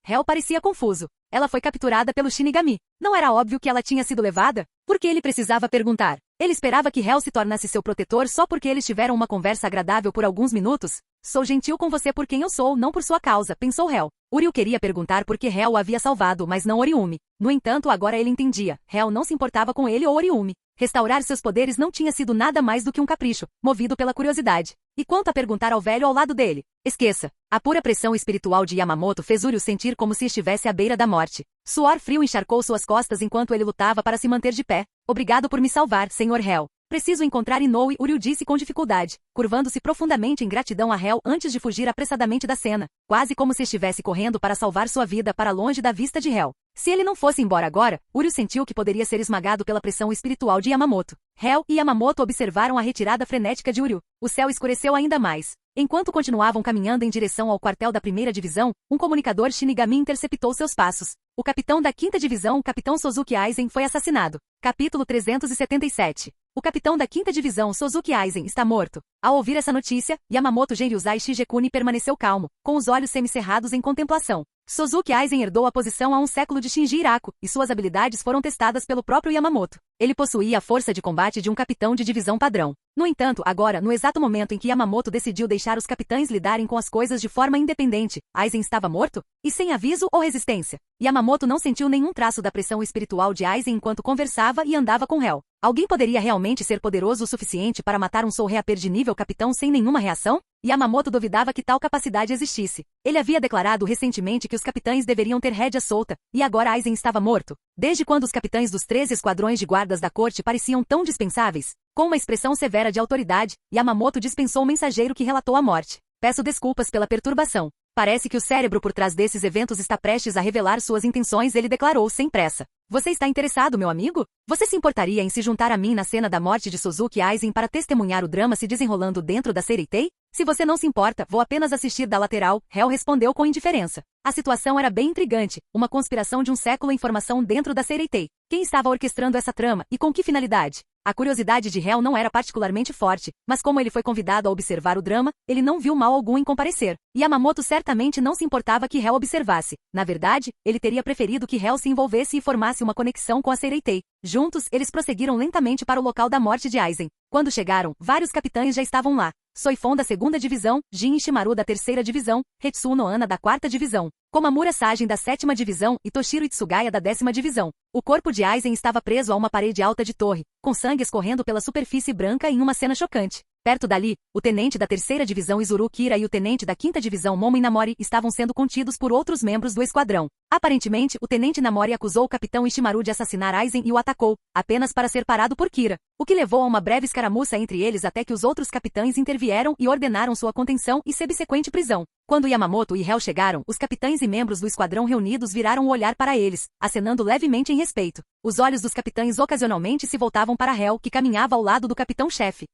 Hel parecia confuso. Ela foi capturada pelo Shinigami. Não era óbvio que ela tinha sido levada? Por que ele precisava perguntar? Ele esperava que Hel se tornasse seu protetor só porque eles tiveram uma conversa agradável por alguns minutos? Sou gentil com você por quem eu sou, não por sua causa, pensou Hel. Uryu queria perguntar por que Hel o havia salvado, mas não Oriumi. No entanto, agora ele entendia. Hel não se importava com ele ou Oriumi. Restaurar seus poderes não tinha sido nada mais do que um capricho, movido pela curiosidade. E quanto a perguntar ao velho ao lado dele? Esqueça. A pura pressão espiritual de Yamamoto fez Uryu sentir como se estivesse à beira da morte. Suor frio encharcou suas costas enquanto ele lutava para se manter de pé. Obrigado por me salvar, Sr. Hell. Preciso encontrar Inoue, Uryu disse com dificuldade, curvando-se profundamente em gratidão a Hell antes de fugir apressadamente da cena, quase como se estivesse correndo para salvar sua vida para longe da vista de Hell. Se ele não fosse embora agora, Uryu sentiu que poderia ser esmagado pela pressão espiritual de Yamamoto. Hell e Yamamoto observaram a retirada frenética de Uryu. O céu escureceu ainda mais. Enquanto continuavam caminhando em direção ao quartel da primeira divisão, um comunicador Shinigami interceptou seus passos. O capitão da quinta divisão, o capitão Sozuki Aizen, foi assassinado. Capítulo 377. O capitão da quinta divisão, Sozuki Aizen, está morto. Ao ouvir essa notícia, Yamamoto Genryuzai Shigekuni permaneceu calmo, com os olhos semicerrados em contemplação. Sozuki Aizen herdou a posição há um século de Shinji Iraku, e suas habilidades foram testadas pelo próprio Yamamoto. Ele possuía a força de combate de um capitão de divisão padrão. No entanto, agora, no exato momento em que Yamamoto decidiu deixar os capitães lidarem com as coisas de forma independente, Aizen estava morto? E sem aviso ou resistência? Yamamoto não sentiu nenhum traço da pressão espiritual de Aizen enquanto conversava e andava com Hell. Alguém poderia realmente ser poderoso o suficiente para matar um Soul Reaper de nível capitão sem nenhuma reação? Yamamoto duvidava que tal capacidade existisse. Ele havia declarado recentemente que os capitães deveriam ter rédea solta, e agora Aizen estava morto. Desde quando os capitães dos 13 esquadrões de guardas da corte pareciam tão dispensáveis? Com uma expressão severa de autoridade, Yamamoto dispensou o mensageiro que relatou a morte. Peço desculpas pela perturbação. Parece que o cérebro por trás desses eventos está prestes a revelar suas intenções, ele declarou sem pressa. Você está interessado, meu amigo? Você se importaria em se juntar a mim na cena da morte de Sozuki Aizen para testemunhar o drama se desenrolando dentro da Seireitei? Se você não se importa, vou apenas assistir da lateral, Hell respondeu com indiferença. A situação era bem intrigante, uma conspiração de um século em formação dentro da Seireitei. Quem estava orquestrando essa trama, e com que finalidade? A curiosidade de Hell não era particularmente forte, mas como ele foi convidado a observar o drama, ele não viu mal algum em comparecer. Yamamoto certamente não se importava que Hell observasse. Na verdade, ele teria preferido que Hell se envolvesse e formasse uma conexão com a Seireitei. Juntos, eles prosseguiram lentamente para o local da morte de Aizen. Quando chegaram, vários capitães já estavam lá. Soifon da segunda divisão, Jin Ishimaru da terceira divisão, Hetsu Nohana da quarta divisão, Komamura Sajin da sétima divisão e Toshiro Itsugaya da 10ª divisão. O corpo de Aizen estava preso a uma parede alta de torre, com sangue escorrendo pela superfície branca em uma cena chocante. Perto dali, o tenente da terceira divisão Izuru Kira e o tenente da quinta divisão Momo Inamori estavam sendo contidos por outros membros do esquadrão. Aparentemente, o tenente Namori acusou o capitão Ishimaru de assassinar Aizen e o atacou, apenas para ser parado por Kira, o que levou a uma breve escaramuça entre eles até que os outros capitães intervieram e ordenaram sua contenção e subsequente prisão. Quando Yamamoto e Hell chegaram, os capitães e membros do esquadrão reunidos viraram o olhar para eles, acenando levemente em respeito. Os olhos dos capitães ocasionalmente se voltavam para Hell, que caminhava ao lado do capitão-chefe.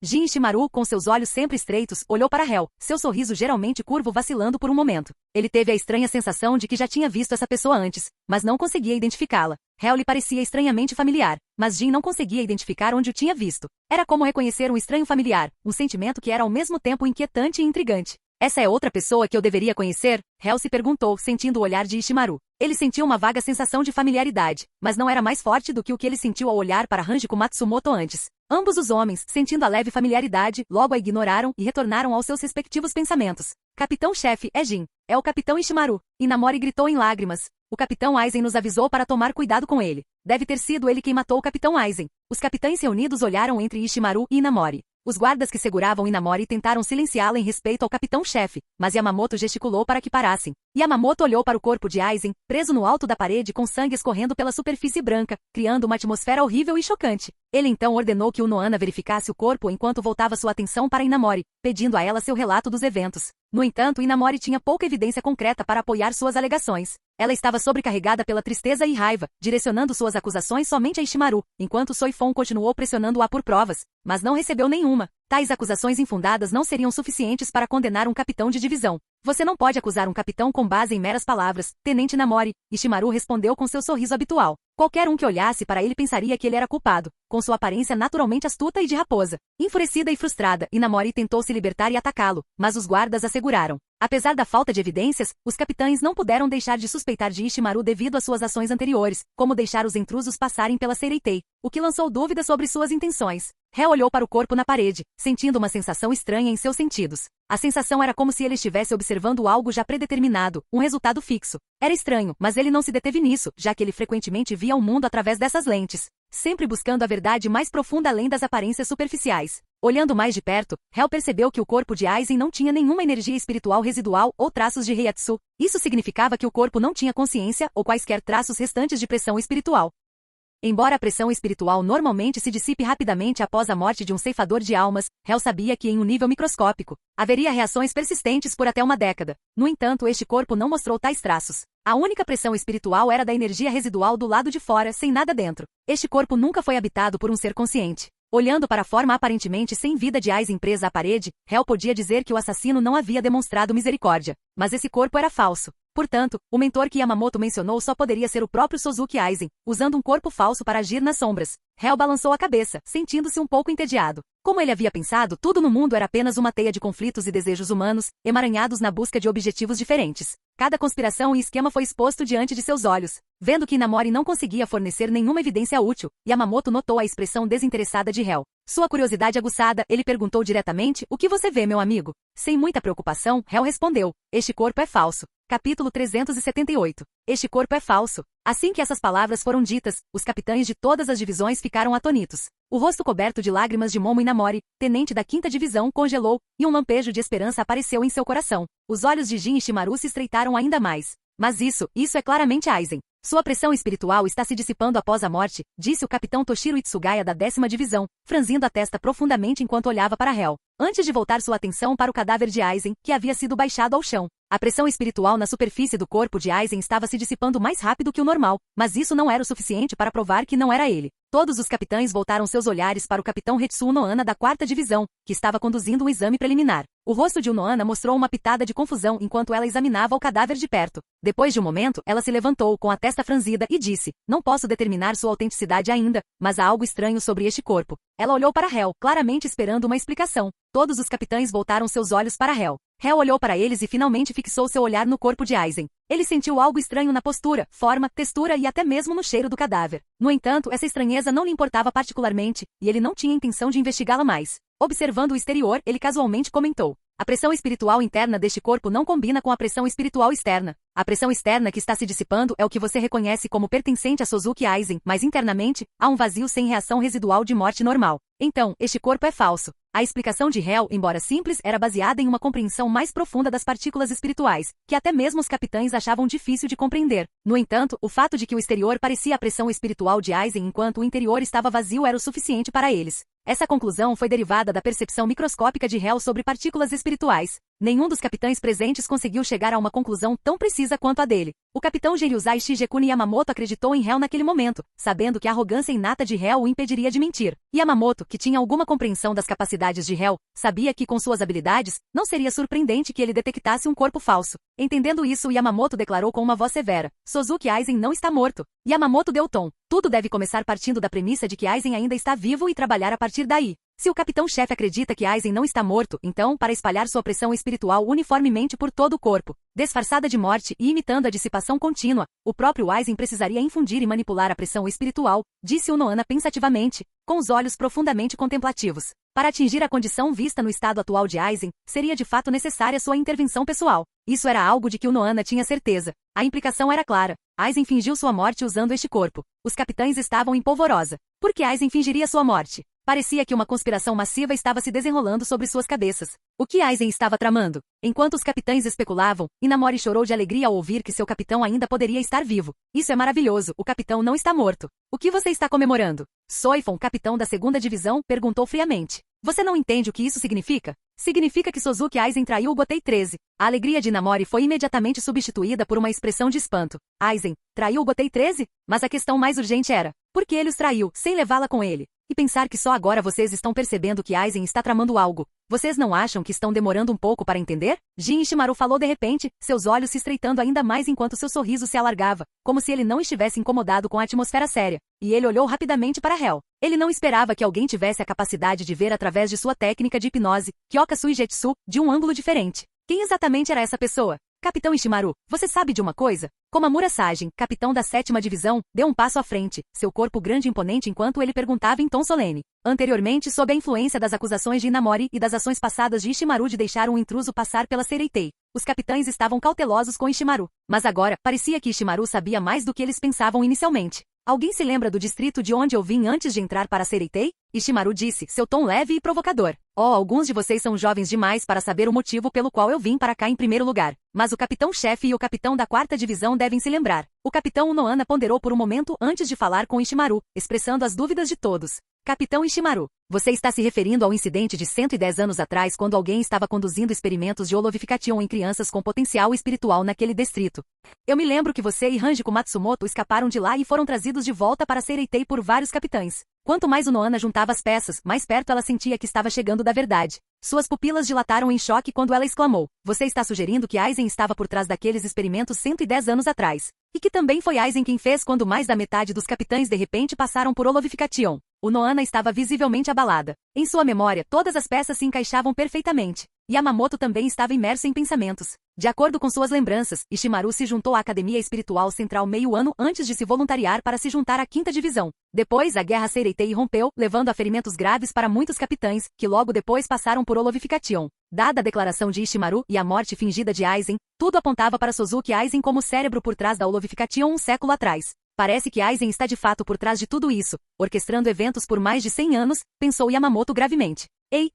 Jin Ishimaru, com seus olhos sempre estreitos, olhou para Hell, seu sorriso geralmente curvo vacilando por um momento. Ele teve a estranha sensação de que já tinha visto essa pessoa antes, mas não conseguia identificá-la. Hell lhe parecia estranhamente familiar, mas Jin não conseguia identificar onde o tinha visto. Era como reconhecer um estranho familiar, um sentimento que era ao mesmo tempo inquietante e intrigante. Essa é outra pessoa que eu deveria conhecer? Hell se perguntou, sentindo o olhar de Ishimaru. Ele sentiu uma vaga sensação de familiaridade, mas não era mais forte do que o que ele sentiu ao olhar para Hanjiko Matsumoto antes. Ambos os homens, sentindo a leve familiaridade, logo a ignoraram e retornaram aos seus respectivos pensamentos. Capitão-chefe é Jin. É o capitão Ishimaru. Inamori gritou em lágrimas. O capitão Aizen nos avisou para tomar cuidado com ele. Deve ter sido ele quem matou o capitão Aizen. Os capitães reunidos olharam entre Ishimaru e Inamori. Os guardas que seguravam Inamori tentaram silenciá-la em respeito ao capitão-chefe, mas Yamamoto gesticulou para que parassem. Yamamoto olhou para o corpo de Aizen, preso no alto da parede com sangue escorrendo pela superfície branca, criando uma atmosfera horrível e chocante. Ele então ordenou que o Nohana verificasse o corpo enquanto voltava sua atenção para Inamori, pedindo a ela seu relato dos eventos. No entanto, Inamori tinha pouca evidência concreta para apoiar suas alegações. Ela estava sobrecarregada pela tristeza e raiva, direcionando suas acusações somente a Ishimaru, enquanto Soifon continuou pressionando-a por provas, mas não recebeu nenhuma. Tais acusações infundadas não seriam suficientes para condenar um capitão de divisão. Você não pode acusar um capitão com base em meras palavras, Tenente Namori, Ishimaru respondeu com seu sorriso habitual. Qualquer um que olhasse para ele pensaria que ele era culpado, com sua aparência naturalmente astuta e de raposa. Enfurecida e frustrada, Inamori tentou se libertar e atacá-lo, mas os guardas a seguraram. Apesar da falta de evidências, os capitães não puderam deixar de suspeitar de Ishimaru devido às suas ações anteriores, como deixar os intrusos passarem pela Seireitei, o que lançou dúvidas sobre suas intenções. Hell olhou para o corpo na parede, sentindo uma sensação estranha em seus sentidos. A sensação era como se ele estivesse observando algo já predeterminado, um resultado fixo. Era estranho, mas ele não se deteve nisso, já que ele frequentemente via o mundo através dessas lentes, sempre buscando a verdade mais profunda além das aparências superficiais. Olhando mais de perto, Hel percebeu que o corpo de Aizen não tinha nenhuma energia espiritual residual ou traços de Reiatsu. Isso significava que o corpo não tinha consciência ou quaisquer traços restantes de pressão espiritual. Embora a pressão espiritual normalmente se dissipe rapidamente após a morte de um ceifador de almas, Hel sabia que em um nível microscópico, haveria reações persistentes por até uma década. No entanto, este corpo não mostrou tais traços. A única pressão espiritual era da energia residual do lado de fora, sem nada dentro. Este corpo nunca foi habitado por um ser consciente. Olhando para a forma aparentemente sem vida de Aizen presa à parede, Hel podia dizer que o assassino não havia demonstrado misericórdia. Mas esse corpo era falso. Portanto, o mentor que Yamamoto mencionou só poderia ser o próprio Sozuki Aizen, usando um corpo falso para agir nas sombras. Hel balançou a cabeça, sentindo-se um pouco entediado. Como ele havia pensado, tudo no mundo era apenas uma teia de conflitos e desejos humanos, emaranhados na busca de objetivos diferentes. Cada conspiração e esquema foi exposto diante de seus olhos. Vendo que Inamori não conseguia fornecer nenhuma evidência útil, Yamamoto notou a expressão desinteressada de Hel. Sua curiosidade aguçada, ele perguntou diretamente: "O que você vê, meu amigo?" Sem muita preocupação, Hel respondeu: "Este corpo é falso." Capítulo 378. Este corpo é falso. Assim que essas palavras foram ditas, os capitães de todas as divisões ficaram atonitos. O rosto coberto de lágrimas de Momo Inamori, tenente da 5ª divisão, congelou, e um lampejo de esperança apareceu em seu coração. Os olhos de Jin e Shimaru se estreitaram ainda mais. Mas isso é claramente Aizen. Sua pressão espiritual está se dissipando após a morte, disse o capitão Toshiro Itsugaya da 10ª divisão, franzindo a testa profundamente enquanto olhava para Hel, antes de voltar sua atenção para o cadáver de Aizen, que havia sido baixado ao chão. A pressão espiritual na superfície do corpo de Aizen estava se dissipando mais rápido que o normal, mas isso não era o suficiente para provar que não era ele. Todos os capitães voltaram seus olhares para o capitão Retsu Unohana da 4ª divisão, que estava conduzindo um exame preliminar. O rosto de Unohana mostrou uma pitada de confusão enquanto ela examinava o cadáver de perto. Depois de um momento, ela se levantou com a testa franzida e disse: "Não posso determinar sua autenticidade ainda, mas há algo estranho sobre este corpo." Ela olhou para Hel, claramente esperando uma explicação. Todos os capitães voltaram seus olhos para Hel. Hel olhou para eles e finalmente fixou seu olhar no corpo de Aizen. Ele sentiu algo estranho na postura, forma, textura e até mesmo no cheiro do cadáver. No entanto, essa estranheza não lhe importava particularmente, e ele não tinha intenção de investigá-la mais. Observando o exterior, ele casualmente comentou: "A pressão espiritual interna deste corpo não combina com a pressão espiritual externa. A pressão externa que está se dissipando é o que você reconhece como pertencente a Sozuki Aizen, mas internamente, há um vazio sem reação residual de morte normal. Então, este corpo é falso." A explicação de Hel, embora simples, era baseada em uma compreensão mais profunda das partículas espirituais, que até mesmo os capitães achavam difícil de compreender. No entanto, o fato de que o exterior parecia a pressão espiritual de Aizen enquanto o interior estava vazio era o suficiente para eles. Essa conclusão foi derivada da percepção microscópica de Hel sobre partículas espirituais. Nenhum dos capitães presentes conseguiu chegar a uma conclusão tão precisa quanto a dele. O capitão Genryuzai Shigekuni Yamamoto acreditou em Hel naquele momento, sabendo que a arrogância inata de Hel o impediria de mentir. Yamamoto, que tinha alguma compreensão das capacidades de Hel, sabia que com suas habilidades, não seria surpreendente que ele detectasse um corpo falso. Entendendo isso, Yamamoto declarou com uma voz severa: "Sozuki Aizen não está morto." Yamamoto deu tom: "Tudo deve começar partindo da premissa de que Aizen ainda está vivo e trabalhar a partir daí. Se o capitão-chefe acredita que Aizen não está morto, então, para espalhar sua pressão espiritual uniformemente por todo o corpo, disfarçada de morte e imitando a dissipação contínua, o próprio Aizen precisaria infundir e manipular a pressão espiritual", disse Unohana pensativamente, com os olhos profundamente contemplativos. Para atingir a condição vista no estado atual de Aizen, seria de fato necessária sua intervenção pessoal. Isso era algo de que Unohana tinha certeza. A implicação era clara. Aizen fingiu sua morte usando este corpo. Os capitães estavam em polvorosa. Por que Aizen fingiria sua morte? Parecia que uma conspiração massiva estava se desenrolando sobre suas cabeças. O que Aizen estava tramando? Enquanto os capitães especulavam, Inamori chorou de alegria ao ouvir que seu capitão ainda poderia estar vivo. "Isso é maravilhoso, o capitão não está morto. O que você está comemorando?" Soifon, capitão da 2ª divisão, perguntou friamente. "Você não entende o que isso significa?" "Significa que Sozuki Aizen traiu o Gotei 13. A alegria de Inamori foi imediatamente substituída por uma expressão de espanto. Aizen traiu o Gotei 13? Mas a questão mais urgente era: por que ele os traiu, sem levá-la com ele? E pensar que só agora vocês estão percebendo que Aizen está tramando algo. Vocês não acham que estão demorando um pouco para entender?" Jin Ishimaru falou de repente, seus olhos se estreitando ainda mais enquanto seu sorriso se alargava, como se ele não estivesse incomodado com a atmosfera séria. E ele olhou rapidamente para Hel. Ele não esperava que alguém tivesse a capacidade de ver através de sua técnica de hipnose, Kyoka Suigetsu, de um ângulo diferente. Quem exatamente era essa pessoa? "Capitão Ishimaru, você sabe de uma coisa?" Komamura Sajin, capitão da 7ª divisão, deu um passo à frente, seu corpo grande e imponente enquanto ele perguntava em tom solene. Anteriormente, sob a influência das acusações de Inamori e das ações passadas de Ishimaru de deixar um intruso passar pela Seireitei, os capitães estavam cautelosos com Ishimaru. Mas agora, parecia que Ishimaru sabia mais do que eles pensavam inicialmente. Alguém se lembra do distrito de onde eu vim antes de entrar para Seireitei? Ishimaru disse, seu tom leve e provocador. Oh, alguns de vocês são jovens demais para saber o motivo pelo qual eu vim para cá em primeiro lugar. Mas o capitão-chefe e o capitão da 4ª divisão devem se lembrar. O capitão Unohana ponderou por um momento antes de falar com Ishimaru, expressando as dúvidas de todos. Capitão Ishimaru, você está se referindo ao incidente de 110 anos atrás quando alguém estava conduzindo experimentos de holovification em crianças com potencial espiritual naquele distrito. Eu me lembro que você e Hanjiko Matsumoto escaparam de lá e foram trazidos de volta para Seireitei por vários capitães. Quanto mais Unohana juntava as peças, mais perto ela sentia que estava chegando da verdade. Suas pupilas dilataram em choque quando ela exclamou. Você está sugerindo que Aizen estava por trás daqueles experimentos 110 anos atrás. E que também foi Aizen quem fez quando mais da metade dos capitães de repente passaram por holovification. Unohana estava visivelmente abalada. Em sua memória, todas as peças se encaixavam perfeitamente. Yamamoto também estava imerso em pensamentos. De acordo com suas lembranças, Ishimaru se juntou à Academia Espiritual Central meio ano antes de se voluntariar para se juntar à 5ª Divisão. Depois, a Guerra Seireitei rompeu, levando a ferimentos graves para muitos capitães, que logo depois passaram por holovification. Dada a declaração de Ishimaru e a morte fingida de Aizen, tudo apontava para Sozuki Aizen como o cérebro por trás da holovification um século atrás. Parece que Aizen está de fato por trás de tudo isso, orquestrando eventos por mais de 100 anos, pensou Yamamoto gravemente.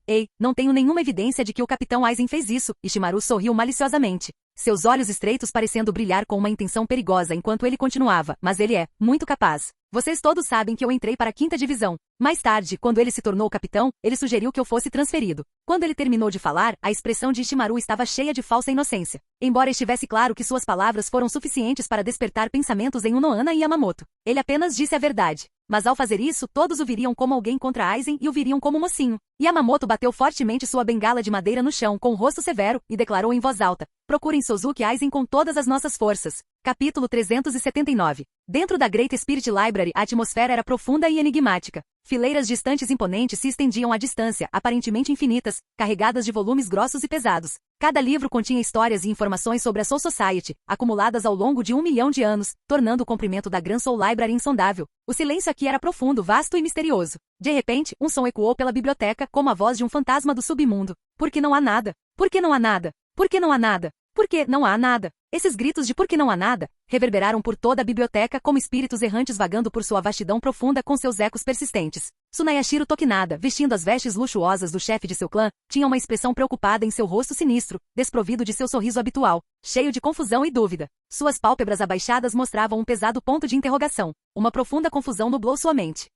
Ei, não tenho nenhuma evidência de que o capitão Aizen fez isso, Ishimaru sorriu maliciosamente. Seus olhos estreitos parecendo brilhar com uma intenção perigosa enquanto ele continuava, mas ele é muito capaz. Vocês todos sabem que eu entrei para a 5ª divisão. Mais tarde, quando ele se tornou capitão, ele sugeriu que eu fosse transferido. Quando ele terminou de falar, a expressão de Ishimaru estava cheia de falsa inocência. Embora estivesse claro que suas palavras foram suficientes para despertar pensamentos em Unohana e Yamamoto. Ele apenas disse a verdade. Mas ao fazer isso, todos o viriam como alguém contra Aizen e o viriam como mocinho. Yamamoto bateu fortemente sua bengala de madeira no chão com o rosto severo e declarou em voz alta. Procurem Sozuki Aizen com todas as nossas forças. Capítulo 379. Dentro da Great Spirit Library, a atmosfera era profunda e enigmática. Fileiras distantes imponentes se estendiam à distância, aparentemente infinitas, carregadas de volumes grossos e pesados. Cada livro continha histórias e informações sobre a Soul Society, acumuladas ao longo de 1 milhão de anos, tornando o comprimento da Grand Soul Library insondável. O silêncio aqui era profundo, vasto e misterioso. De repente, um som ecoou pela biblioteca, como a voz de um fantasma do submundo. Por que não há nada? Por que não há nada? Por que não há nada? Por que não há nada? Esses gritos de por que não há nada reverberaram por toda a biblioteca como espíritos errantes vagando por sua vastidão profunda com seus ecos persistentes. Tsunayashiro Tokinada, vestindo as vestes luxuosas do chefe de seu clã, tinha uma expressão preocupada em seu rosto sinistro, desprovido de seu sorriso habitual, cheio de confusão e dúvida. Suas pálpebras abaixadas mostravam um pesado ponto de interrogação. Uma profunda confusão nublou sua mente.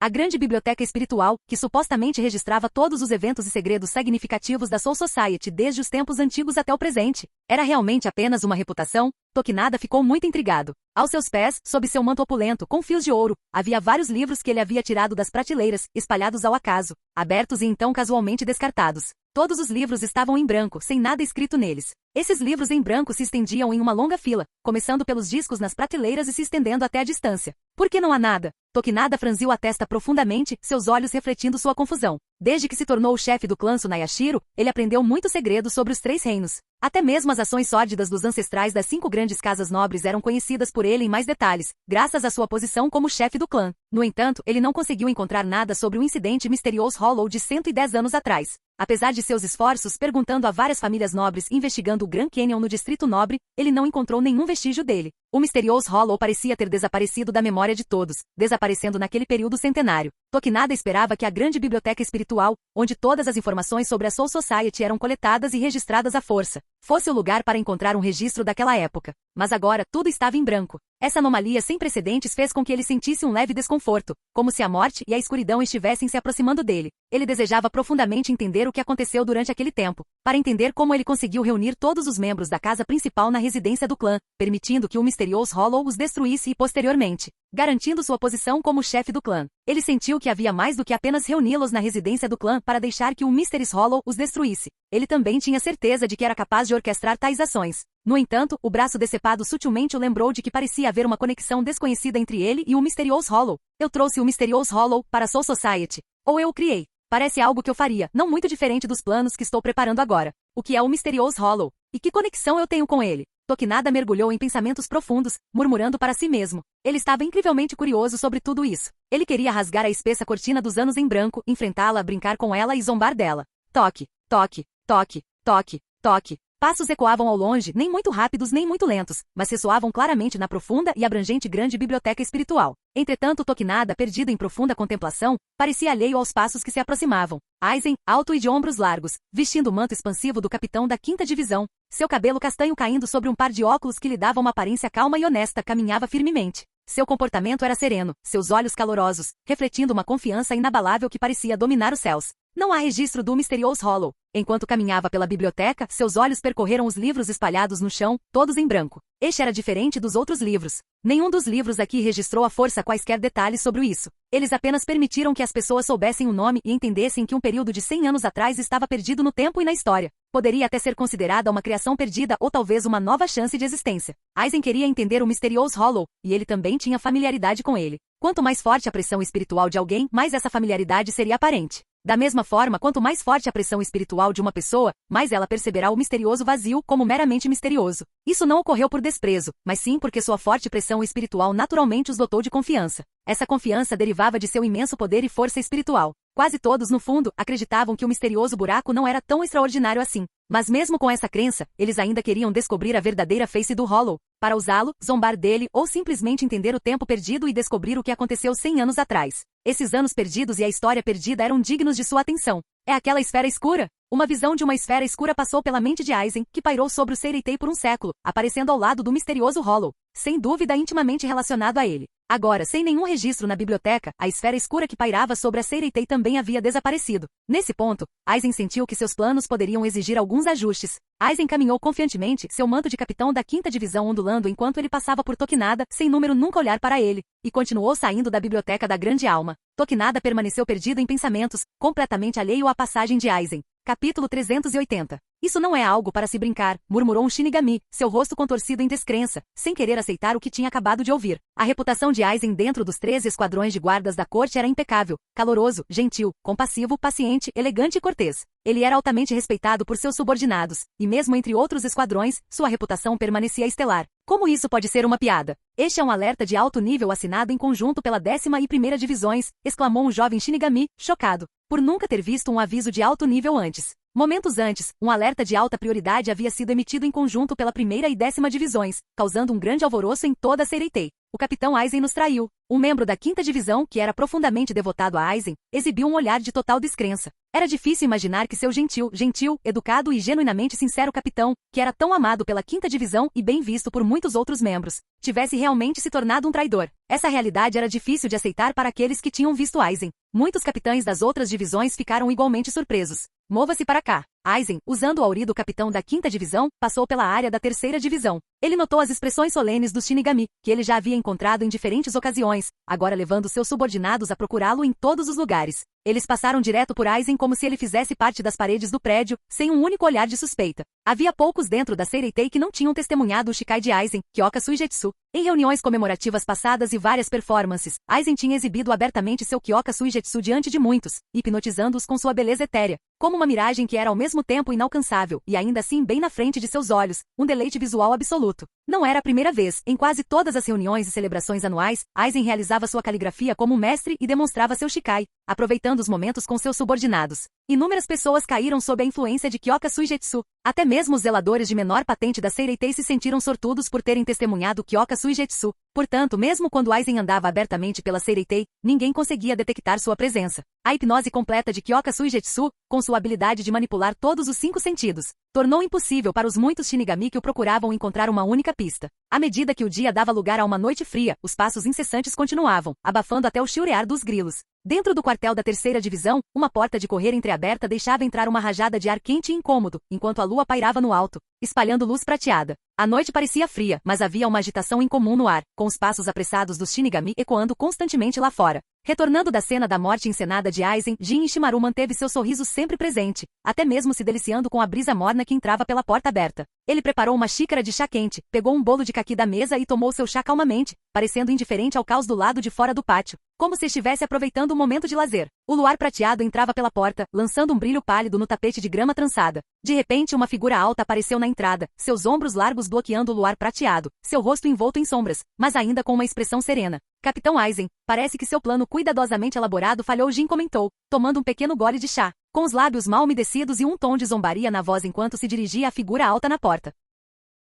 A grande biblioteca espiritual, que supostamente registrava todos os eventos e segredos significativos da Soul Society desde os tempos antigos até o presente, era realmente apenas uma reputação? Tokinada ficou muito intrigado. Aos seus pés, sob seu manto opulento com fios de ouro, havia vários livros que ele havia tirado das prateleiras, espalhados ao acaso, abertos e então casualmente descartados. Todos os livros estavam em branco, sem nada escrito neles. Esses livros em branco se estendiam em uma longa fila, começando pelos discos nas prateleiras e se estendendo até a distância. Por que não há nada? Tokinada franziu a testa profundamente, seus olhos refletindo sua confusão. Desde que se tornou o chefe do clã Tsunayashiro, ele aprendeu muitos segredos sobre os 3 reinos. Até mesmo as ações sórdidas dos ancestrais das 5 grandes casas nobres eram conhecidas por ele em mais detalhes, graças à sua posição como chefe do clã. No entanto, ele não conseguiu encontrar nada sobre o incidente misterioso Hollow de 110 anos atrás. Apesar de seus esforços perguntando a várias famílias nobres investigando o Grand Canyon no Distrito Nobre, ele não encontrou nenhum vestígio dele. O misterioso Hollow parecia ter desaparecido da memória de todos, desaparecendo naquele período centenário. Tokinada esperava que a grande biblioteca espiritual, onde todas as informações sobre a Soul Society eram coletadas e registradas à força, fosse o lugar para encontrar um registro daquela época. Mas agora tudo estava em branco. Essa anomalia sem precedentes fez com que ele sentisse um leve desconforto, como se a morte e a escuridão estivessem se aproximando dele. Ele desejava profundamente entender o que aconteceu durante aquele tempo, para entender como ele conseguiu reunir todos os membros da casa principal na residência do clã, permitindo que o misterioso Hollow os destruísse e posteriormente, garantindo sua posição como chefe do clã. Ele sentiu que havia mais do que apenas reuni-los na residência do clã para deixar que o Mysterious Hollow os destruísse. Ele também tinha certeza de que era capaz de orquestrar tais ações. No entanto, o braço decepado sutilmente o lembrou de que parecia haver uma conexão desconhecida entre ele e o Mysterious Hollow. Eu trouxe o Mysterious Hollow para a Soul Society. Ou eu o criei. Parece algo que eu faria, não muito diferente dos planos que estou preparando agora. O que é o Mysterious Hollow? E que conexão eu tenho com ele? Tokinada mergulhou em pensamentos profundos, murmurando para si mesmo. Ele estava incrivelmente curioso sobre tudo isso. Ele queria rasgar a espessa cortina dos anos em branco, enfrentá-la, brincar com ela e zombar dela. Toque, toque, toque, toque, toque. Passos ecoavam ao longe, nem muito rápidos nem muito lentos, mas ressoavam claramente na profunda e abrangente grande biblioteca espiritual. Entretanto, Tokinada, perdido em profunda contemplação, parecia alheio aos passos que se aproximavam. Aizen, alto e de ombros largos, vestindo o manto expansivo do capitão da 5ª divisão, seu cabelo castanho caindo sobre um par de óculos que lhe dava uma aparência calma e honesta, caminhava firmemente. Seu comportamento era sereno, seus olhos calorosos, refletindo uma confiança inabalável que parecia dominar os céus. Não há registro do Mysterious Hollow. Enquanto caminhava pela biblioteca, seus olhos percorreram os livros espalhados no chão, todos em branco. Este era diferente dos outros livros. Nenhum dos livros aqui registrou à força quaisquer detalhes sobre isso. Eles apenas permitiram que as pessoas soubessem o nome e entendessem que um período de 100 anos atrás estava perdido no tempo e na história. Poderia até ser considerada uma criação perdida ou talvez uma nova chance de existência. Aizen queria entender o Mysterious Hollow, e ele também tinha familiaridade com ele. Quanto mais forte a pressão espiritual de alguém, mais essa familiaridade seria aparente. Da mesma forma, quanto mais forte a pressão espiritual de uma pessoa, mais ela perceberá o misterioso vazio como meramente misterioso. Isso não ocorreu por desprezo, mas sim porque sua forte pressão espiritual naturalmente os dotou de confiança. Essa confiança derivava de seu imenso poder e força espiritual. Quase todos, no fundo, acreditavam que o misterioso buraco não era tão extraordinário assim. Mas mesmo com essa crença, eles ainda queriam descobrir a verdadeira face do Hollow, para usá-lo, zombar dele ou simplesmente entender o tempo perdido e descobrir o que aconteceu 100 anos atrás. Esses anos perdidos e a história perdida eram dignos de sua atenção. É aquela esfera escura? Uma visão de uma esfera escura passou pela mente de Aizen, que pairou sobre o Seireitei por um século, aparecendo ao lado do misterioso Hollow, sem dúvida intimamente relacionado a ele. Agora, sem nenhum registro na biblioteca, a esfera escura que pairava sobre a Seireitei também havia desaparecido. Nesse ponto, Aizen sentiu que seus planos poderiam exigir alguns ajustes. Aizen caminhou confiantemente, seu manto de capitão da 5ª divisão ondulando enquanto ele passava por Tokinada, sem número nunca olhar para ele, e continuou saindo da biblioteca da Grande Alma. Tokinada permaneceu perdido em pensamentos, completamente alheio à passagem de Aizen. Capítulo 380. Isso não é algo para se brincar, murmurou um Shinigami, seu rosto contorcido em descrença, sem querer aceitar o que tinha acabado de ouvir. A reputação de Aizen dentro dos 13 esquadrões de guardas da corte era impecável, caloroso, gentil, compassivo, paciente, elegante e cortês. Ele era altamente respeitado por seus subordinados, e mesmo entre outros esquadrões, sua reputação permanecia estelar. Como isso pode ser uma piada? Este é um alerta de alto nível assinado em conjunto pela 10ª e 1ª divisões, exclamou um jovem Shinigami, chocado, por nunca ter visto um aviso de alto nível antes. Momentos antes, um alerta de alta prioridade havia sido emitido em conjunto pela 1ª e 10ª divisões, causando um grande alvoroço em toda a Seireitei. O capitão Aizen nos traiu. Um membro da 5ª divisão, que era profundamente devotado a Aizen, exibiu um olhar de total descrença. Era difícil imaginar que seu gentil, educado e genuinamente sincero capitão, que era tão amado pela 5ª divisão e bem visto por muitos outros membros, tivesse realmente se tornado um traidor. Essa realidade era difícil de aceitar para aqueles que tinham visto Aizen. Muitos capitães das outras divisões ficaram igualmente surpresos. Mova-se para cá. Aizen, usando o auri do capitão da 5ª divisão, passou pela área da 3ª divisão. Ele notou as expressões solenes dos Shinigami, que ele já havia encontrado em diferentes ocasiões, agora levando seus subordinados a procurá-lo em todos os lugares. Eles passaram direto por Aizen como se ele fizesse parte das paredes do prédio, sem um único olhar de suspeita. Havia poucos dentro da Seireitei que não tinham testemunhado o Shikai de Aizen, Kyoka Suigetsu. Em reuniões comemorativas passadas e várias performances, Aizen tinha exibido abertamente seu Kyoka Suigetsu diante de muitos, hipnotizando-os com sua beleza etérea, como uma miragem que era ao mesmo tempo inalcançável, e ainda assim bem na frente de seus olhos, um deleite visual absoluto. Não era a primeira vez, em quase todas as reuniões e celebrações anuais, Aizen realizava sua caligrafia como um mestre e demonstrava seu Shikai, aproveitando os momentos com seus subordinados. Inúmeras pessoas caíram sob a influência de Kyoka Suigetsu. Até mesmo os zeladores de menor patente da Seireitei se sentiram sortudos por terem testemunhado Kyoka Suigetsu. Portanto, mesmo quando Aizen andava abertamente pela Seireitei, ninguém conseguia detectar sua presença. A hipnose completa de Kyoka Suigetsu, com sua habilidade de manipular todos os 5 sentidos, tornou impossível para os muitos Shinigami que o procuravam encontrar uma única pista. À medida que o dia dava lugar a uma noite fria, os passos incessantes continuavam, abafando até o chilrear dos grilos. Dentro do quartel da 3ª divisão, uma porta de correr entreaberta deixava entrar uma rajada de ar quente e incômodo, enquanto a lua pairava no alto, espalhando luz prateada. A noite parecia fria, mas havia uma agitação incomum no ar, com os passos apressados dos Shinigami ecoando constantemente lá fora. Retornando da cena da morte encenada de Aizen, Jin Ishimaru manteve seu sorriso sempre presente, até mesmo se deliciando com a brisa morna que entrava pela porta aberta. Ele preparou uma xícara de chá quente, pegou um bolo de caqui da mesa e tomou seu chá calmamente, parecendo indiferente ao caos do lado de fora do pátio, como se estivesse aproveitando um momento de lazer. O luar prateado entrava pela porta, lançando um brilho pálido no tapete de grama trançada. De repente, uma figura alta apareceu na entrada, seus ombros largos bloqueando o luar prateado, seu rosto envolto em sombras, mas ainda com uma expressão serena. Capitão Aizen, parece que seu plano cuidadosamente elaborado falhou. Jin comentou, tomando um pequeno gole de chá. com os lábios mal umedecidos e um tom de zombaria na voz enquanto se dirigia à figura alta na porta.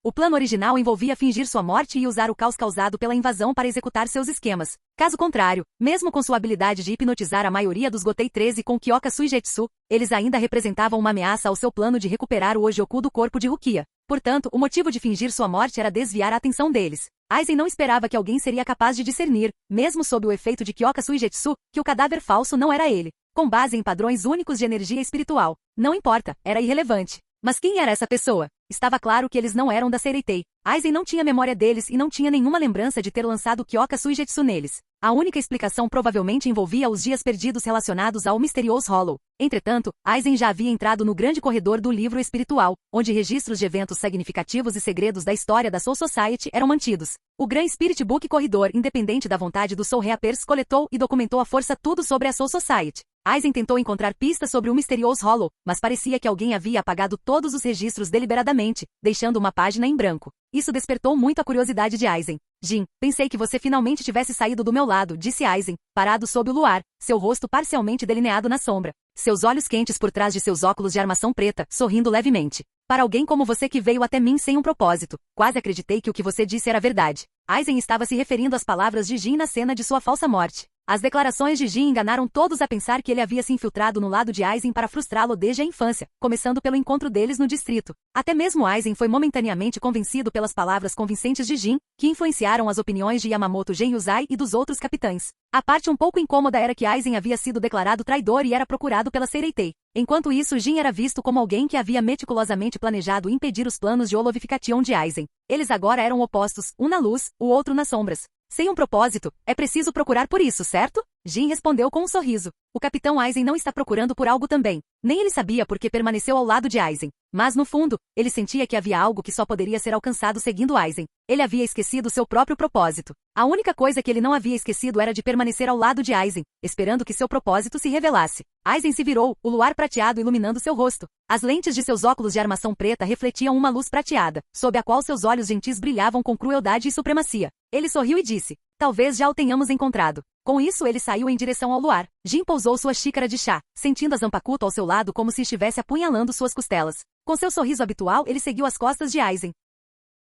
O plano original envolvia fingir sua morte e usar o caos causado pela invasão para executar seus esquemas. Caso contrário, mesmo com sua habilidade de hipnotizar a maioria dos Gotei 13 com Kyoka Suigetsu, eles ainda representavam uma ameaça ao seu plano de recuperar o Ojioku do corpo de Rukia. Portanto, o motivo de fingir sua morte era desviar a atenção deles. Aizen não esperava que alguém seria capaz de discernir, mesmo sob o efeito de Kyoka Suigetsu, que o cadáver falso não era ele. Com base em padrões únicos de energia espiritual. Não importa, era irrelevante. Mas quem era essa pessoa? Estava claro que eles não eram da Seireitei. Aizen não tinha memória deles e não tinha nenhuma lembrança de ter lançado Kyoka Suigetsu neles. A única explicação provavelmente envolvia os dias perdidos relacionados ao Mysterious Hollow. Entretanto, Aizen já havia entrado no grande corredor do livro espiritual, onde registros de eventos significativos e segredos da história da Soul Society eram mantidos. O Grand Spirit Book Corredor, independente da vontade do Soul Reapers, coletou e documentou à força tudo sobre a Soul Society. Aizen tentou encontrar pistas sobre o Mysterious Hollow, mas parecia que alguém havia apagado todos os registros deliberadamente, deixando uma página em branco. Isso despertou muito a curiosidade de Aizen. Jin, pensei que você finalmente tivesse saído do meu lado, disse Aizen, parado sob o luar, seu rosto parcialmente delineado na sombra. Seus olhos quentes por trás de seus óculos de armação preta, sorrindo levemente. Para alguém como você que veio até mim sem um propósito, quase acreditei que o que você disse era verdade. Aizen estava se referindo às palavras de Jin na cena de sua falsa morte. As declarações de Jin enganaram todos a pensar que ele havia se infiltrado no lado de Aizen para frustrá-lo desde a infância, começando pelo encontro deles no distrito. Até mesmo Aizen foi momentaneamente convencido pelas palavras convincentes de Jin, que influenciaram as opiniões de Yamamoto Genryuzai e dos outros capitães. A parte um pouco incômoda era que Aizen havia sido declarado traidor e era procurado pela Seireitei. Enquanto isso, Jin era visto como alguém que havia meticulosamente planejado impedir os planos de Holovification de Aizen. Eles agora eram opostos, um na luz, o outro nas sombras. Sem um propósito, é preciso procurar por isso, certo? Jin respondeu com um sorriso. O capitão Aizen não está procurando por algo também. Nem ele sabia por que permaneceu ao lado de Aizen. Mas no fundo, ele sentia que havia algo que só poderia ser alcançado seguindo Aizen. Ele havia esquecido seu próprio propósito. A única coisa que ele não havia esquecido era de permanecer ao lado de Aizen, esperando que seu propósito se revelasse. Aizen se virou, o luar prateado iluminando seu rosto. As lentes de seus óculos de armação preta refletiam uma luz prateada, sob a qual seus olhos gentis brilhavam com crueldade e supremacia. Ele sorriu e disse, talvez já o tenhamos encontrado. Com isso ele saiu em direção ao luar. Jin pousou sua xícara de chá, sentindo a Zanpakuto ao seu lado como se estivesse apunhalando suas costelas. Com seu sorriso habitual ele seguiu as costas de Aizen.